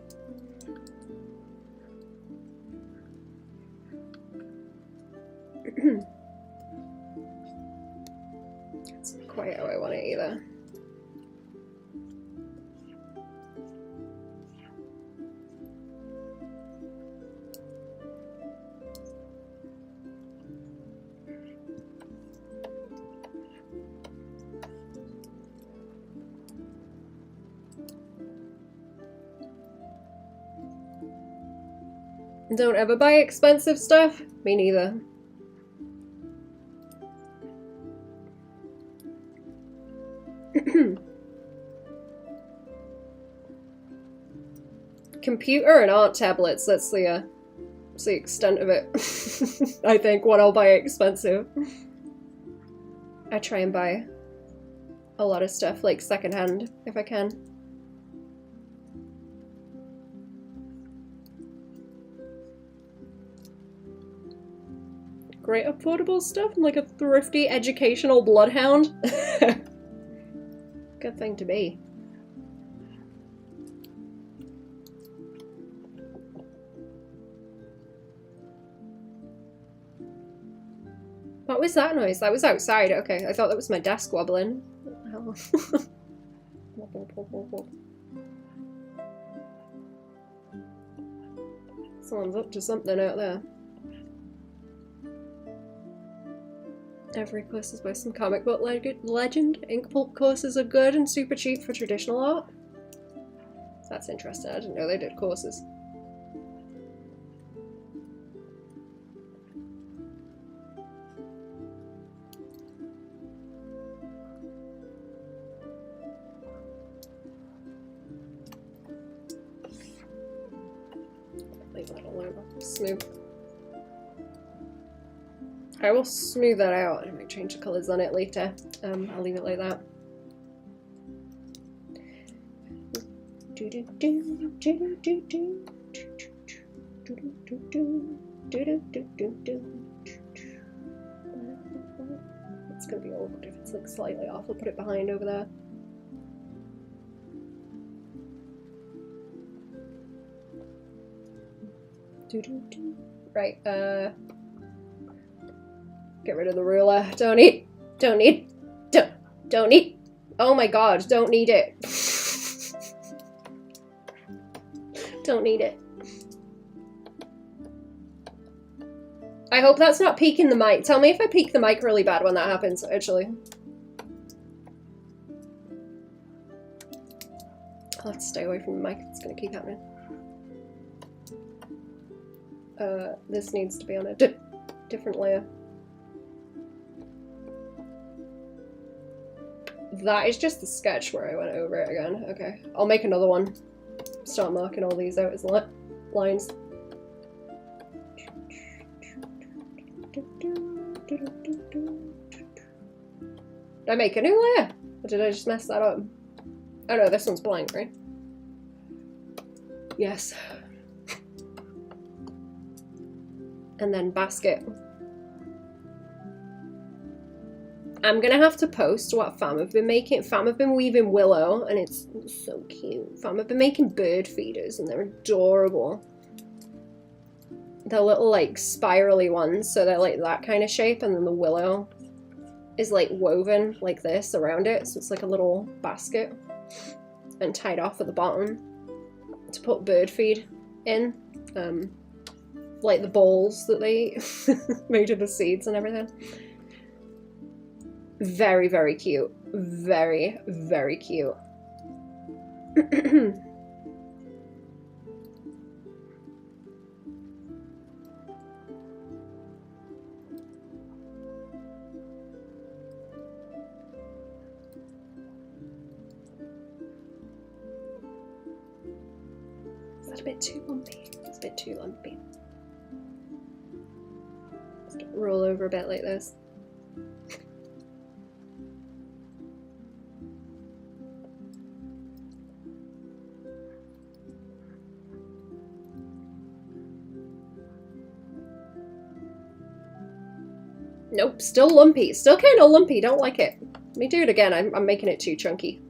It's not quite how I want it either. Don't ever buy expensive stuff? Me neither. Computer and art tablets, that's the extent of it. I think when I'll buy expensive. I try and buy a lot of stuff like secondhand if I can. Great affordable stuff. I'm like a thrifty educational bloodhound. Good thing to be. What was that noise? That was outside. Okay, I thought that was my desk wobbling. What the hell? Someone's up to something out there. Every course is by some comic book legend. Ink pulp courses are good and super cheap for traditional art. That's interesting. I didn't know they did courses. Leave that alone. Smooth. I will smooth that out. I might change the colours on it later. I'll leave it like that. It's gonna be awkward if it's like slightly off. I'll put it behind over there. Right, get rid of the ruler. Don't need. Oh my god, don't need it. Don't need it. I hope that's not peaking the mic. Tell me if I peak the mic really bad when that happens, actually. I'll have to stay away from the mic. It's gonna keep happening. This needs to be on a different layer. That is just the sketch where I went over it again. Okay, I'll make another one. Start marking all these out as lines. Did I make a new layer? Or did I just mess that up? Oh no, this one's blank, right? Yes. And then basket. I'm gonna have to post what Fam have been making. Fam have been weaving willow, and it's so cute. Fam have been making bird feeders, and they're adorable. They're little, like, spirally ones, so they're like that kind of shape, and then the willow is, like, woven like this around it, so it's like a little basket, and tied off at the bottom to put bird feed in. Like the bowls that they made of the seeds and everything. Very, very cute. Very, very cute. Is that a bit too lumpy? It's a bit too lumpy. Just roll over a bit like this. Nope, still lumpy. Still kind of lumpy. Don't like it. Let me do it again. I'm making it too chunky.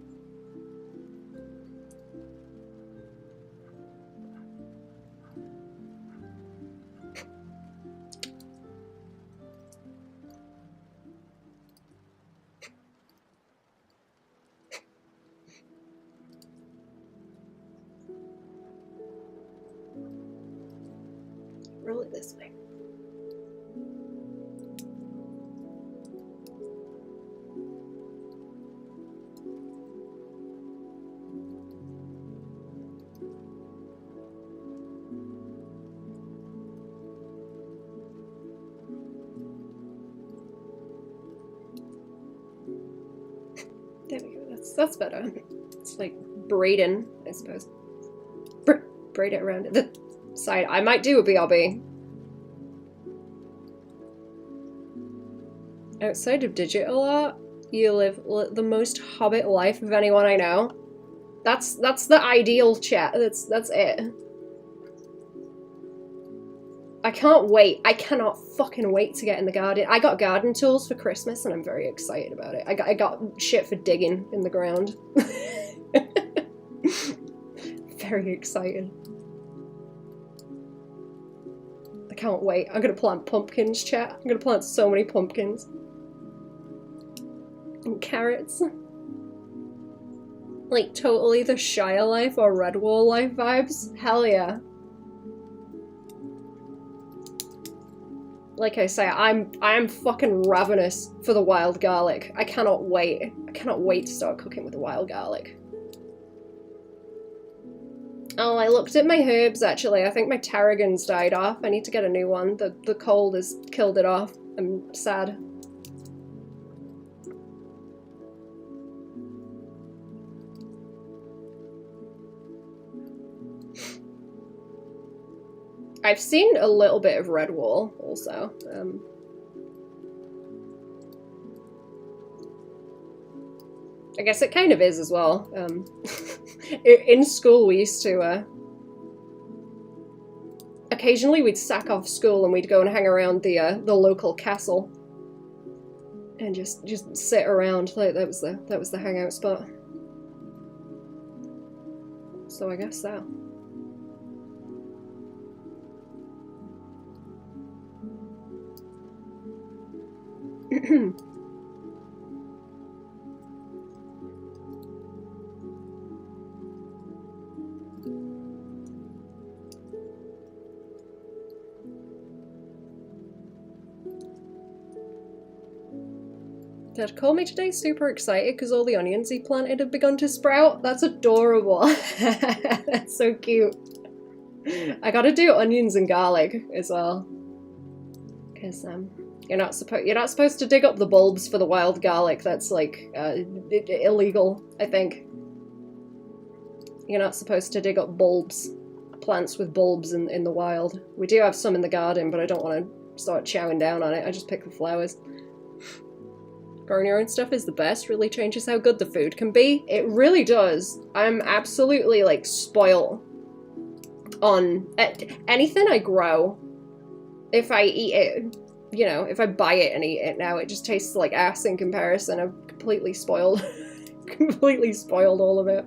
Roll it this way. There we go. That's better. It's like braiding, I suppose. Braid it around the side. I might do a BRB. Outside of digital art, you live the most hobbit life of anyone I know. That's the ideal chat. That's it. I can't wait. I cannot fucking wait to get in the garden. I got garden tools for Christmas and I'm very excited about it. I got shit for digging in the ground. Very excited. I can't wait. I'm gonna plant pumpkins, chat. I'm gonna plant so many pumpkins. And carrots. Like totally the Shire life or Redwall life vibes. Hell yeah. Like I say, I'm fucking ravenous for the wild garlic. I cannot wait. I cannot wait to start cooking with the wild garlic. Oh, I looked at my herbs actually. I think my tarragon's died off. I need to get a new one. The cold has killed it off. I'm sad. I've seen a little bit of Redwall also. I guess it kind of is as well. In school we used to occasionally we'd sack off school and we'd go and hang around the local castle and just sit around. Like that was the hangout spot. So I guess so. Dad called me today super excited because all the onions he planted have begun to sprout. That's adorable. That's so cute. I gotta do onions and garlic as well. Because you're not supposed to dig up the bulbs for the wild garlic. That's like illegal, I think. You're not supposed to dig up bulbs, plants with bulbs in the wild. We do have some in the garden, but I don't want to start chowing down on it. I just pick the flowers. Growing your own stuff is the best. Really changes how good the food can be. It really does. I'm absolutely like spoiled on anything I grow. If I eat it, you know, if I buy it and eat it now, it just tastes like ass in comparison. I've completely spoiled, completely spoiled all of it.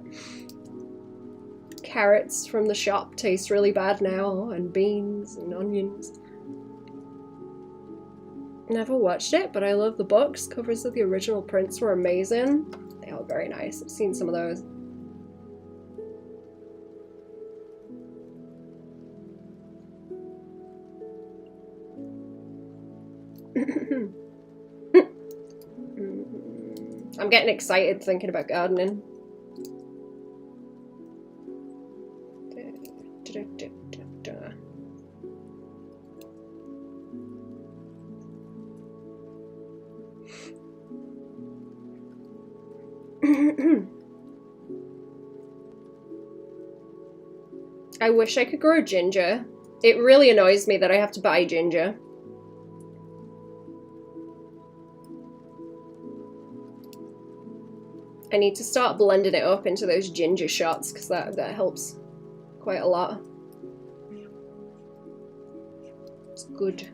Carrots from the shop taste really bad now, and beans and onions. Never watched it, but I love the books. Covers of the original prints were amazing. They are very nice. I've seen some of those. I'm getting excited thinking about gardening. I wish I could grow ginger. It really annoys me that I have to buy ginger. I need to start blending it up into those ginger shots because that helps quite a lot. It's good.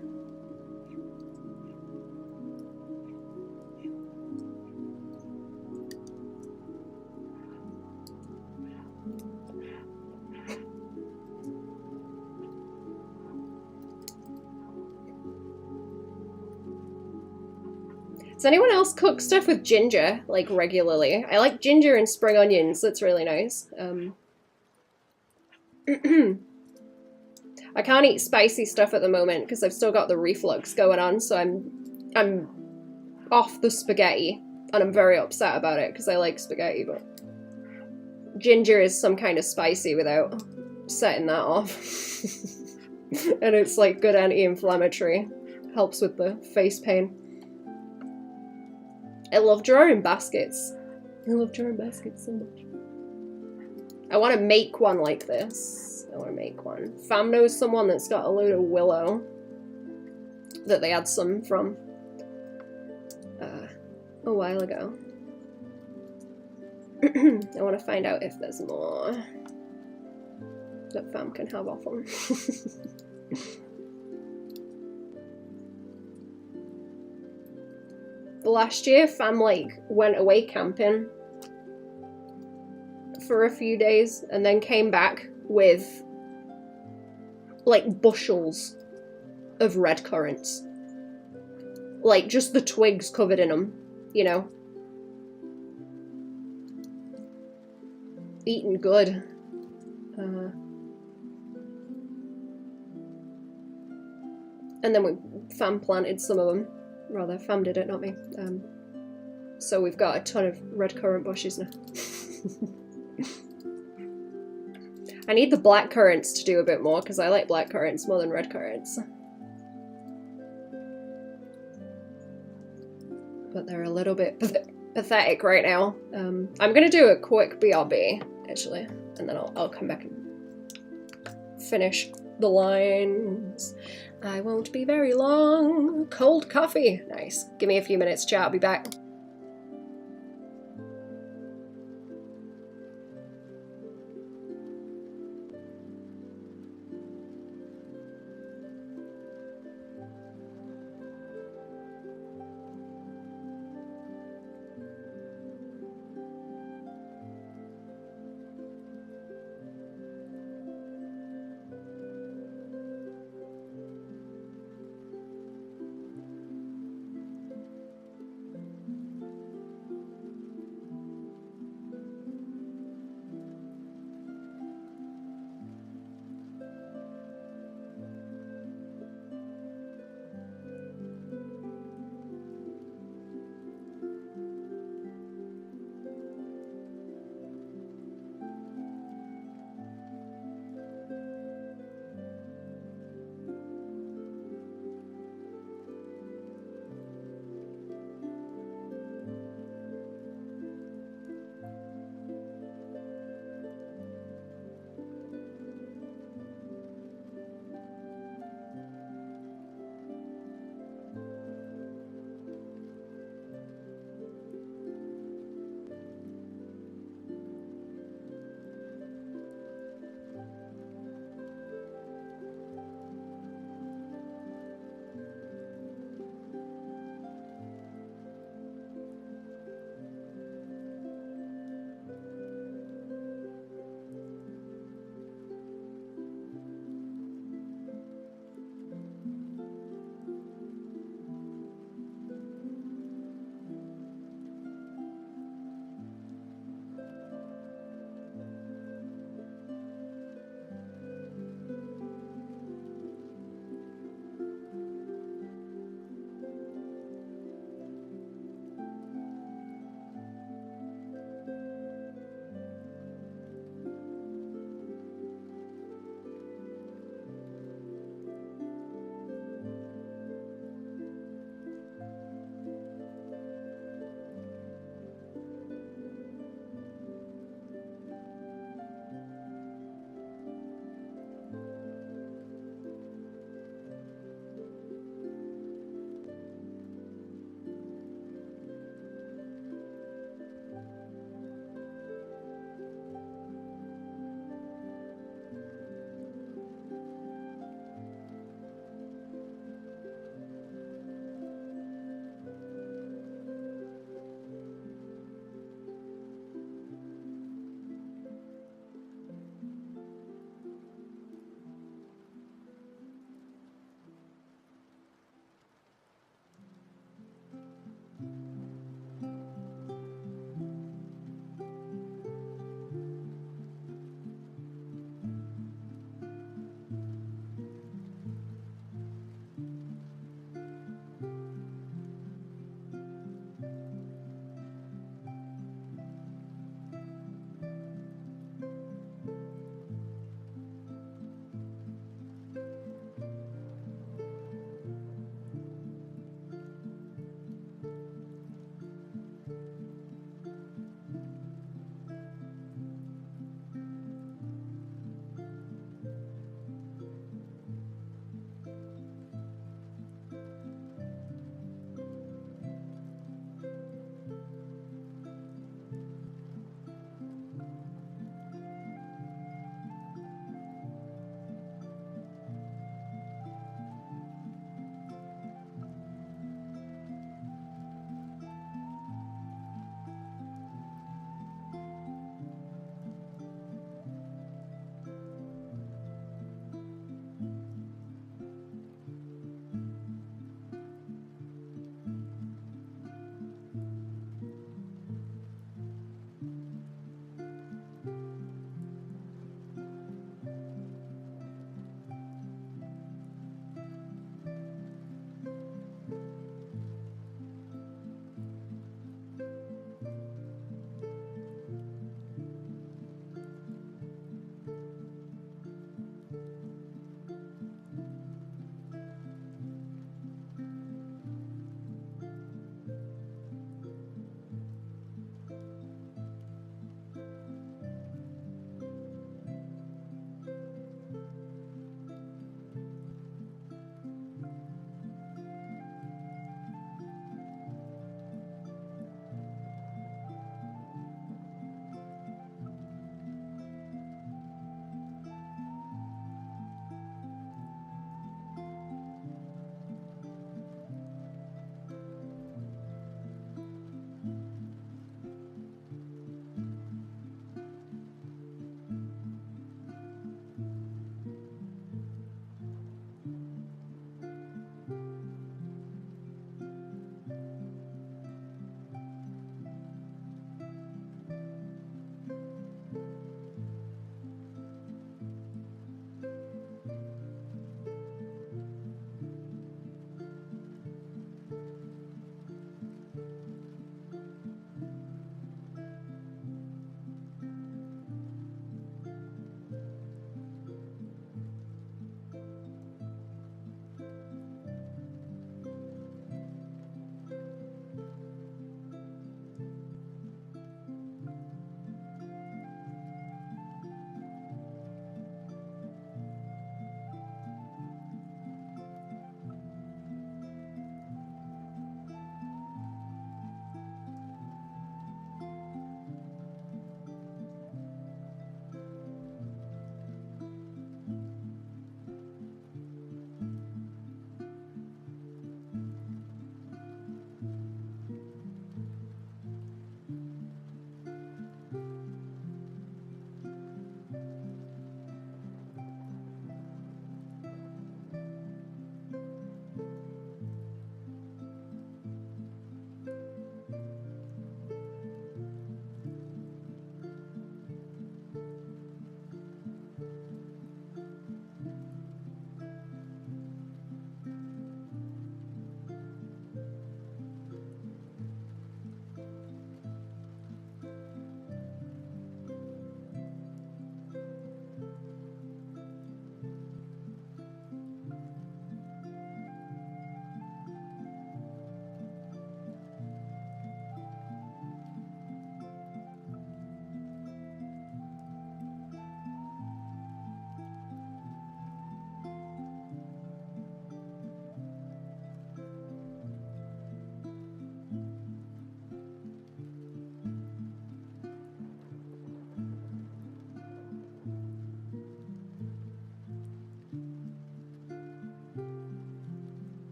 Does anyone else cook stuff with ginger, like, regularly? I like ginger and spring onions. That's really nice. I can't eat spicy stuff at the moment because I've still got the reflux going on, so I'm off the spaghetti, and I'm very upset about it because I like spaghetti, but ginger is some kind of spicy without setting that off. And it's like good anti-inflammatory, helps with the face pain. I love drawing baskets. I love drawing baskets so much. I want to make one like this. I want to make one. Fam knows someone that's got a load of willow that they had some from a while ago. I want to find out if there's more that fam can have off them. Last year, fam like went away camping for a few days and then came back with like bushels of red currants. Like just the twigs covered in them, you know. Eating good. And then fam planted some of them. Rather, fam did it, not me. So we've got a ton of red currant bushes now. I need the black currants to do a bit more because I like black currants more than red currants. But they're a little bit pathetic right now. I'm gonna do a quick BRB actually, and then I'll come back and finish the lines. I won't be very long. Cold coffee. Nice. Give me a few minutes, chat. I'll be back.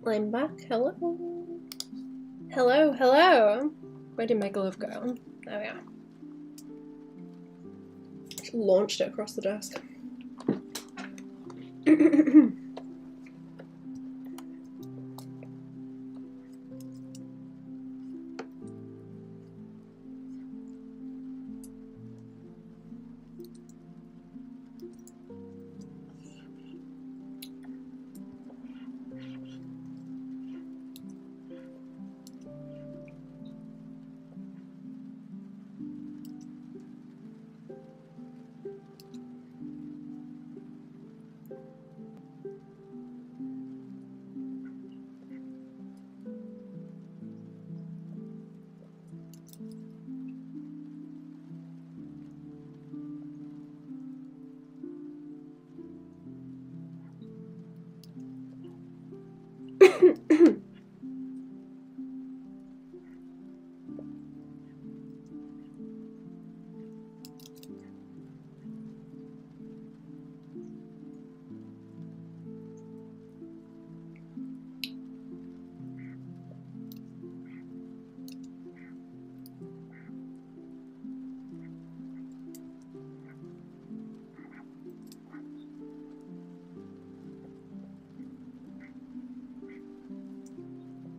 I'm back. Hello. Hello, hello. Where did my glove go? There we are. Just launched it across the desk.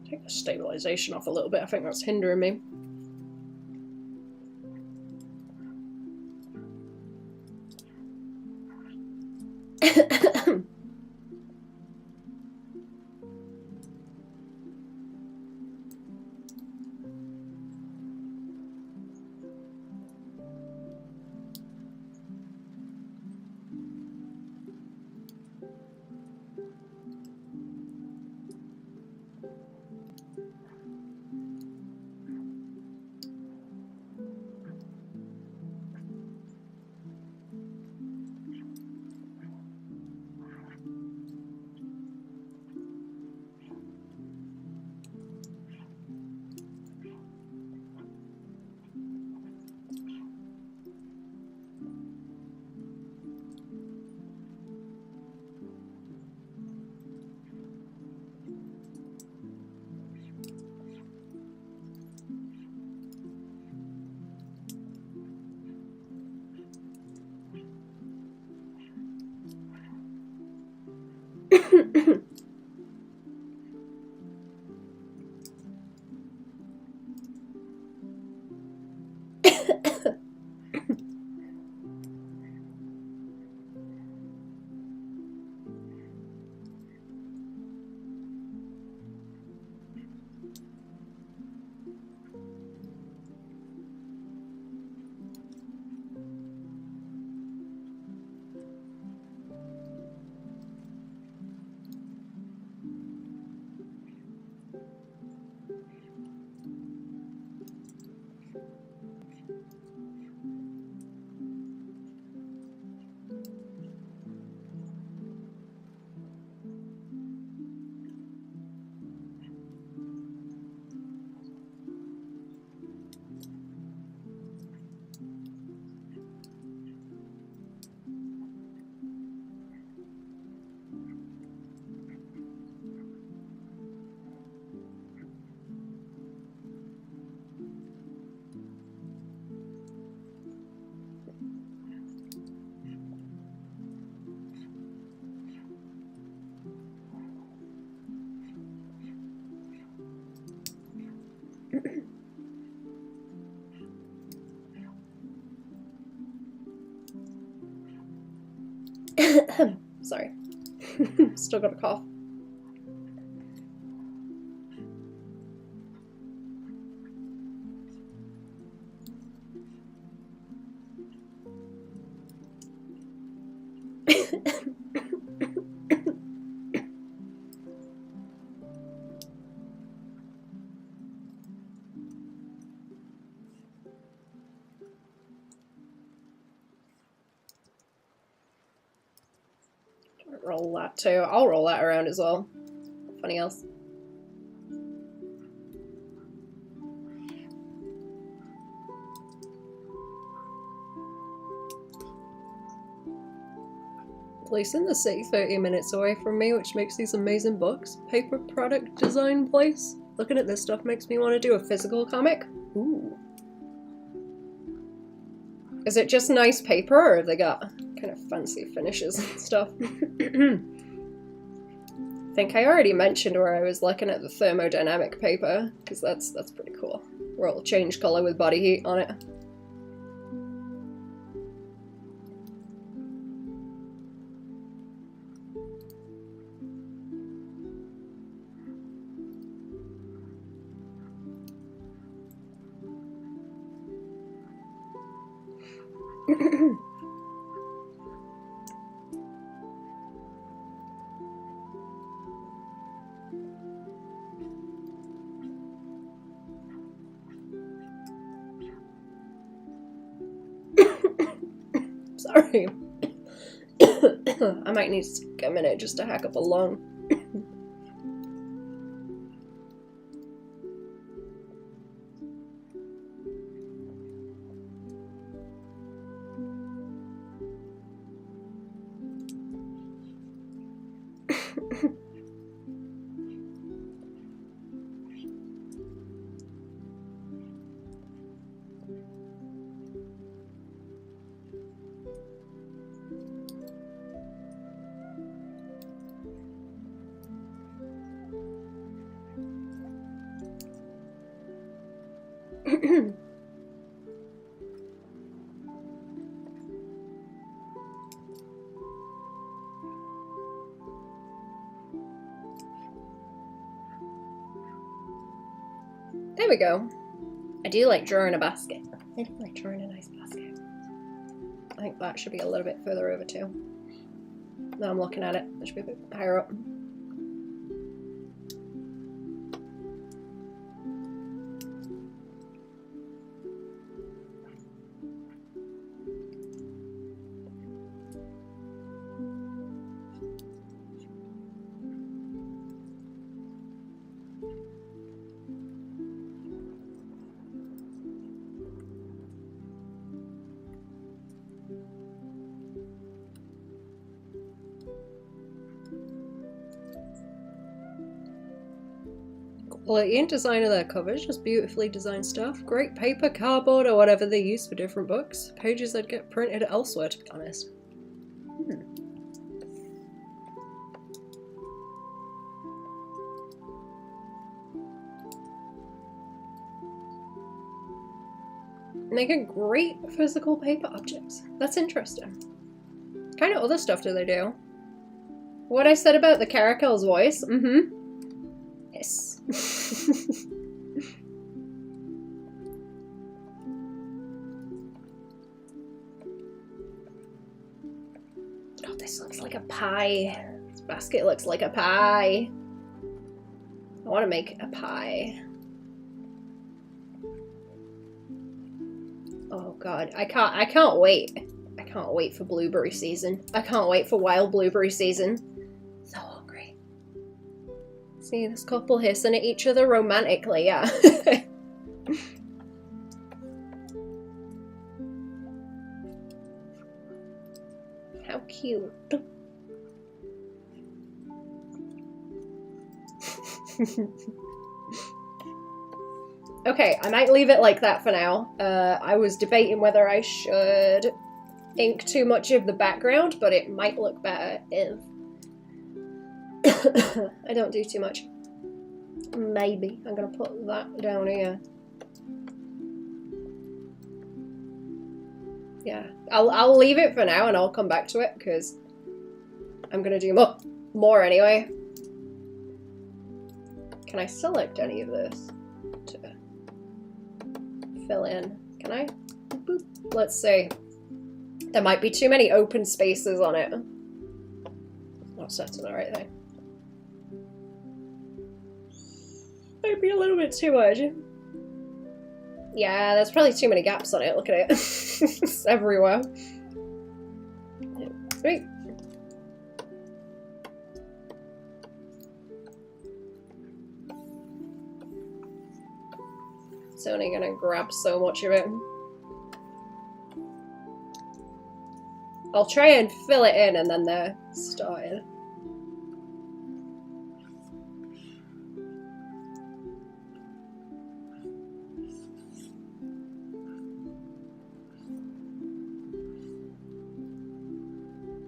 Take the stabilization off a little bit. I think that's hindering me. Sorry. Still got a cough. Roll that too. I'll roll that around as well. Funny else. place in the city 30 minutes away from me, which makes these amazing books. Paper product design place. Looking at this stuff makes me want to do a physical comic. Ooh. Is it just nice paper, or have they got kind of fancy finishes and stuff? I think I already mentioned where I was looking at the thermodynamic paper, because that's pretty cool. Where it'll change colour with body heat on it. Sorry. I might need to take a minute just to hack up a lung. There we go. I do like drawing a basket. I do like drawing a nice basket. I think that should be a little bit further over too. Now I'm looking at it. It should be a bit higher up. Quality and design of their covers, just beautifully designed stuff. Great paper, cardboard, or whatever they use for different books. Pages that get printed elsewhere, to be honest. Making great physical paper objects. That's interesting. What kind of other stuff do they do? What I said about the caracol's voice? Yes. Oh, this looks like a pie. This basket looks like a pie. I want to make a pie. Oh god, I can't wait. I can't wait for blueberry season. I can't wait for wild blueberry season. So hungry. See this couple hissing at each other romantically, yeah. How cute. Okay, I might leave it like that for now. I was debating whether I should ink too much of the background, but it might look better if I don't do too much. Maybe. I'm gonna put that down here. Yeah, I'll leave it for now and I'll come back to it because I'm gonna do more anyway. Can I select any of this to fill in? Can I? Boop. Let's see. There might be too many open spaces on it. Not setting the right thing. Might be a little bit too much. Yeah, there's probably too many gaps on it. Look at it. It's everywhere. Sweet. It's only gonna grab so much of it. I'll try and fill it in and then they're started.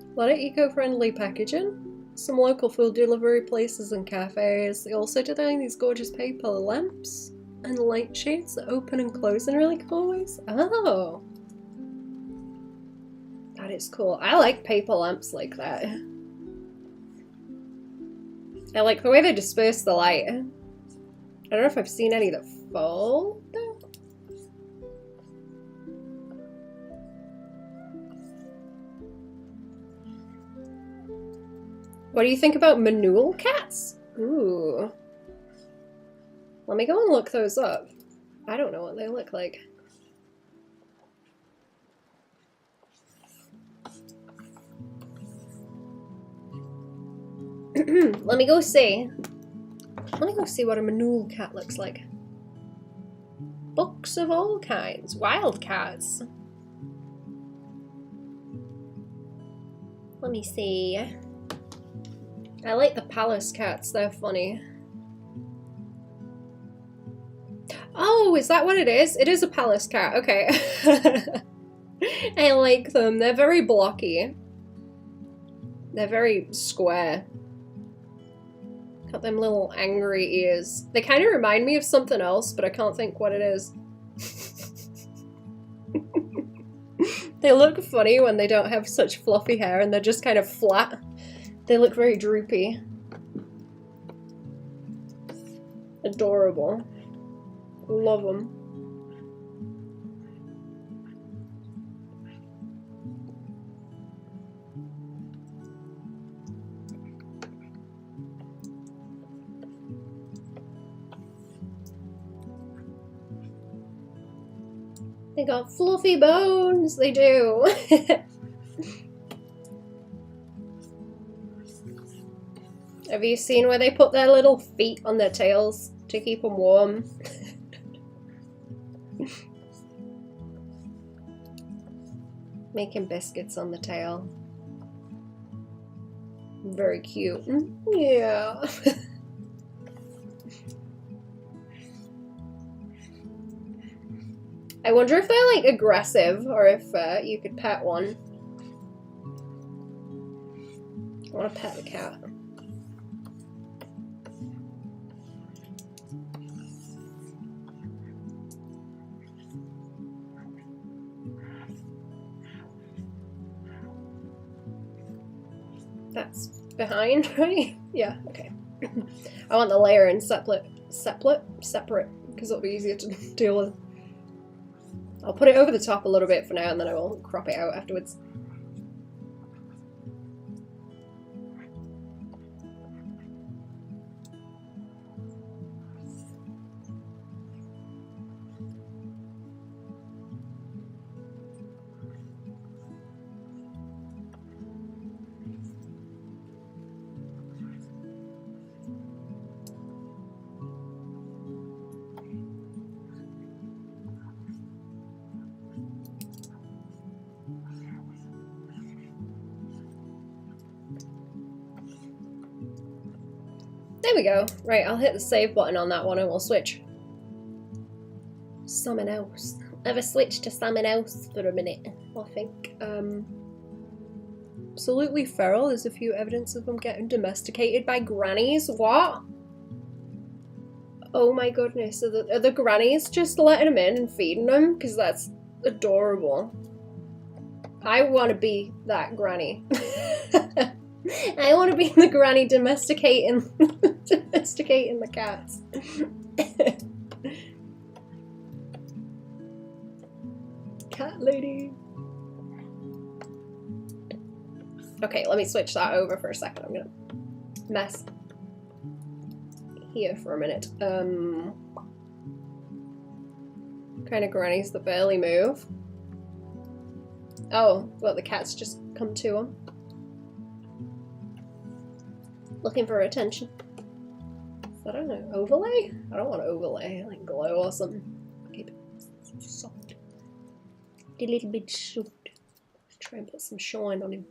A lot of eco-friendly packaging. Some local food delivery places and cafes. They also design these gorgeous paper lamps and light shades that open and close in really cool ways. Oh! That is cool. I like paper lamps like that. I like the way they disperse the light. I don't know if I've seen any that fold though. What do you think about manule cats? Ooh. Let me go and look those up. I don't know what they look like. Let me go see. Let me go see what a manule cat looks like. Books of all kinds. Wild cats. Let me see. I like the palace cats, they're funny. Oh, is that what it is? It is a palace cat, okay. I like them, they're very blocky. They're very square. Got them little angry ears. They kind of remind me of something else, but I can't think what it is. They look funny when they don't have such fluffy hair and they're just kind of flat. They look very droopy. Adorable. Love them. They got fluffy bones, they do. Have you seen where they put their little feet on their tails to keep them warm? Making biscuits on the tail. Very cute. Yeah. I wonder if they're like aggressive or if you could pet one. I want to pet the cat. That's behind, right? Yeah, okay. I want the layer in separate, because it'll be easier to deal with. I'll put it over the top a little bit for now and then I will crop it out afterwards. There we go. Right, I'll hit the save button on that one and we'll switch. Something else. Have a switch to something else for a minute, I think. Absolutely feral. There's a few evidence of them getting domesticated by grannies. What? Oh my goodness. Are the grannies just letting them in and feeding them? Because that's adorable. I want to be that granny. I want to be the granny domesticating the cats. Cat lady. Okay, let me switch that over for a second. I'm gonna mess here for a minute. Kind of grannies that barely move. Oh, well, the cats just come to them. Looking for attention. Is that an overlay? I don't want an overlay, like glow or something. Keep it soft. A little bit soft. Try and put some shine on him.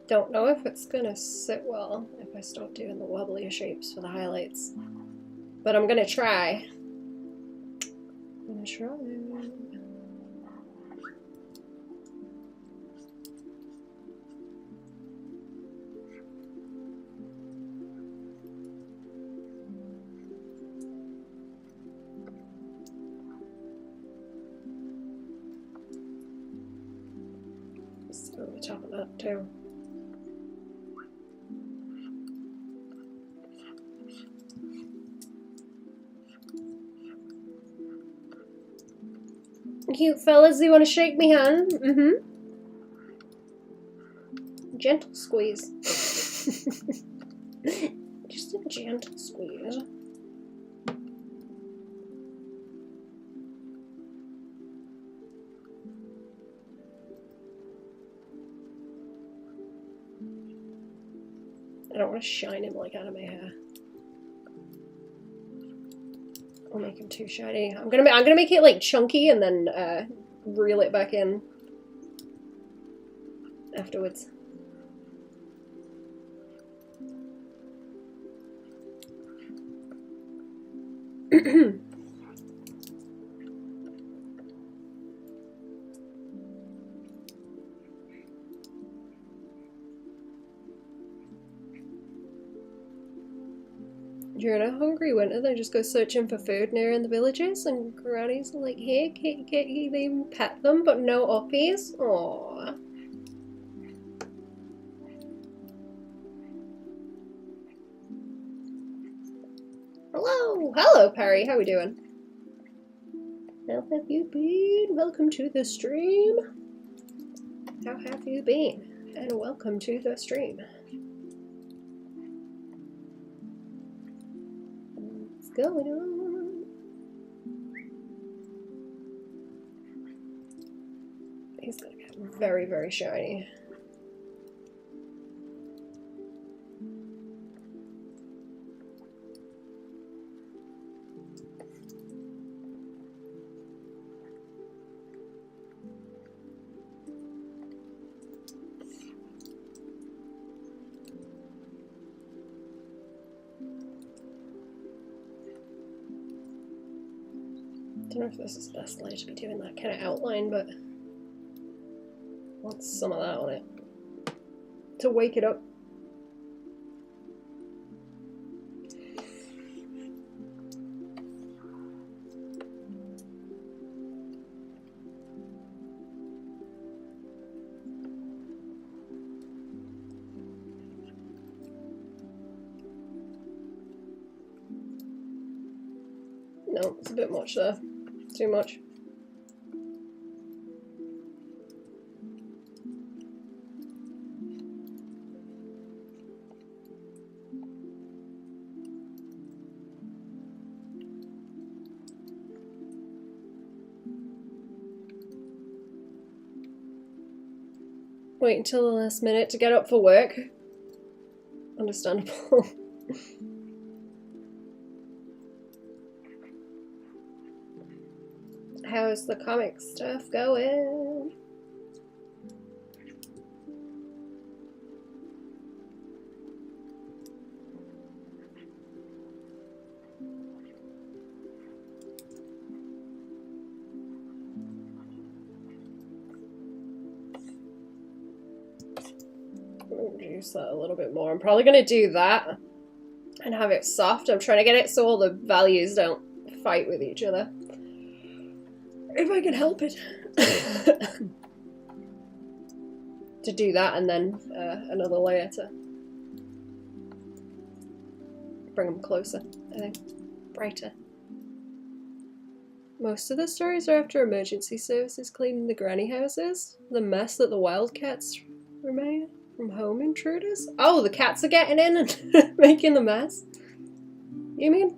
Don't know if it's gonna sit well if I start doing the wobblier shapes for the highlights, but I'm gonna try. Just over the top of that too. Cute fellas, you want to shake me hand? Mm-hmm. Gentle squeeze. Just a gentle squeeze. I don't want to shine him like anime hair. I'll make him too shiny. I'm gonna make it like chunky and then reel it back in afterwards. During a hungry winter, they just go searching for food near in the villages, and grannies are like, hey, can't you even pet them, but no uppies? Aww. Hello! Hello, Perry, how we doing? How have you been? Welcome to the stream. How have you been? And welcome to the stream. Going on. He's gonna get very, very shiny. I don't know if this is the best light to be doing that kind of outline, but I want some of that on it to wake it up. No, it's a bit much there. Too much. Wait until the last minute to get up for work. Understandable. How's the comic stuff going? Reduce that a little bit more. I'm probably gonna do that and have it soft. I'm trying to get it so all the values don't fight with each other. If I can help it. To do that and then another layer to bring them closer. I think. Brighter. Most of the stories are after emergency services cleaning the granny houses. The mess that the wildcats remain from home intruders. Oh, the cats are getting in and making the mess? You mean?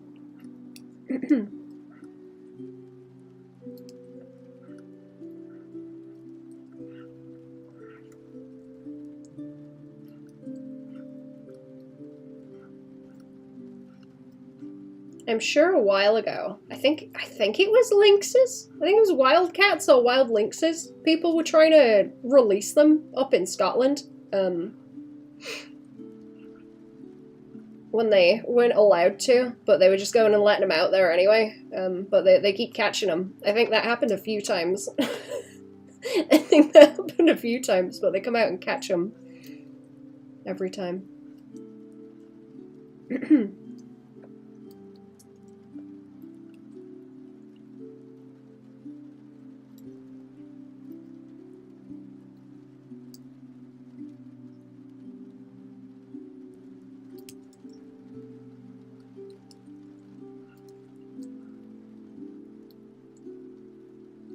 I'm sure a while ago, I think it was lynxes. I think it was wildcats or wild lynxes. People were trying to release them up in Scotland. When they weren't allowed to, but they were just going and letting them out there anyway. But they keep catching them. I think that happened a few times. I think that happened a few times, but they come out and catch them every time.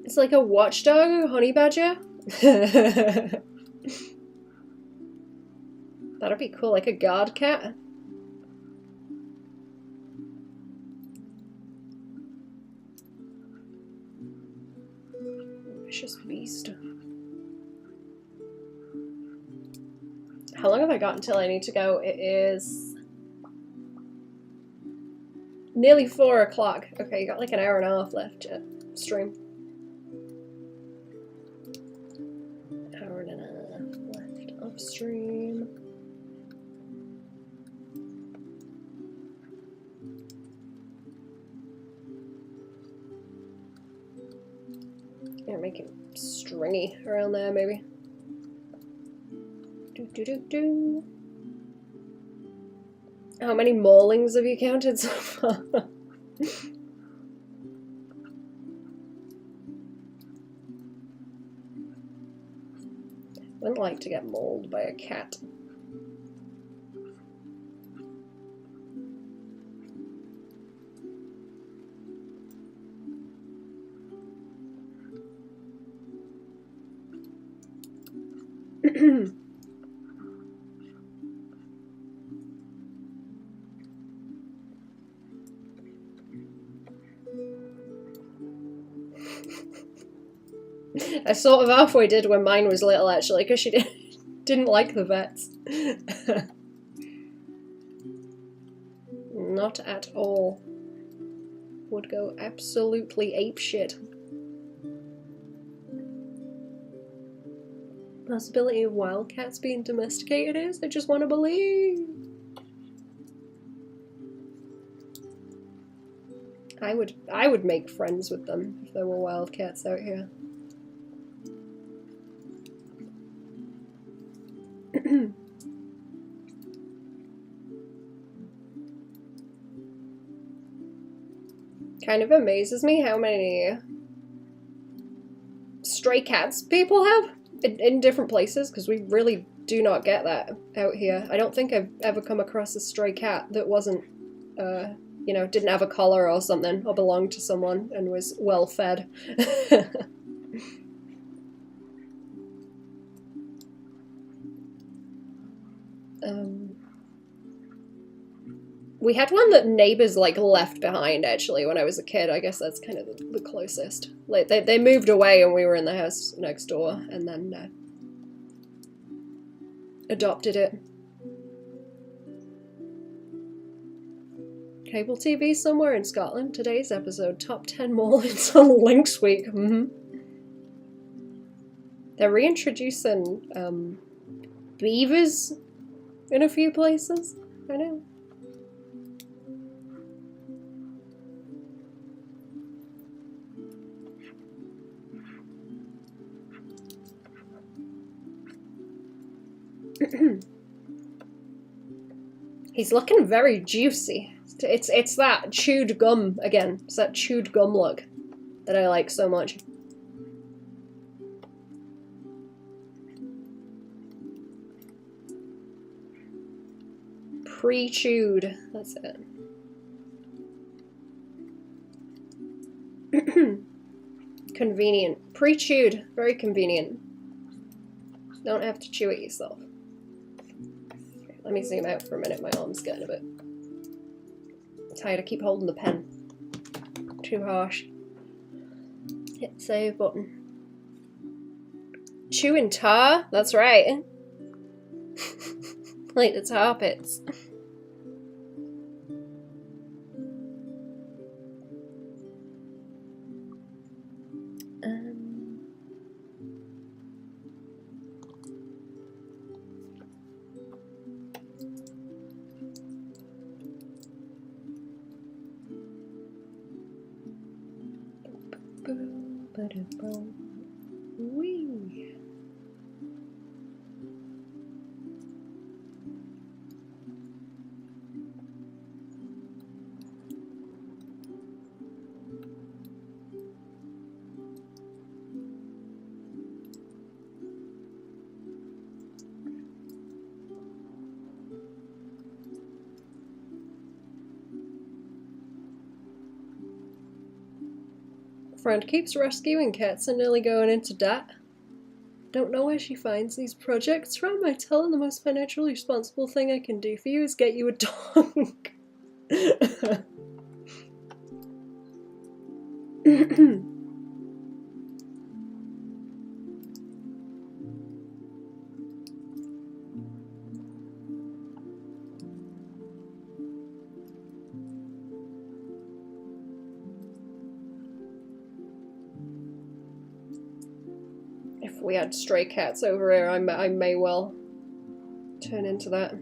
It's like a watchdog, a honey badger. That'd be cool, like a guard cat. Vicious beast. How long have I got until I need to go? It is nearly 4 o'clock. Okay, you got like an hour and a half left to stream. Hour and a half left of stream. Yeah, make it stringy around there, maybe. Do. How many maulings have you counted so far? Wouldn't like to get mauled by a cat. I sort of halfway did when mine was little, actually, because she didn't like the vets. Not at all. Would go absolutely apeshit. Possibility of wildcats being domesticated is? I just want to believe. I would make friends with them if there were wildcats out here. Kind of amazes me how many stray cats people have in different places, because we really do not get that out here. I don't think I've ever come across a stray cat that wasn't, you know, didn't have a collar or something, or belonged to someone and was well fed. We had one that neighbors like left behind actually when I was a kid. I guess that's kind of the closest. Like they moved away and we were in the house next door, and then adopted it. Cable TV somewhere in Scotland. Today's episode: top 10 maulings on Lynx Week. They're reintroducing beavers in a few places. I know. He's looking very juicy. It's that chewed gum again. It's that chewed gum look that I like so much. Pre-chewed. That's it. Convenient. Pre-chewed. Very convenient. Don't have to chew it yourself. Okay, let me zoom out for a minute. My arm's getting a bit tired. I keep holding the pen. Too harsh. Hit save button. Chewing tar? That's right. Like the tar pits. Wee. Friend keeps rescuing cats and nearly going into debt. Don't know where she finds these projects from. I tell her the most financially responsible thing I can do for you is get you a dog. If we had stray cats over here, I may well turn into that.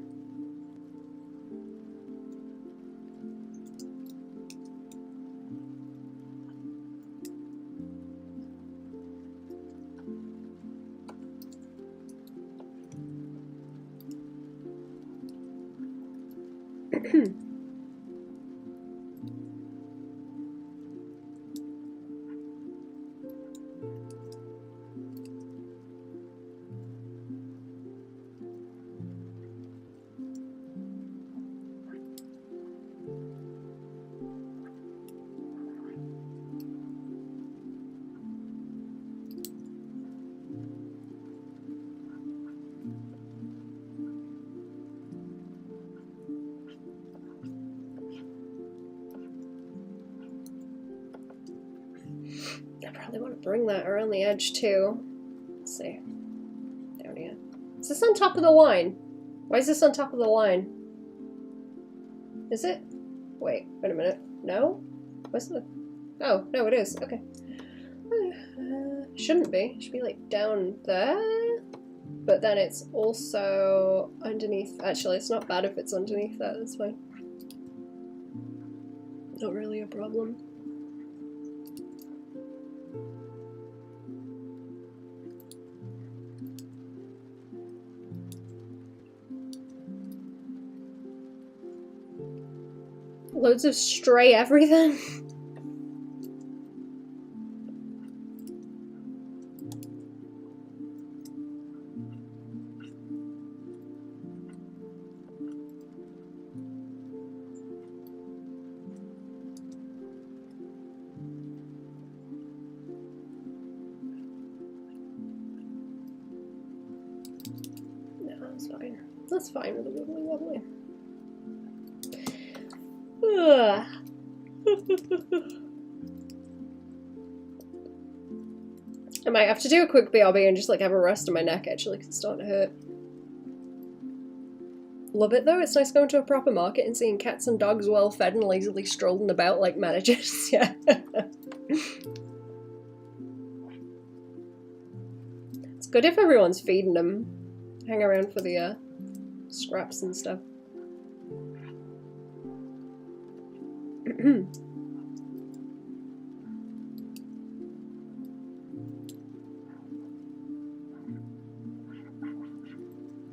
I probably want to bring that around the edge too. Let's see. Down here. Is this on top of the line? Why is this on top of the line? Is it? Wait a minute. No? What's the... Oh, no, it is. Okay. Shouldn't be. It should be like down there. But then it's also underneath. Actually, it's not bad if it's underneath that. That's fine. Not really a problem. Loads of stray everything. No, that's fine. That's fine with a wibbly wobbly. I might have to do a quick BRB and just like have a rest on my neck actually because it's starting to hurt. Love it though, it's nice going to a proper market and seeing cats and dogs well fed and lazily strolling about like managers, yeah. It's good if everyone's feeding them. Hang around for the scraps and stuff.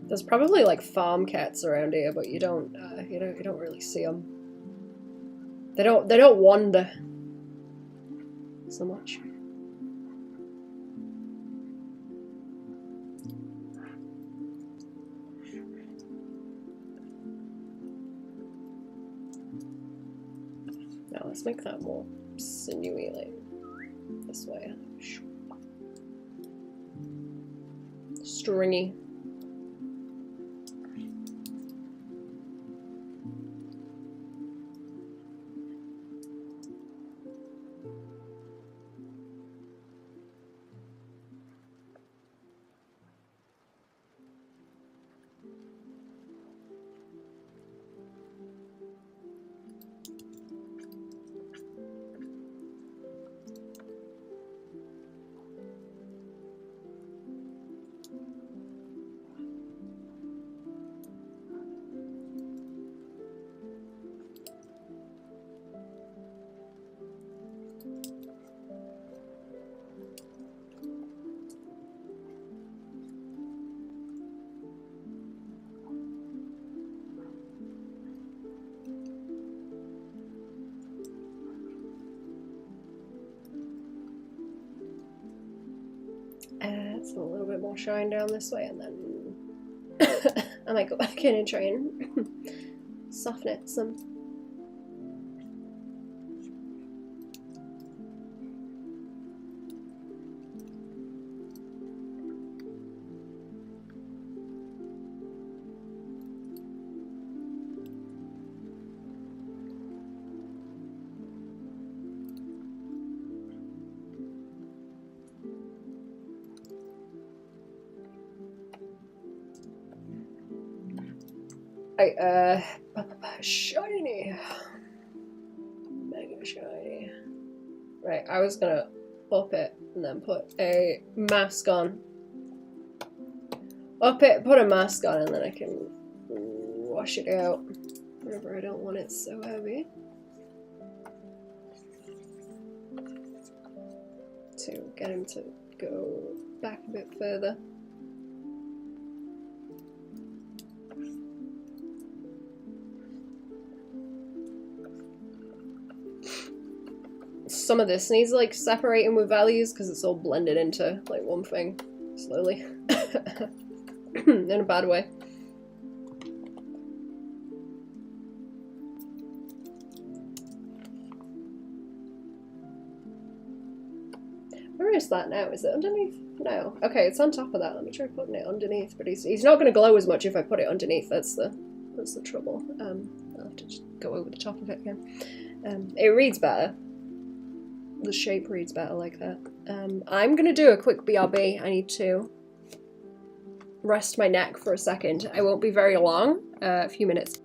There's probably like farm cats around here, but you don't really see them. They don't wander so much. Now let's make that more sinewy, like this way. Stringy. Add a little bit more shine down this way, and then I might go back in and try and soften it some. Shiny. Mega shiny. Right, I was gonna up it and then put a mask on. Up it, put a mask on, and then I can wash it out whenever I don't want it so heavy. To get him to go back a bit further. Some of this needs like separating with values because it's all blended into like one thing slowly. In a bad way. Where is that now? Is it underneath? No. Okay, it's on top of that. Let me try putting it underneath, but he's not going to glow as much if I put it underneath. That's the trouble. I'll have to just go over the top of it again. It reads better. The shape reads better like that. I'm gonna do a quick BRB. I need to rest my neck for a second. I won't be very long, a few minutes.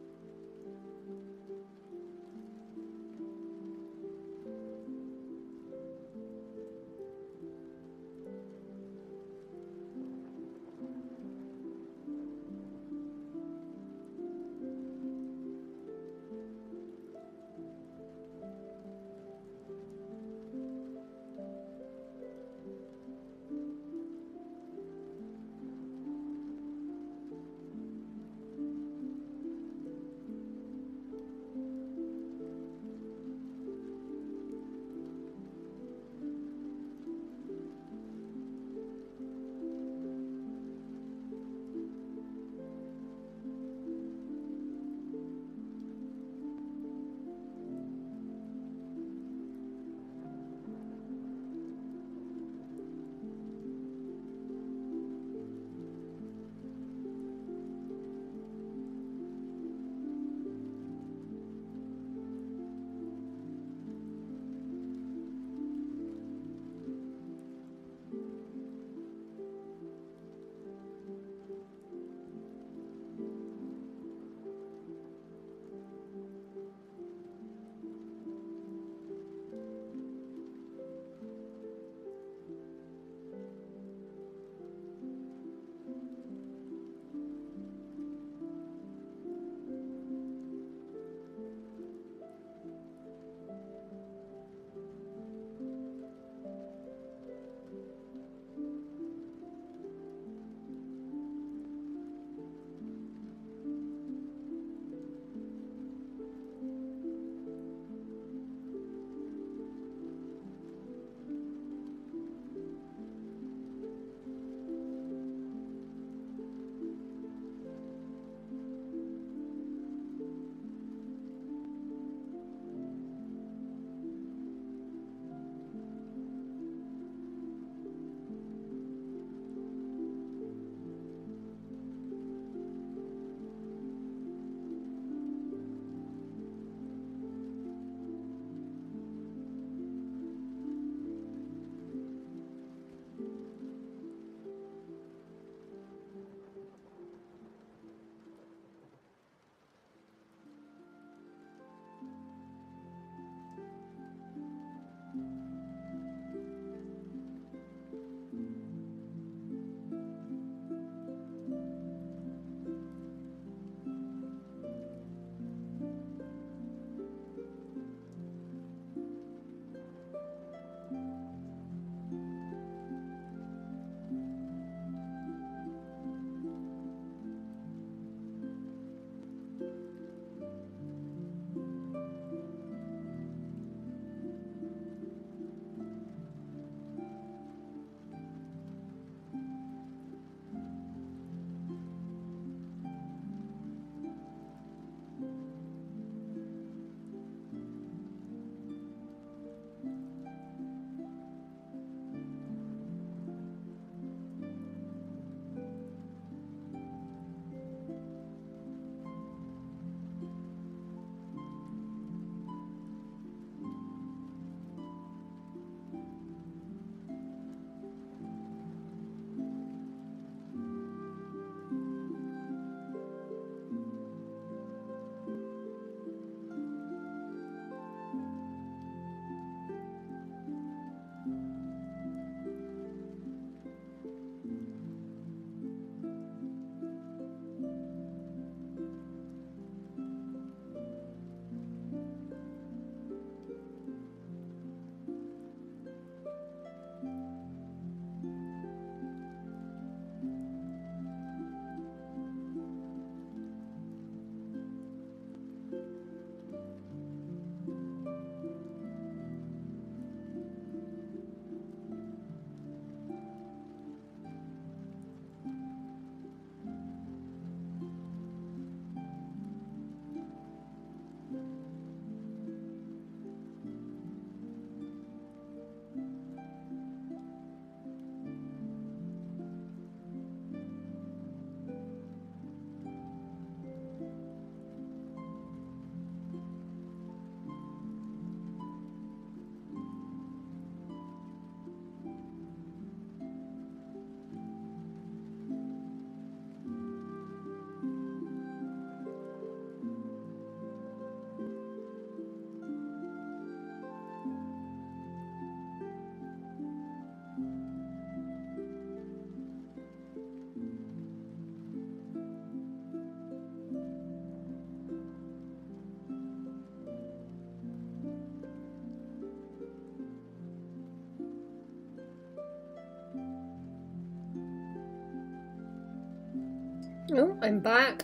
Oh, I'm back.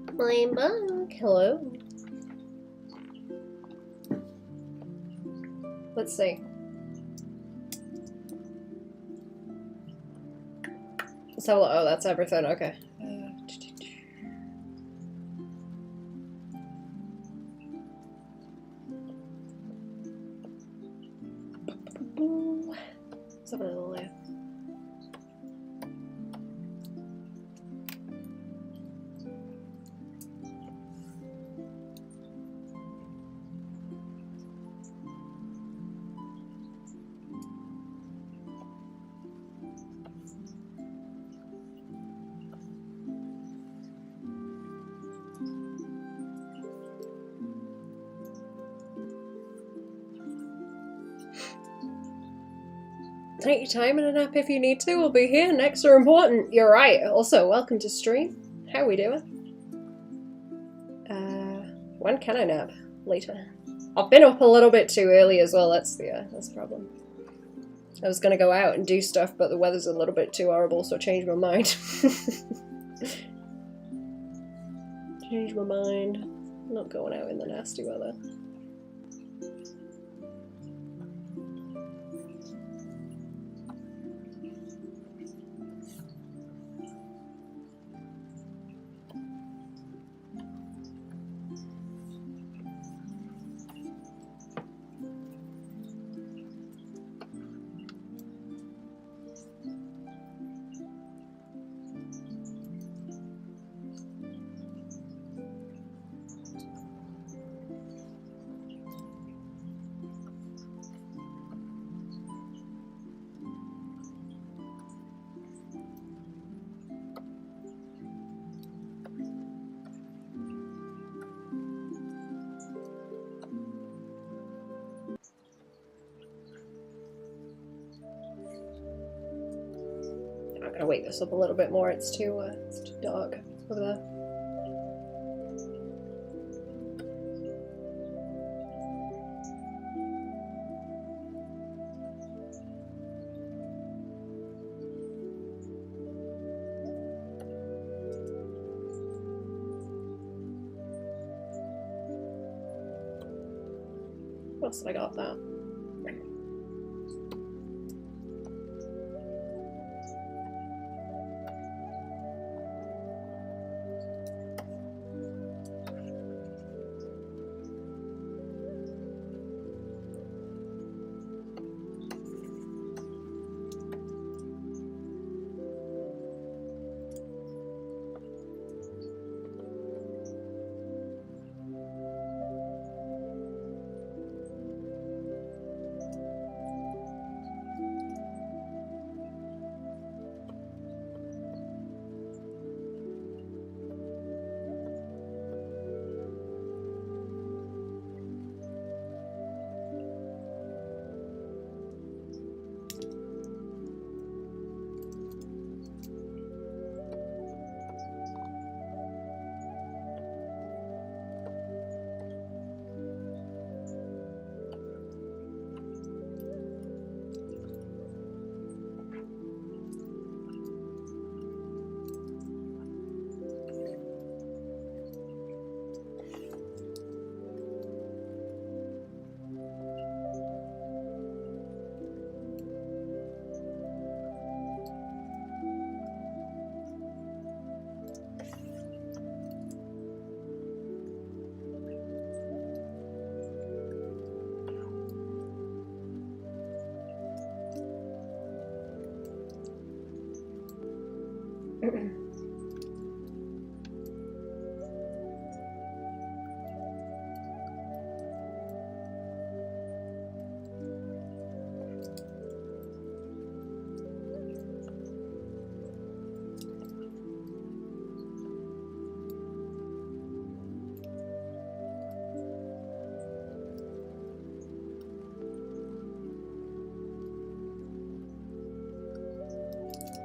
I'm back. Hello. Let's see. Let's have a look. Oh, that's everything. Okay. Let's have a little layer. Take your time and a nap if you need to. We'll be here. Next are important. You're right. Also, welcome to stream. How are we doing? When can I nap? Later. I've been up a little bit too early as well. That's the problem. I was gonna go out and do stuff, but the weather's a little bit too horrible, so I changed my mind. Changed my mind. I'm not going out in the nasty weather. I'm gonna wake this up a little bit more. It's too dark over there. What else have I got that?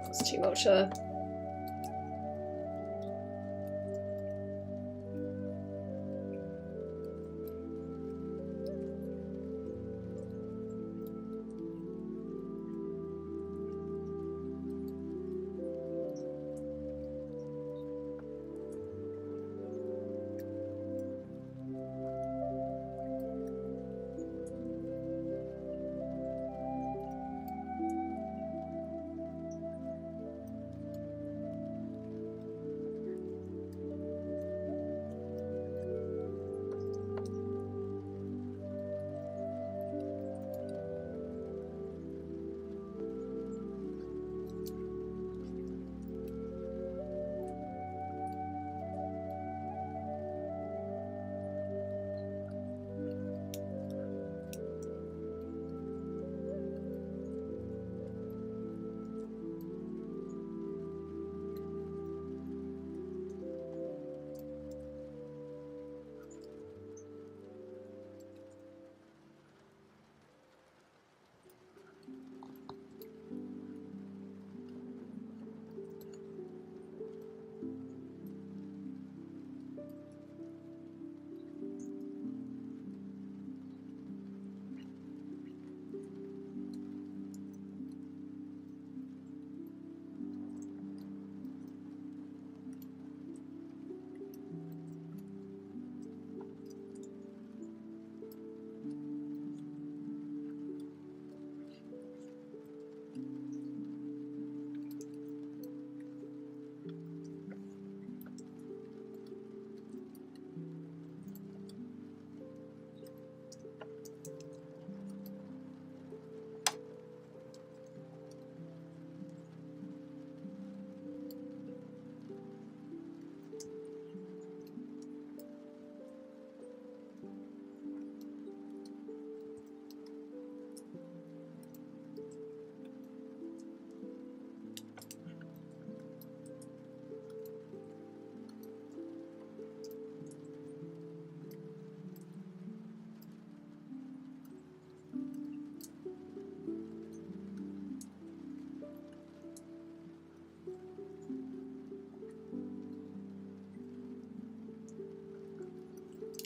It's too much.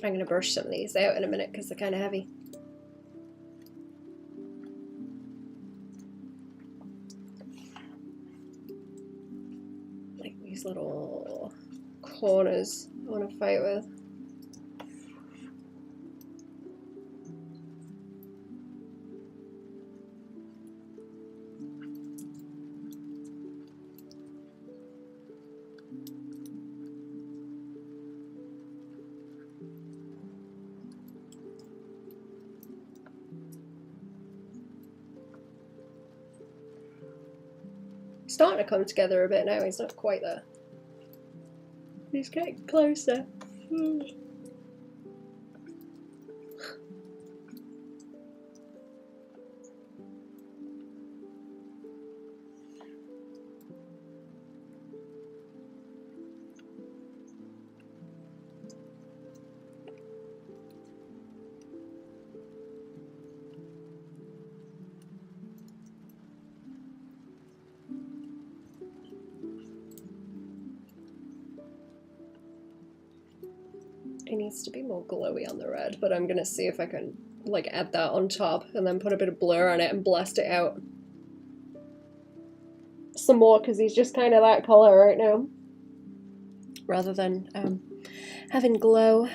I'm gonna brush some of these out in a minute because they're kind of heavy. Like these little corners I want to fight with. Starting to come together a bit now. He's not quite there. He's getting closer. It needs to be more glowy on the red, but I'm gonna see if I can like add that on top and then put a bit of blur on it and blast it out some more because he's just kind of that color right now rather than having glow.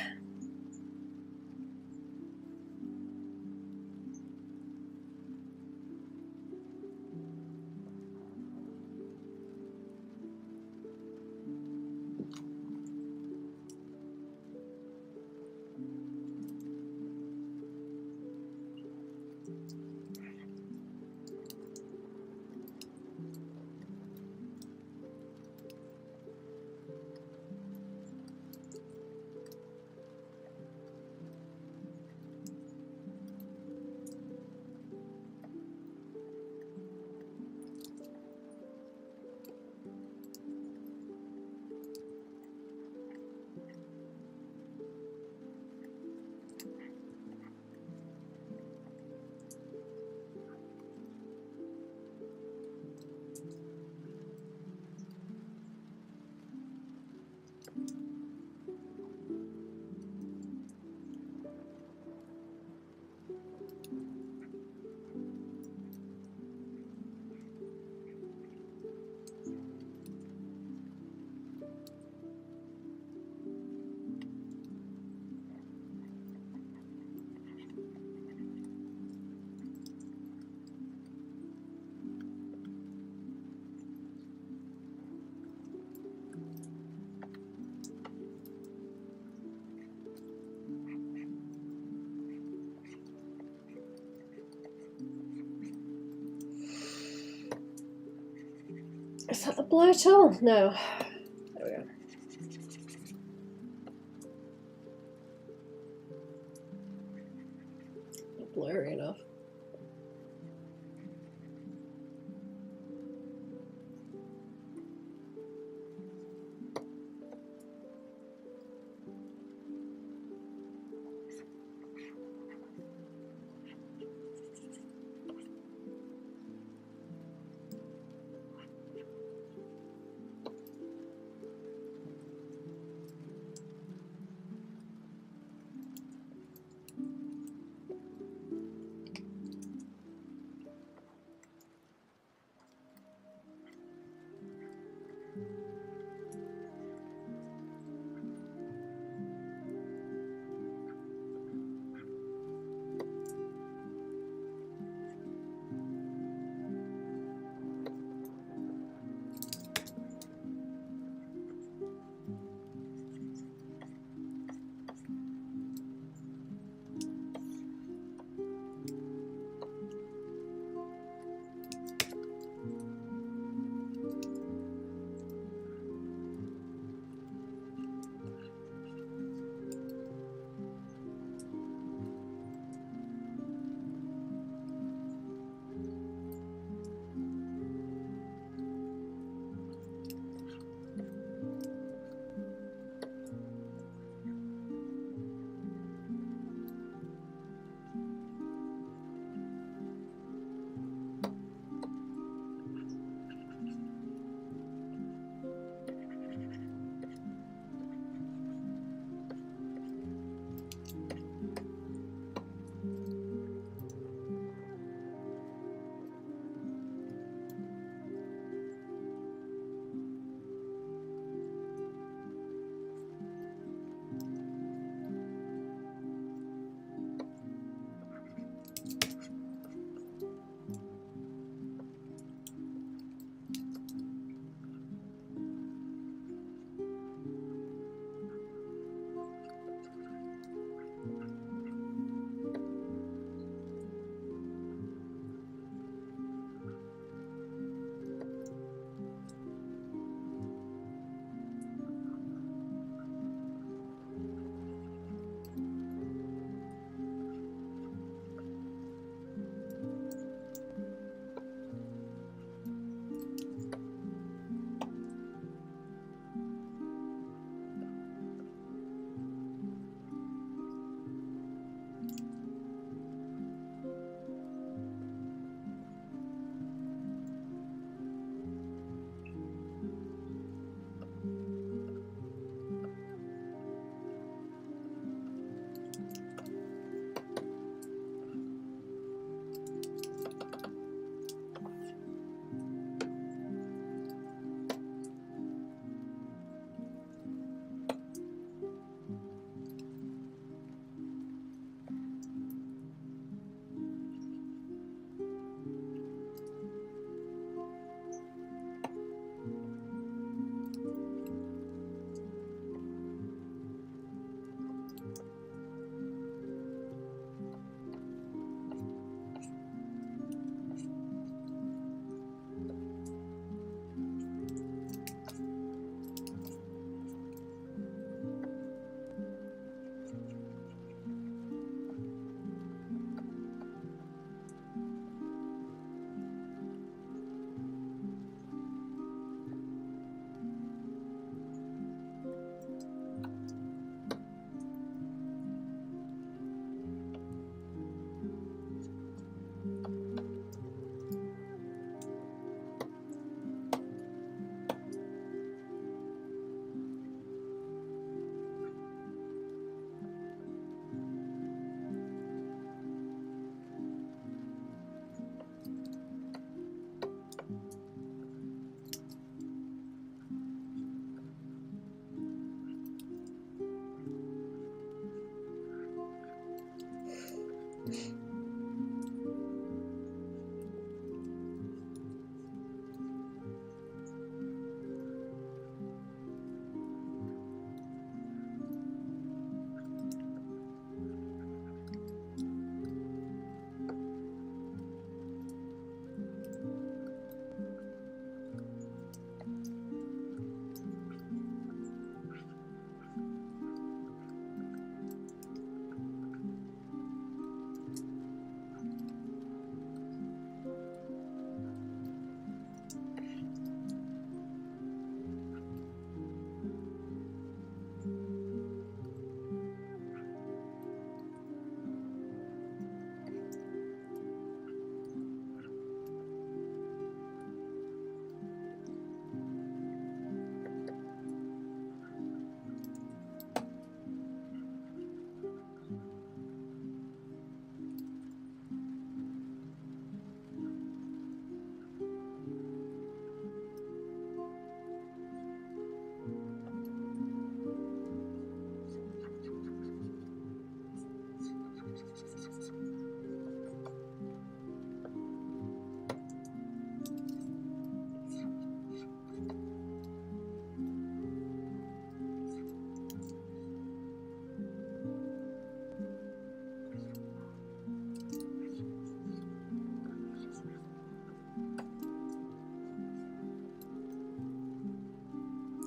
Is that the blur tool? No. There we go. Not blurry enough.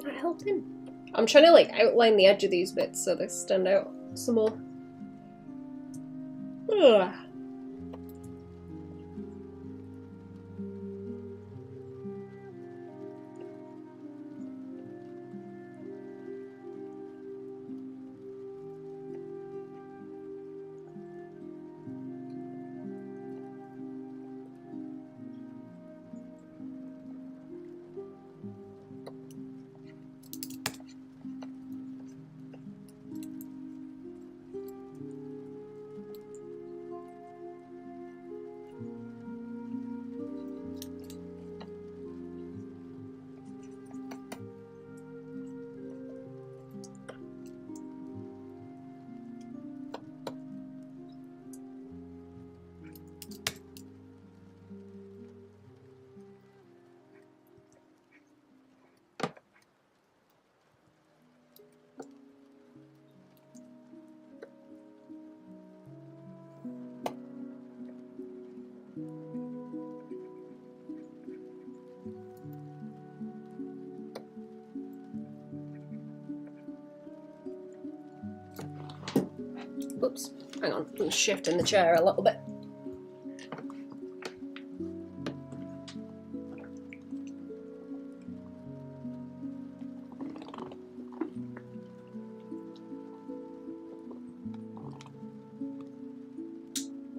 That helping? I'm trying to like outline the edge of these bits so they stand out some more. Ugh. Oops, hang on, I'm shifting the chair a little bit.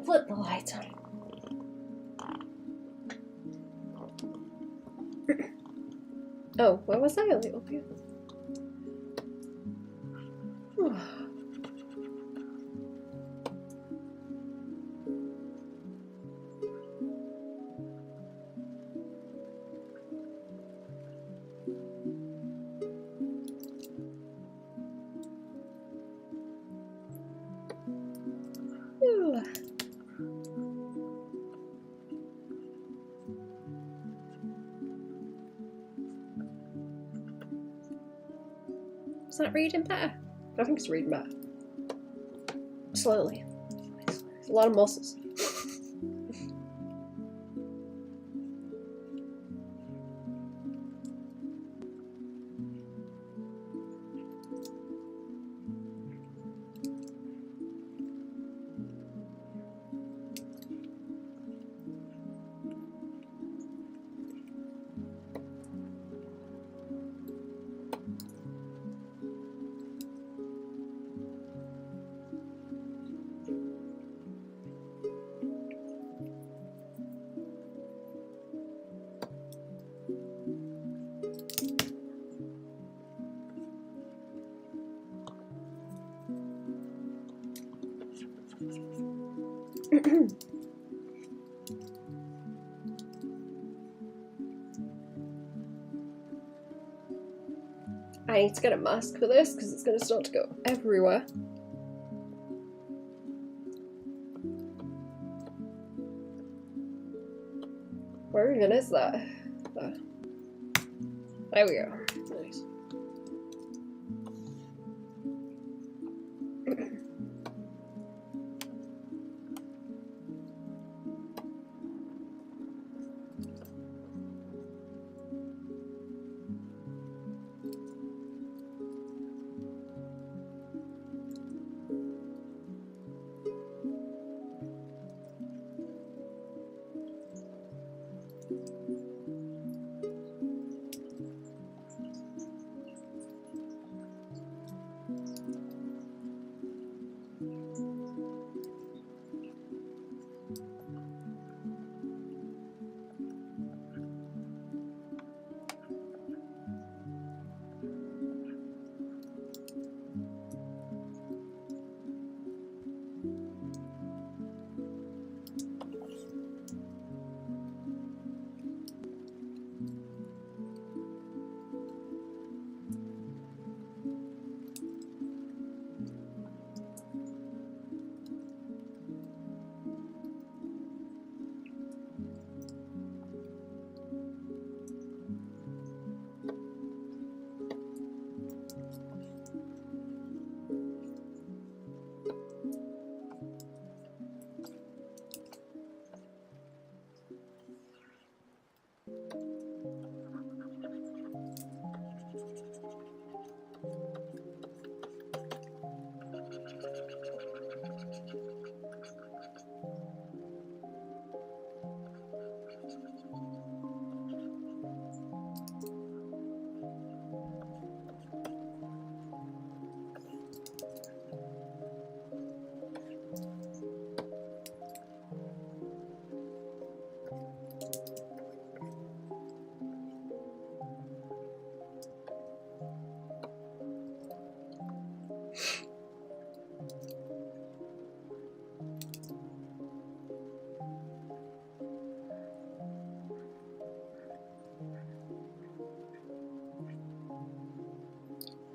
Flip the light on. Oh, where was I? Up here. Is that reading better? I think it's reading better. Slowly. It's a lot of muscles. I need to get a mask for this because it's going to start to go everywhere. Where even is that? There we go. Nice.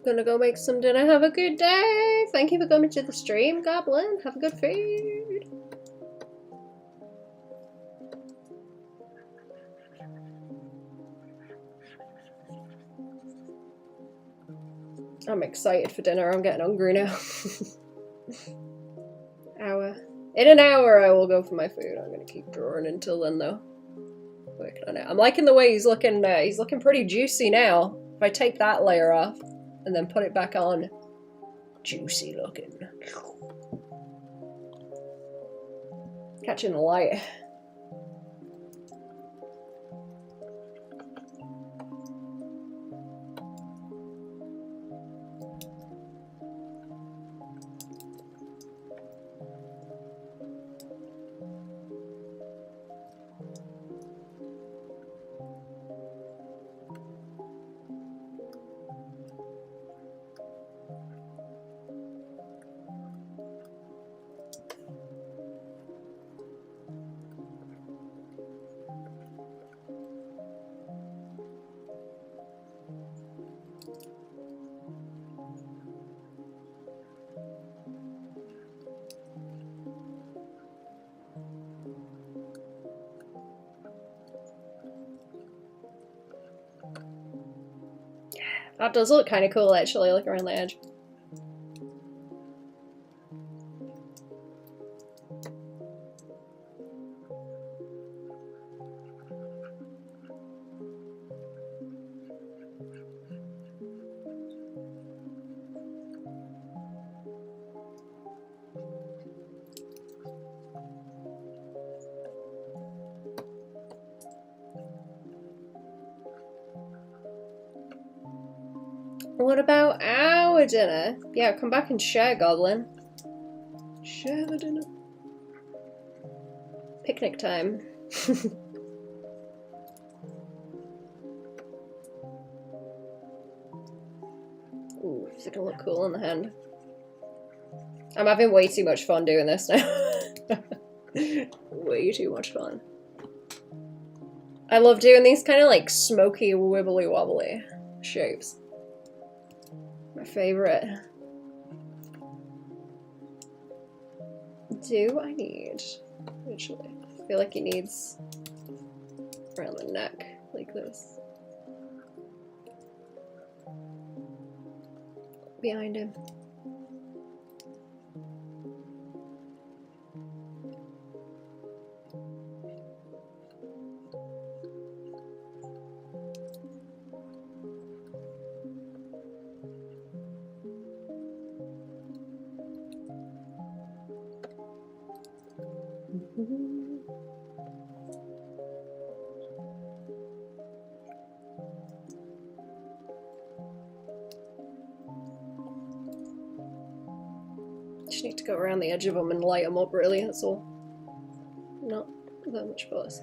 Gonna go make some dinner. Have a good day. Thank you for coming to the stream, Goblin. Have a good food. I'm excited for dinner. I'm getting hungry now. Hour. In an hour, I will go for my food. I'm gonna keep drawing until then, though. Working on it. I'm liking the way he's looking. He's looking pretty juicy now. If I take that layer off and then put it back on, juicy looking. Catching the light. That does look kind of cool, actually, like around the edge. What about our dinner? Yeah, come back and share, Goblin. Share the dinner. Picnic time. Ooh, is it gonna look cool in the hand? I'm having way too much fun doing this now. Way too much fun. I love doing these kind of like smoky, wibbly wobbly shapes. My favorite. Do I need? Actually, I feel like it needs around the neck, like this. Behind him. Just need to go around the edge of them and light them up, really, that's all. Not that much fuss.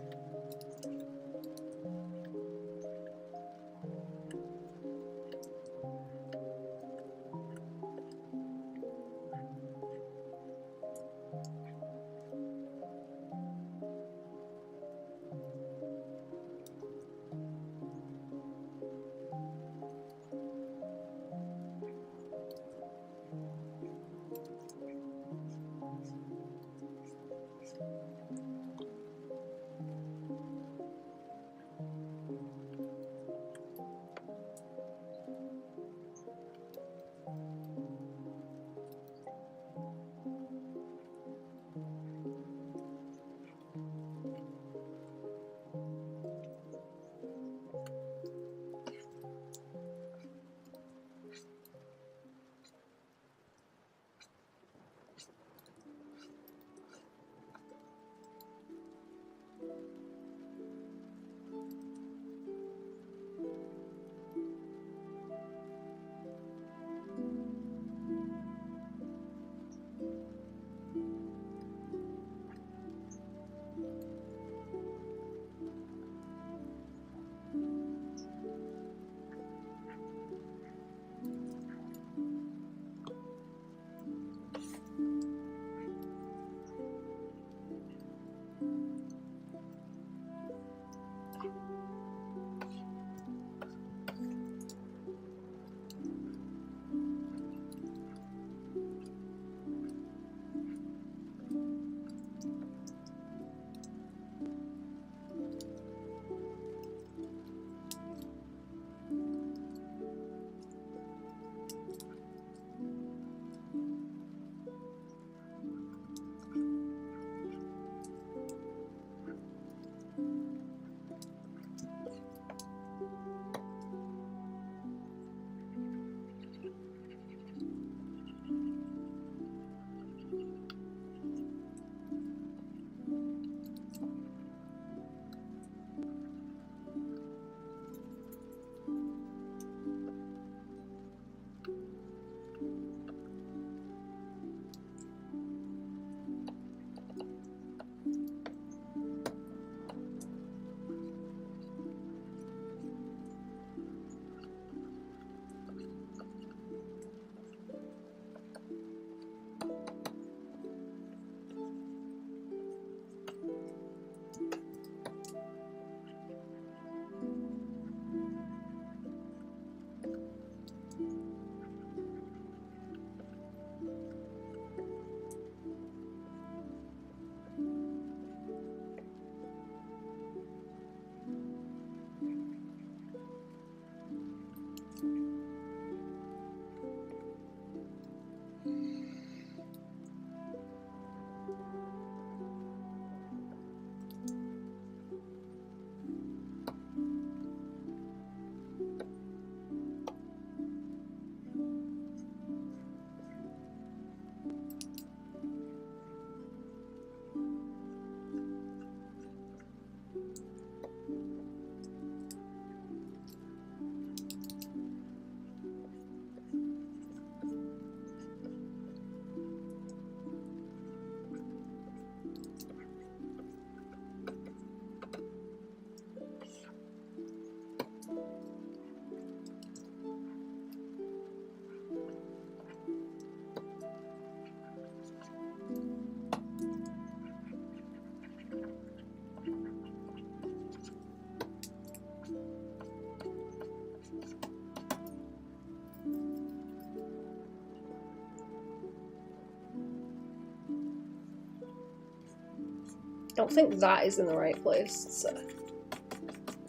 I don't think that is in the right place, so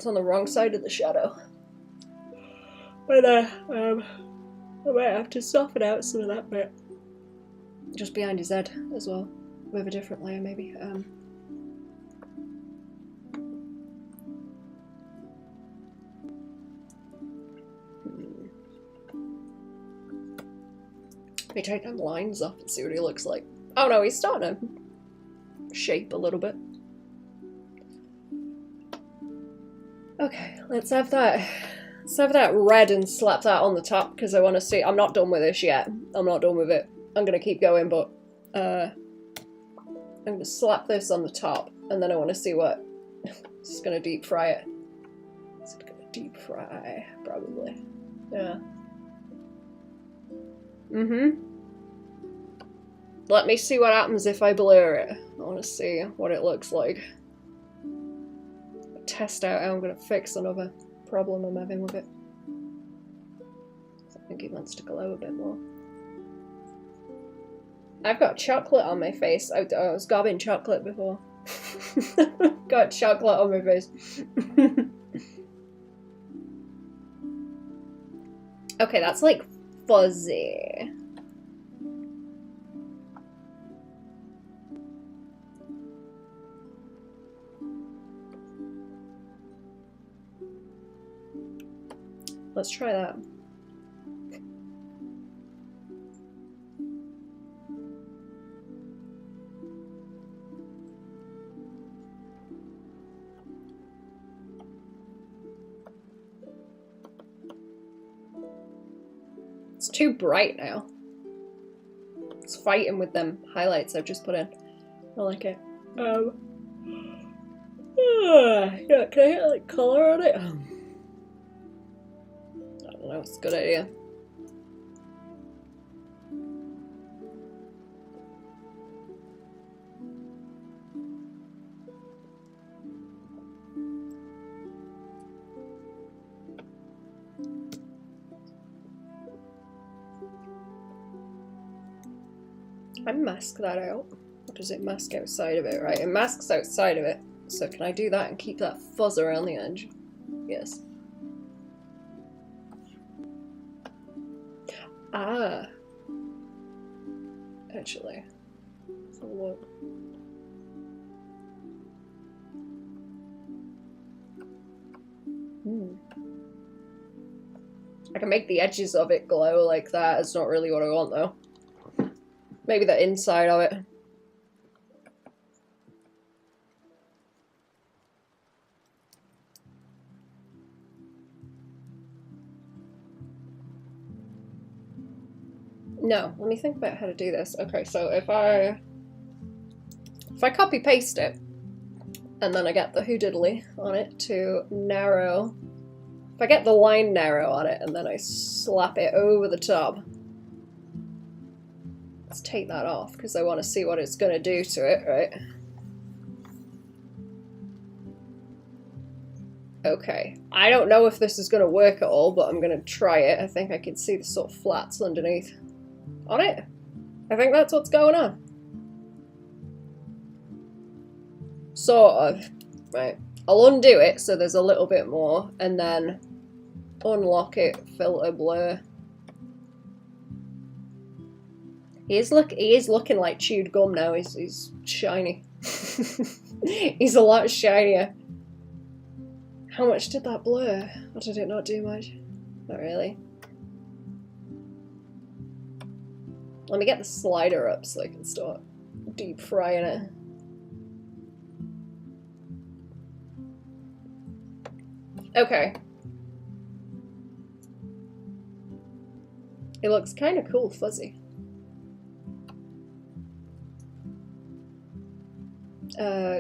It's on the wrong side of the shadow. But I might have to soften out some of that bit. Just behind his head as well, with a different layer maybe. Let me take them lines off and see what he looks like. Oh no, he's starting to shape a little bit. Okay, let's have that. Let's have that red and slap that on the top because I want to see. I'm not done with this yet. I'm not done with it. I'm gonna keep going, but I'm gonna slap this on the top, and then I want to see what. Just gonna deep fry it. It's gonna deep fry, probably. Yeah. Let me see what happens if I blur it. I want to see what it looks like. Test out how I'm going to fix another problem I'm having with it. I think he wants to glow a bit more. I've got chocolate on my face. I was gobbing chocolate before. Got chocolate on my face. Okay, that's like fuzzy. Let's try that. It's too bright now. It's fighting with them highlights I've just put in. I like it. Yeah, can I get like color on it? I don't know, it's a good idea. I mask that out. Or does it mask outside of it? Right, it masks outside of it. So can I do that and keep that fuzz around the edge? Yes. Ah. Actually. Let's have a look. I can make the edges of it glow like that. It's not really what I want though. Maybe the inside of it. No, let me think about how to do this. Okay, so if I copy paste it, and then I get the hoodiddly on it to narrow. If I get the line narrow on it, and then I slap it over the top. Let's take that off, because I want to see what it's going to do to it, right? Okay, I don't know if this is going to work at all, but I'm going to try it. I think I can see the sort of flats underneath on it. I think that's what's going on. Sort of. Right. I'll undo it so there's a little bit more, and then unlock it, filter, blur. He is looking like chewed gum now. He's shiny. He's a lot shinier. How much did that blur? Or did it not do much? Not really. Let me get the slider up so I can start deep frying it. Okay. It looks kind of cool, fuzzy.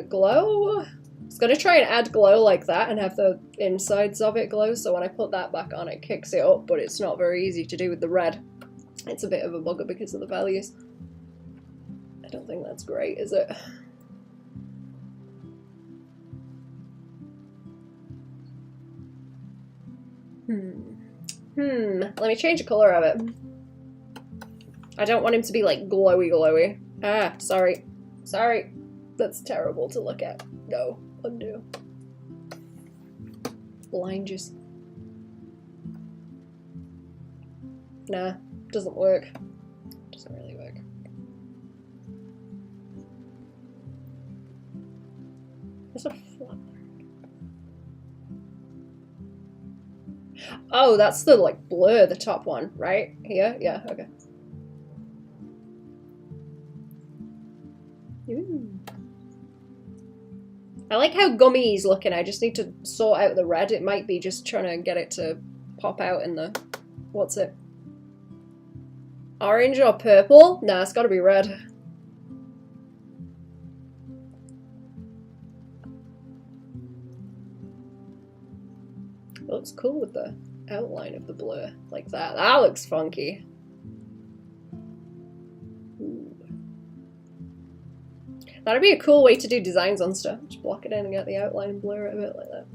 Glow? I was gonna try and add glow like that and have the insides of it glow, so when I put that back on it kicks it up, but it's not very easy to do with the red. It's a bit of a bugger because of the values. I don't think that's great, is it? Let me change the color of it. I don't want him to be like glowy. Ah, sorry. Sorry. That's terrible to look at. No, undo. blind you. Nah, doesn't work. Doesn't really work. There's a flower. Oh, that's the like blur, the top one, right? Here? Yeah, okay. Ooh. I like how gummy he's looking. I just need to sort out the red. It might be just trying to get it to pop out in the... What's it? Orange or purple? Nah, it's gotta be red. It looks cool with the outline of the blur like that. That looks funky. Ooh. That'd be a cool way to do designs on stuff. Just block it in and get the outline and blur it a bit like that.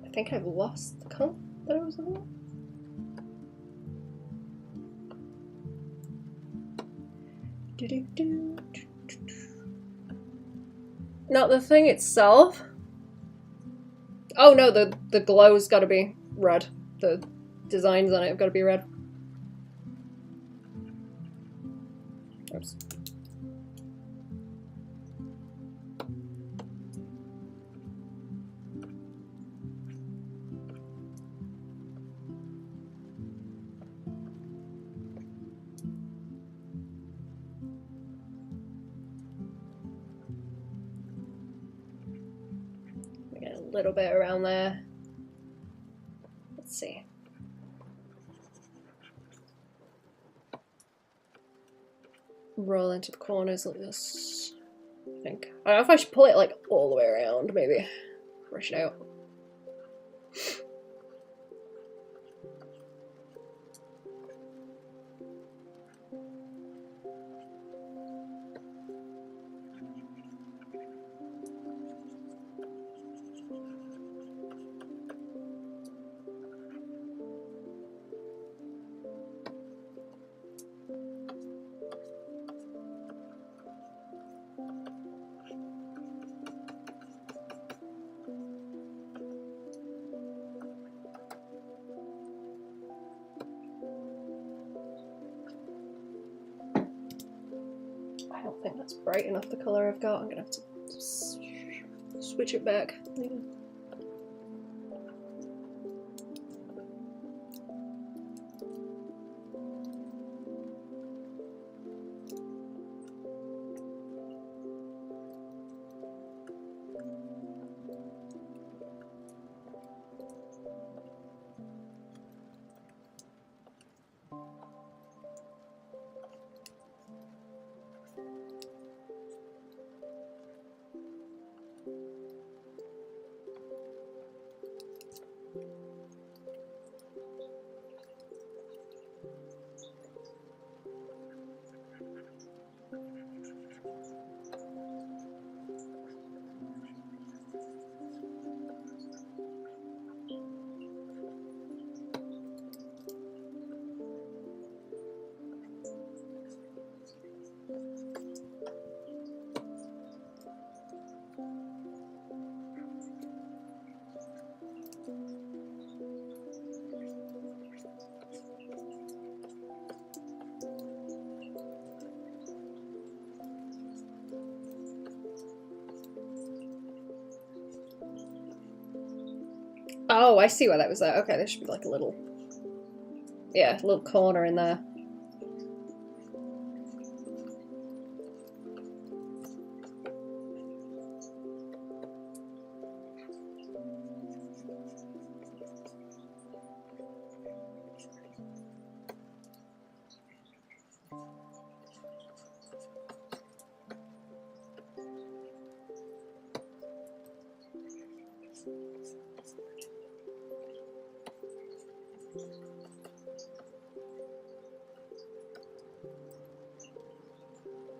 I think I've lost the color that I was looking at. Not the thing itself. Oh no, the glow's gotta be red. The designs on it have gotta be red. Oops. Get a little bit around there. Let's see. Roll into the corners like this. I think. I don't know if I should pull it like all the way around, maybe. Brush it out. I don't think that's bright enough, the colour I've got. I'm gonna have to switch it back. Yeah. Oh, I see why that was there. Okay, there should be like a little... Yeah, a little corner in there.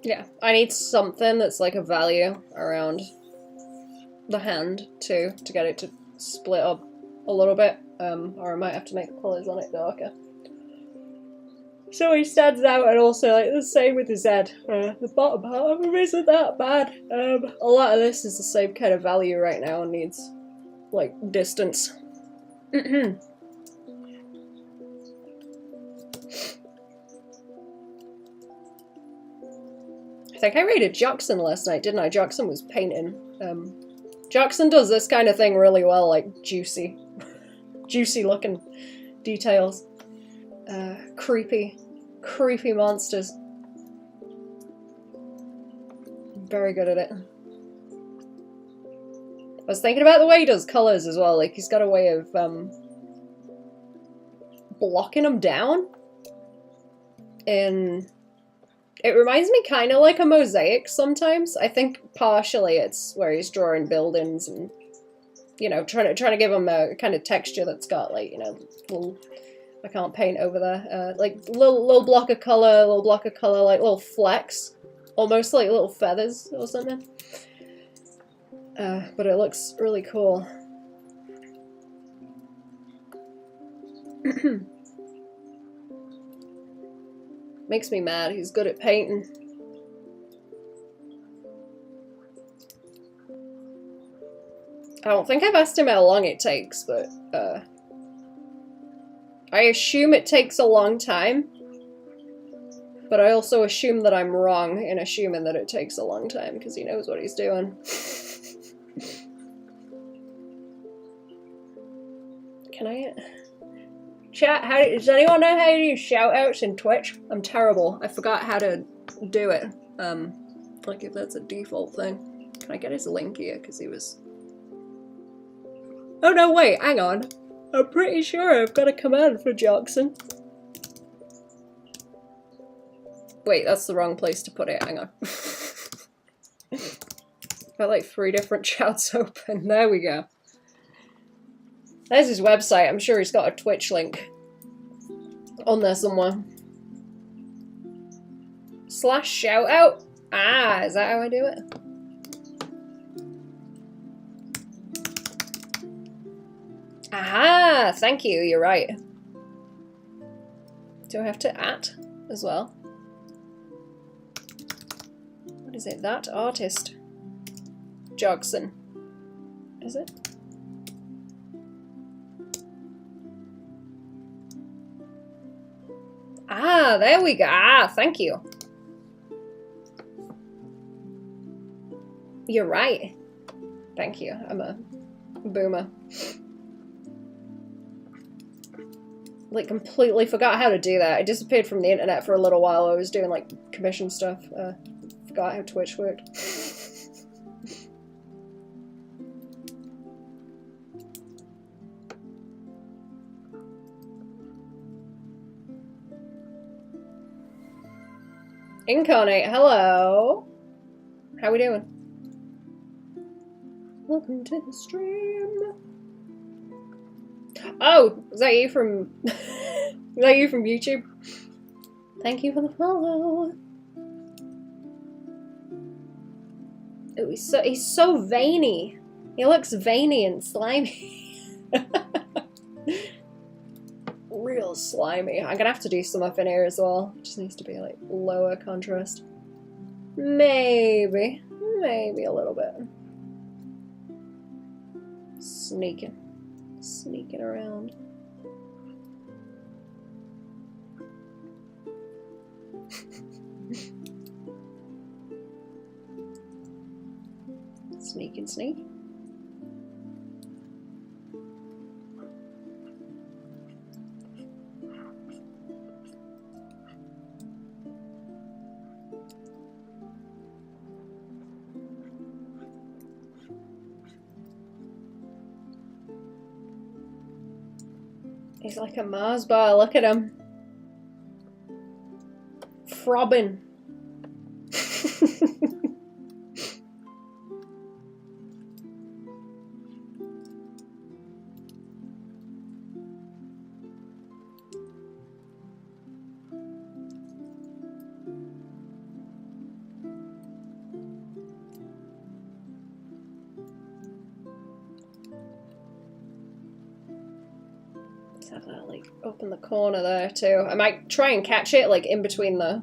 Yeah, I need something that's like a value around the hand too, to get it to split up a little bit, or I might have to make the colours on it darker. So he stands out, and also like the same with his head. The bottom half of him isn't that bad. A lot of this is the same kind of value right now and needs like distance. I think I rated Jackson last night, didn't I? Jackson was painting. Jackson does this kind of thing really well, like juicy looking details. Creepy monsters. Very good at it. I was thinking about the way he does colours as well, like he's got a way of blocking them down. And it reminds me kind of like a mosaic sometimes. I think partially it's where he's drawing buildings and, you know, trying to give them a kind of texture that's got like, you know, little, I can't paint over there, like little block of colour, like little flecks, almost like little feathers or something. But it looks really cool. Makes me mad. He's good at painting. I don't think I've asked him how long it takes, but I assume it takes a long time. But I also assume that I'm wrong in assuming that it takes a long time, because he knows what he's doing. Can I... Chat, does anyone know how to do shoutouts in Twitch? I'm terrible. I forgot how to do it. Like if that's a default thing. Can I get his link here? Because he was... Oh no, wait, hang on. I'm pretty sure I've got a command for Jackson. Wait, that's the wrong place to put it. Hang on. Got like 3 different chats open. There we go. There's his website. I'm sure he's got a Twitch link on there somewhere. /shoutout? Ah, is that how I do it? Aha! Thank you, you're right. Do I have to @ as well? What is it? That artist. Jackson. Is it? Ah, there we go. Ah, thank you. You're right. Thank you. I'm a boomer. Like, completely forgot how to do that. I disappeared from the internet for a little while. I was doing, like, commission stuff. Forgot how Twitch worked. Incarnate, hello. How we doing? Welcome to the stream. Oh, is that you from... is that you from YouTube? Thank you for the follow. Oh, he's so veiny. He looks veiny and slimy. Real slimy. I'm gonna have to do some up in here as well. It just needs to be like lower contrast. Maybe a little bit. Sneaking around. Sneak. He's like a Mars bar, look at him. Throbbing. have that like up in the corner there too. I might try and catch it like in between the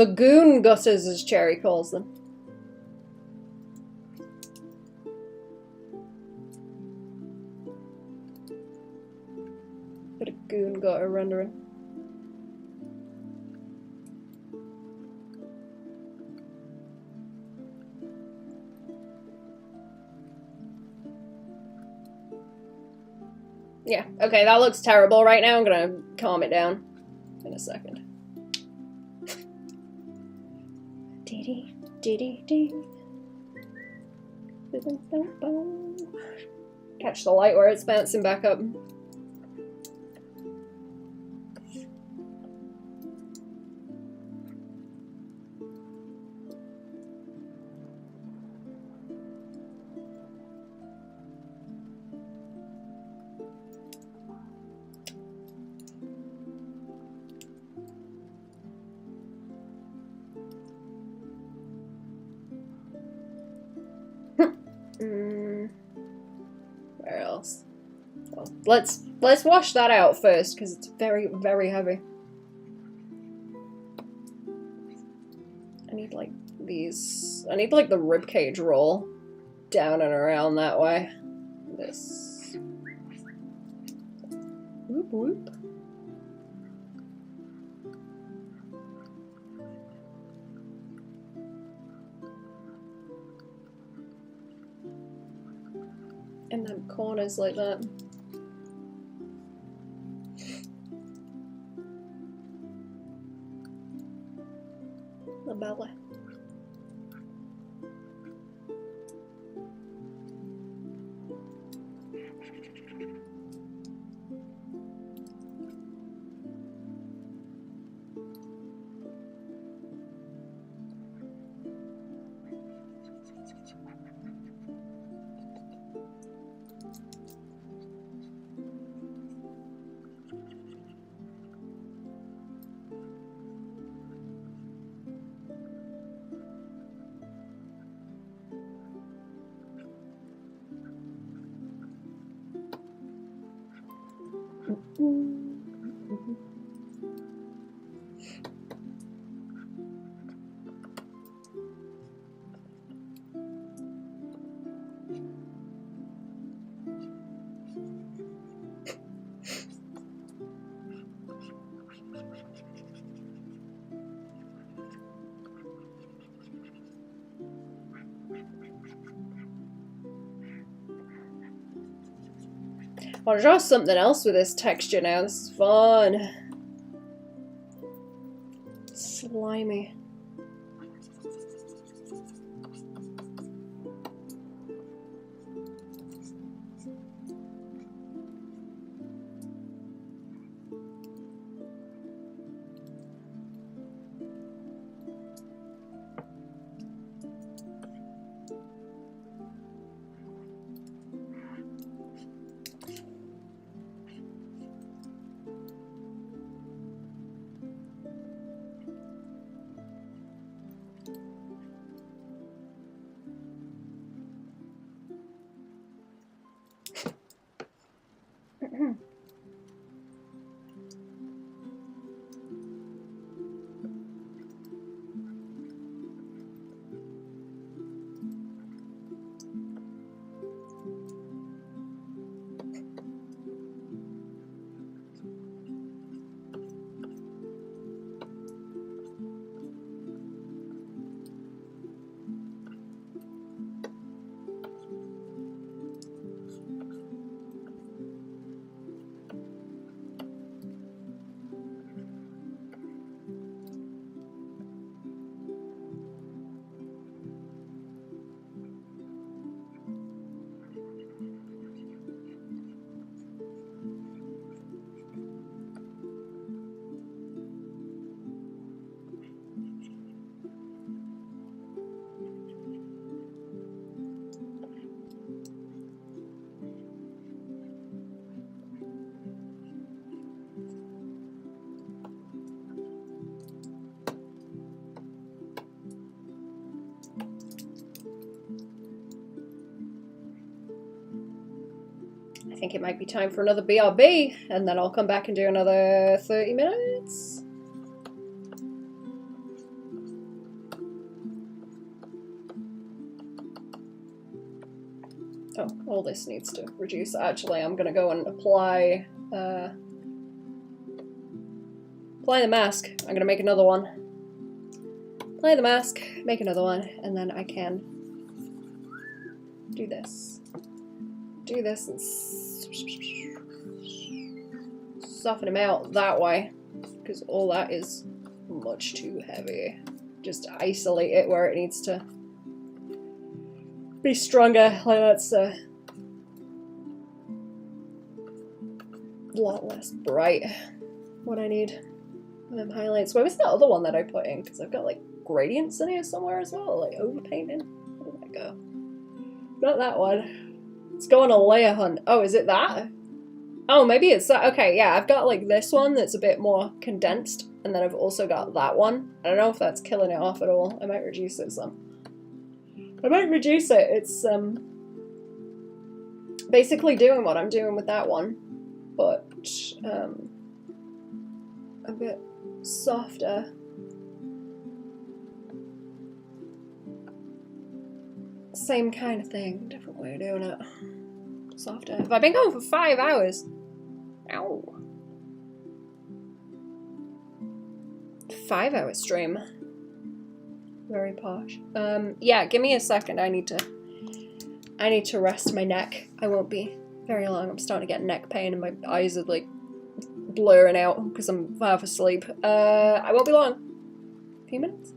goon gutters, as Cherry calls them. Bit of goon gutter rendering. Yeah, okay, that looks terrible right now. I'm gonna calm it down in a second. Catch the light where it's bouncing back up. Where else? Well, let's wash that out first because it's very, very heavy. I need like these. I need like the ribcage roll down and around that way. This. Whoop whoop. And then corners like that. The belly. I want to draw something else with this texture now. This is fun. Slimy. think it might be time for another BRB, and then I'll come back and do another 30 minutes. Oh, all this needs to reduce. Actually, I'm gonna go and apply the mask. I'm gonna make another one. Apply the mask, make another one, and then I can do this. Do this and soften him out that way, because all that is much too heavy. Just isolate it where it needs to be stronger. Like that's a lot less bright. What I need. Highlights. Where was the other one that I put in? Because I've got like gradients in here somewhere as well, like overpainting. Where did that go? Not that one. Let's go on a layer hunt. Oh, is it that? Oh, maybe it's that. Okay, yeah, I've got like this one that's a bit more condensed, and then I've also got that one. I don't know if that's killing it off at all. I might reduce it some. I might reduce it. It's basically doing what I'm doing with that one, but a bit softer. Same kind of thing, different way of doing it. Softer. Have I been going for 5 hours? Ow. 5-hour stream. Very posh. Yeah, give me a second. I need to rest my neck. I won't be very long. I'm starting to get neck pain and my eyes are like blurring out because I'm half asleep. I won't be long. A few minutes.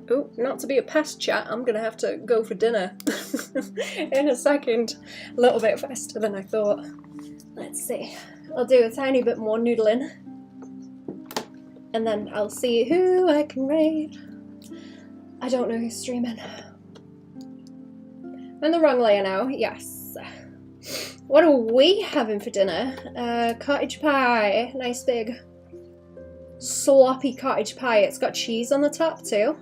Oh, not to be a pest chat, I'm gonna have to go for dinner in a second. A little bit faster than I thought. Let's see. I'll do a tiny bit more noodling. And then I'll see who I can raid. I don't know who's streaming. I'm the wrong layer now, yes. What are we having for dinner? Cottage pie. Nice big sloppy cottage pie. It's got cheese on the top too.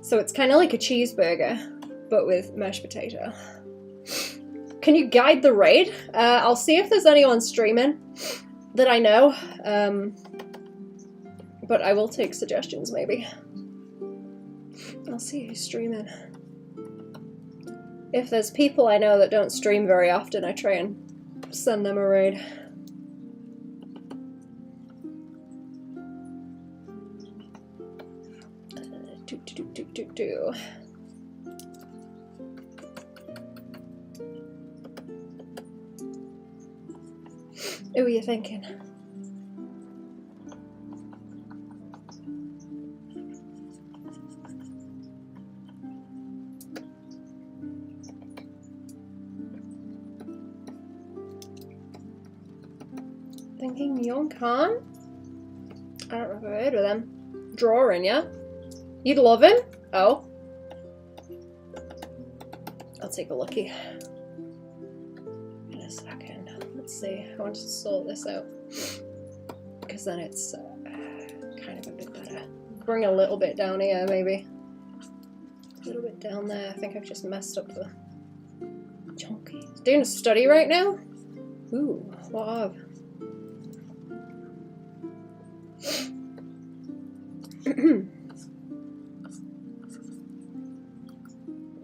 So it's kind of like a cheeseburger, but with mashed potato. Can you guide the raid? I'll see if there's anyone streaming that I know. But I will take suggestions, maybe. I'll see who's streaming. If there's people I know that don't stream very often, I try and send them a raid. Who are you thinking? Thinking Young Khan? I don't know if I've heard of them. Drawing, yeah? You'd love him? Oh. I'll take a looky. In a second. Let's see. I want to sort this out. Because then it's kind of a bit better. Bring a little bit down here, maybe. A little bit down there. I think I've just messed up the chunky. Doing a study right now? Ooh, what of? Am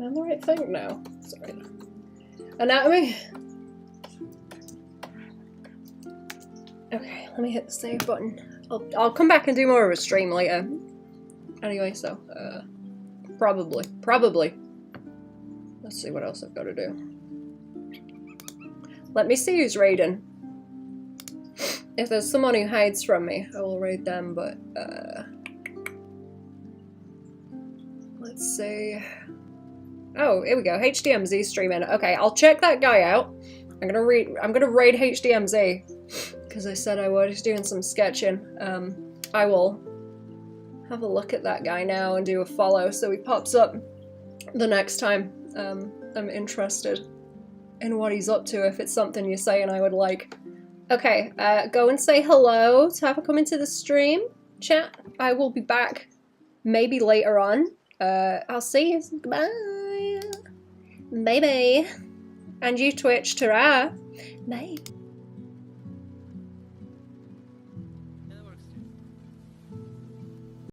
I on the right thing? No. Sorry. Anatomy? Okay, let me hit the save button. I'll come back and do more of a stream later. Anyway, so, probably. Let's see what else I've got to do. Let me see who's raiding. If there's someone who hides from me, I will raid them, but, let's see. Oh, here we go. HDMZ streaming. Okay, I'll check that guy out. I'm gonna raid HDMZ because I said I would. He's doing some sketching. I will have a look at that guy now and do a follow so he pops up the next time I'm interested in what he's up to. If it's something you're saying I would like. Okay, go and say hello to have a come into the stream chat. I will be back maybe later on. I'll see you. Goodbye. Bye bye. And you Twitch, ta-ra. Bye.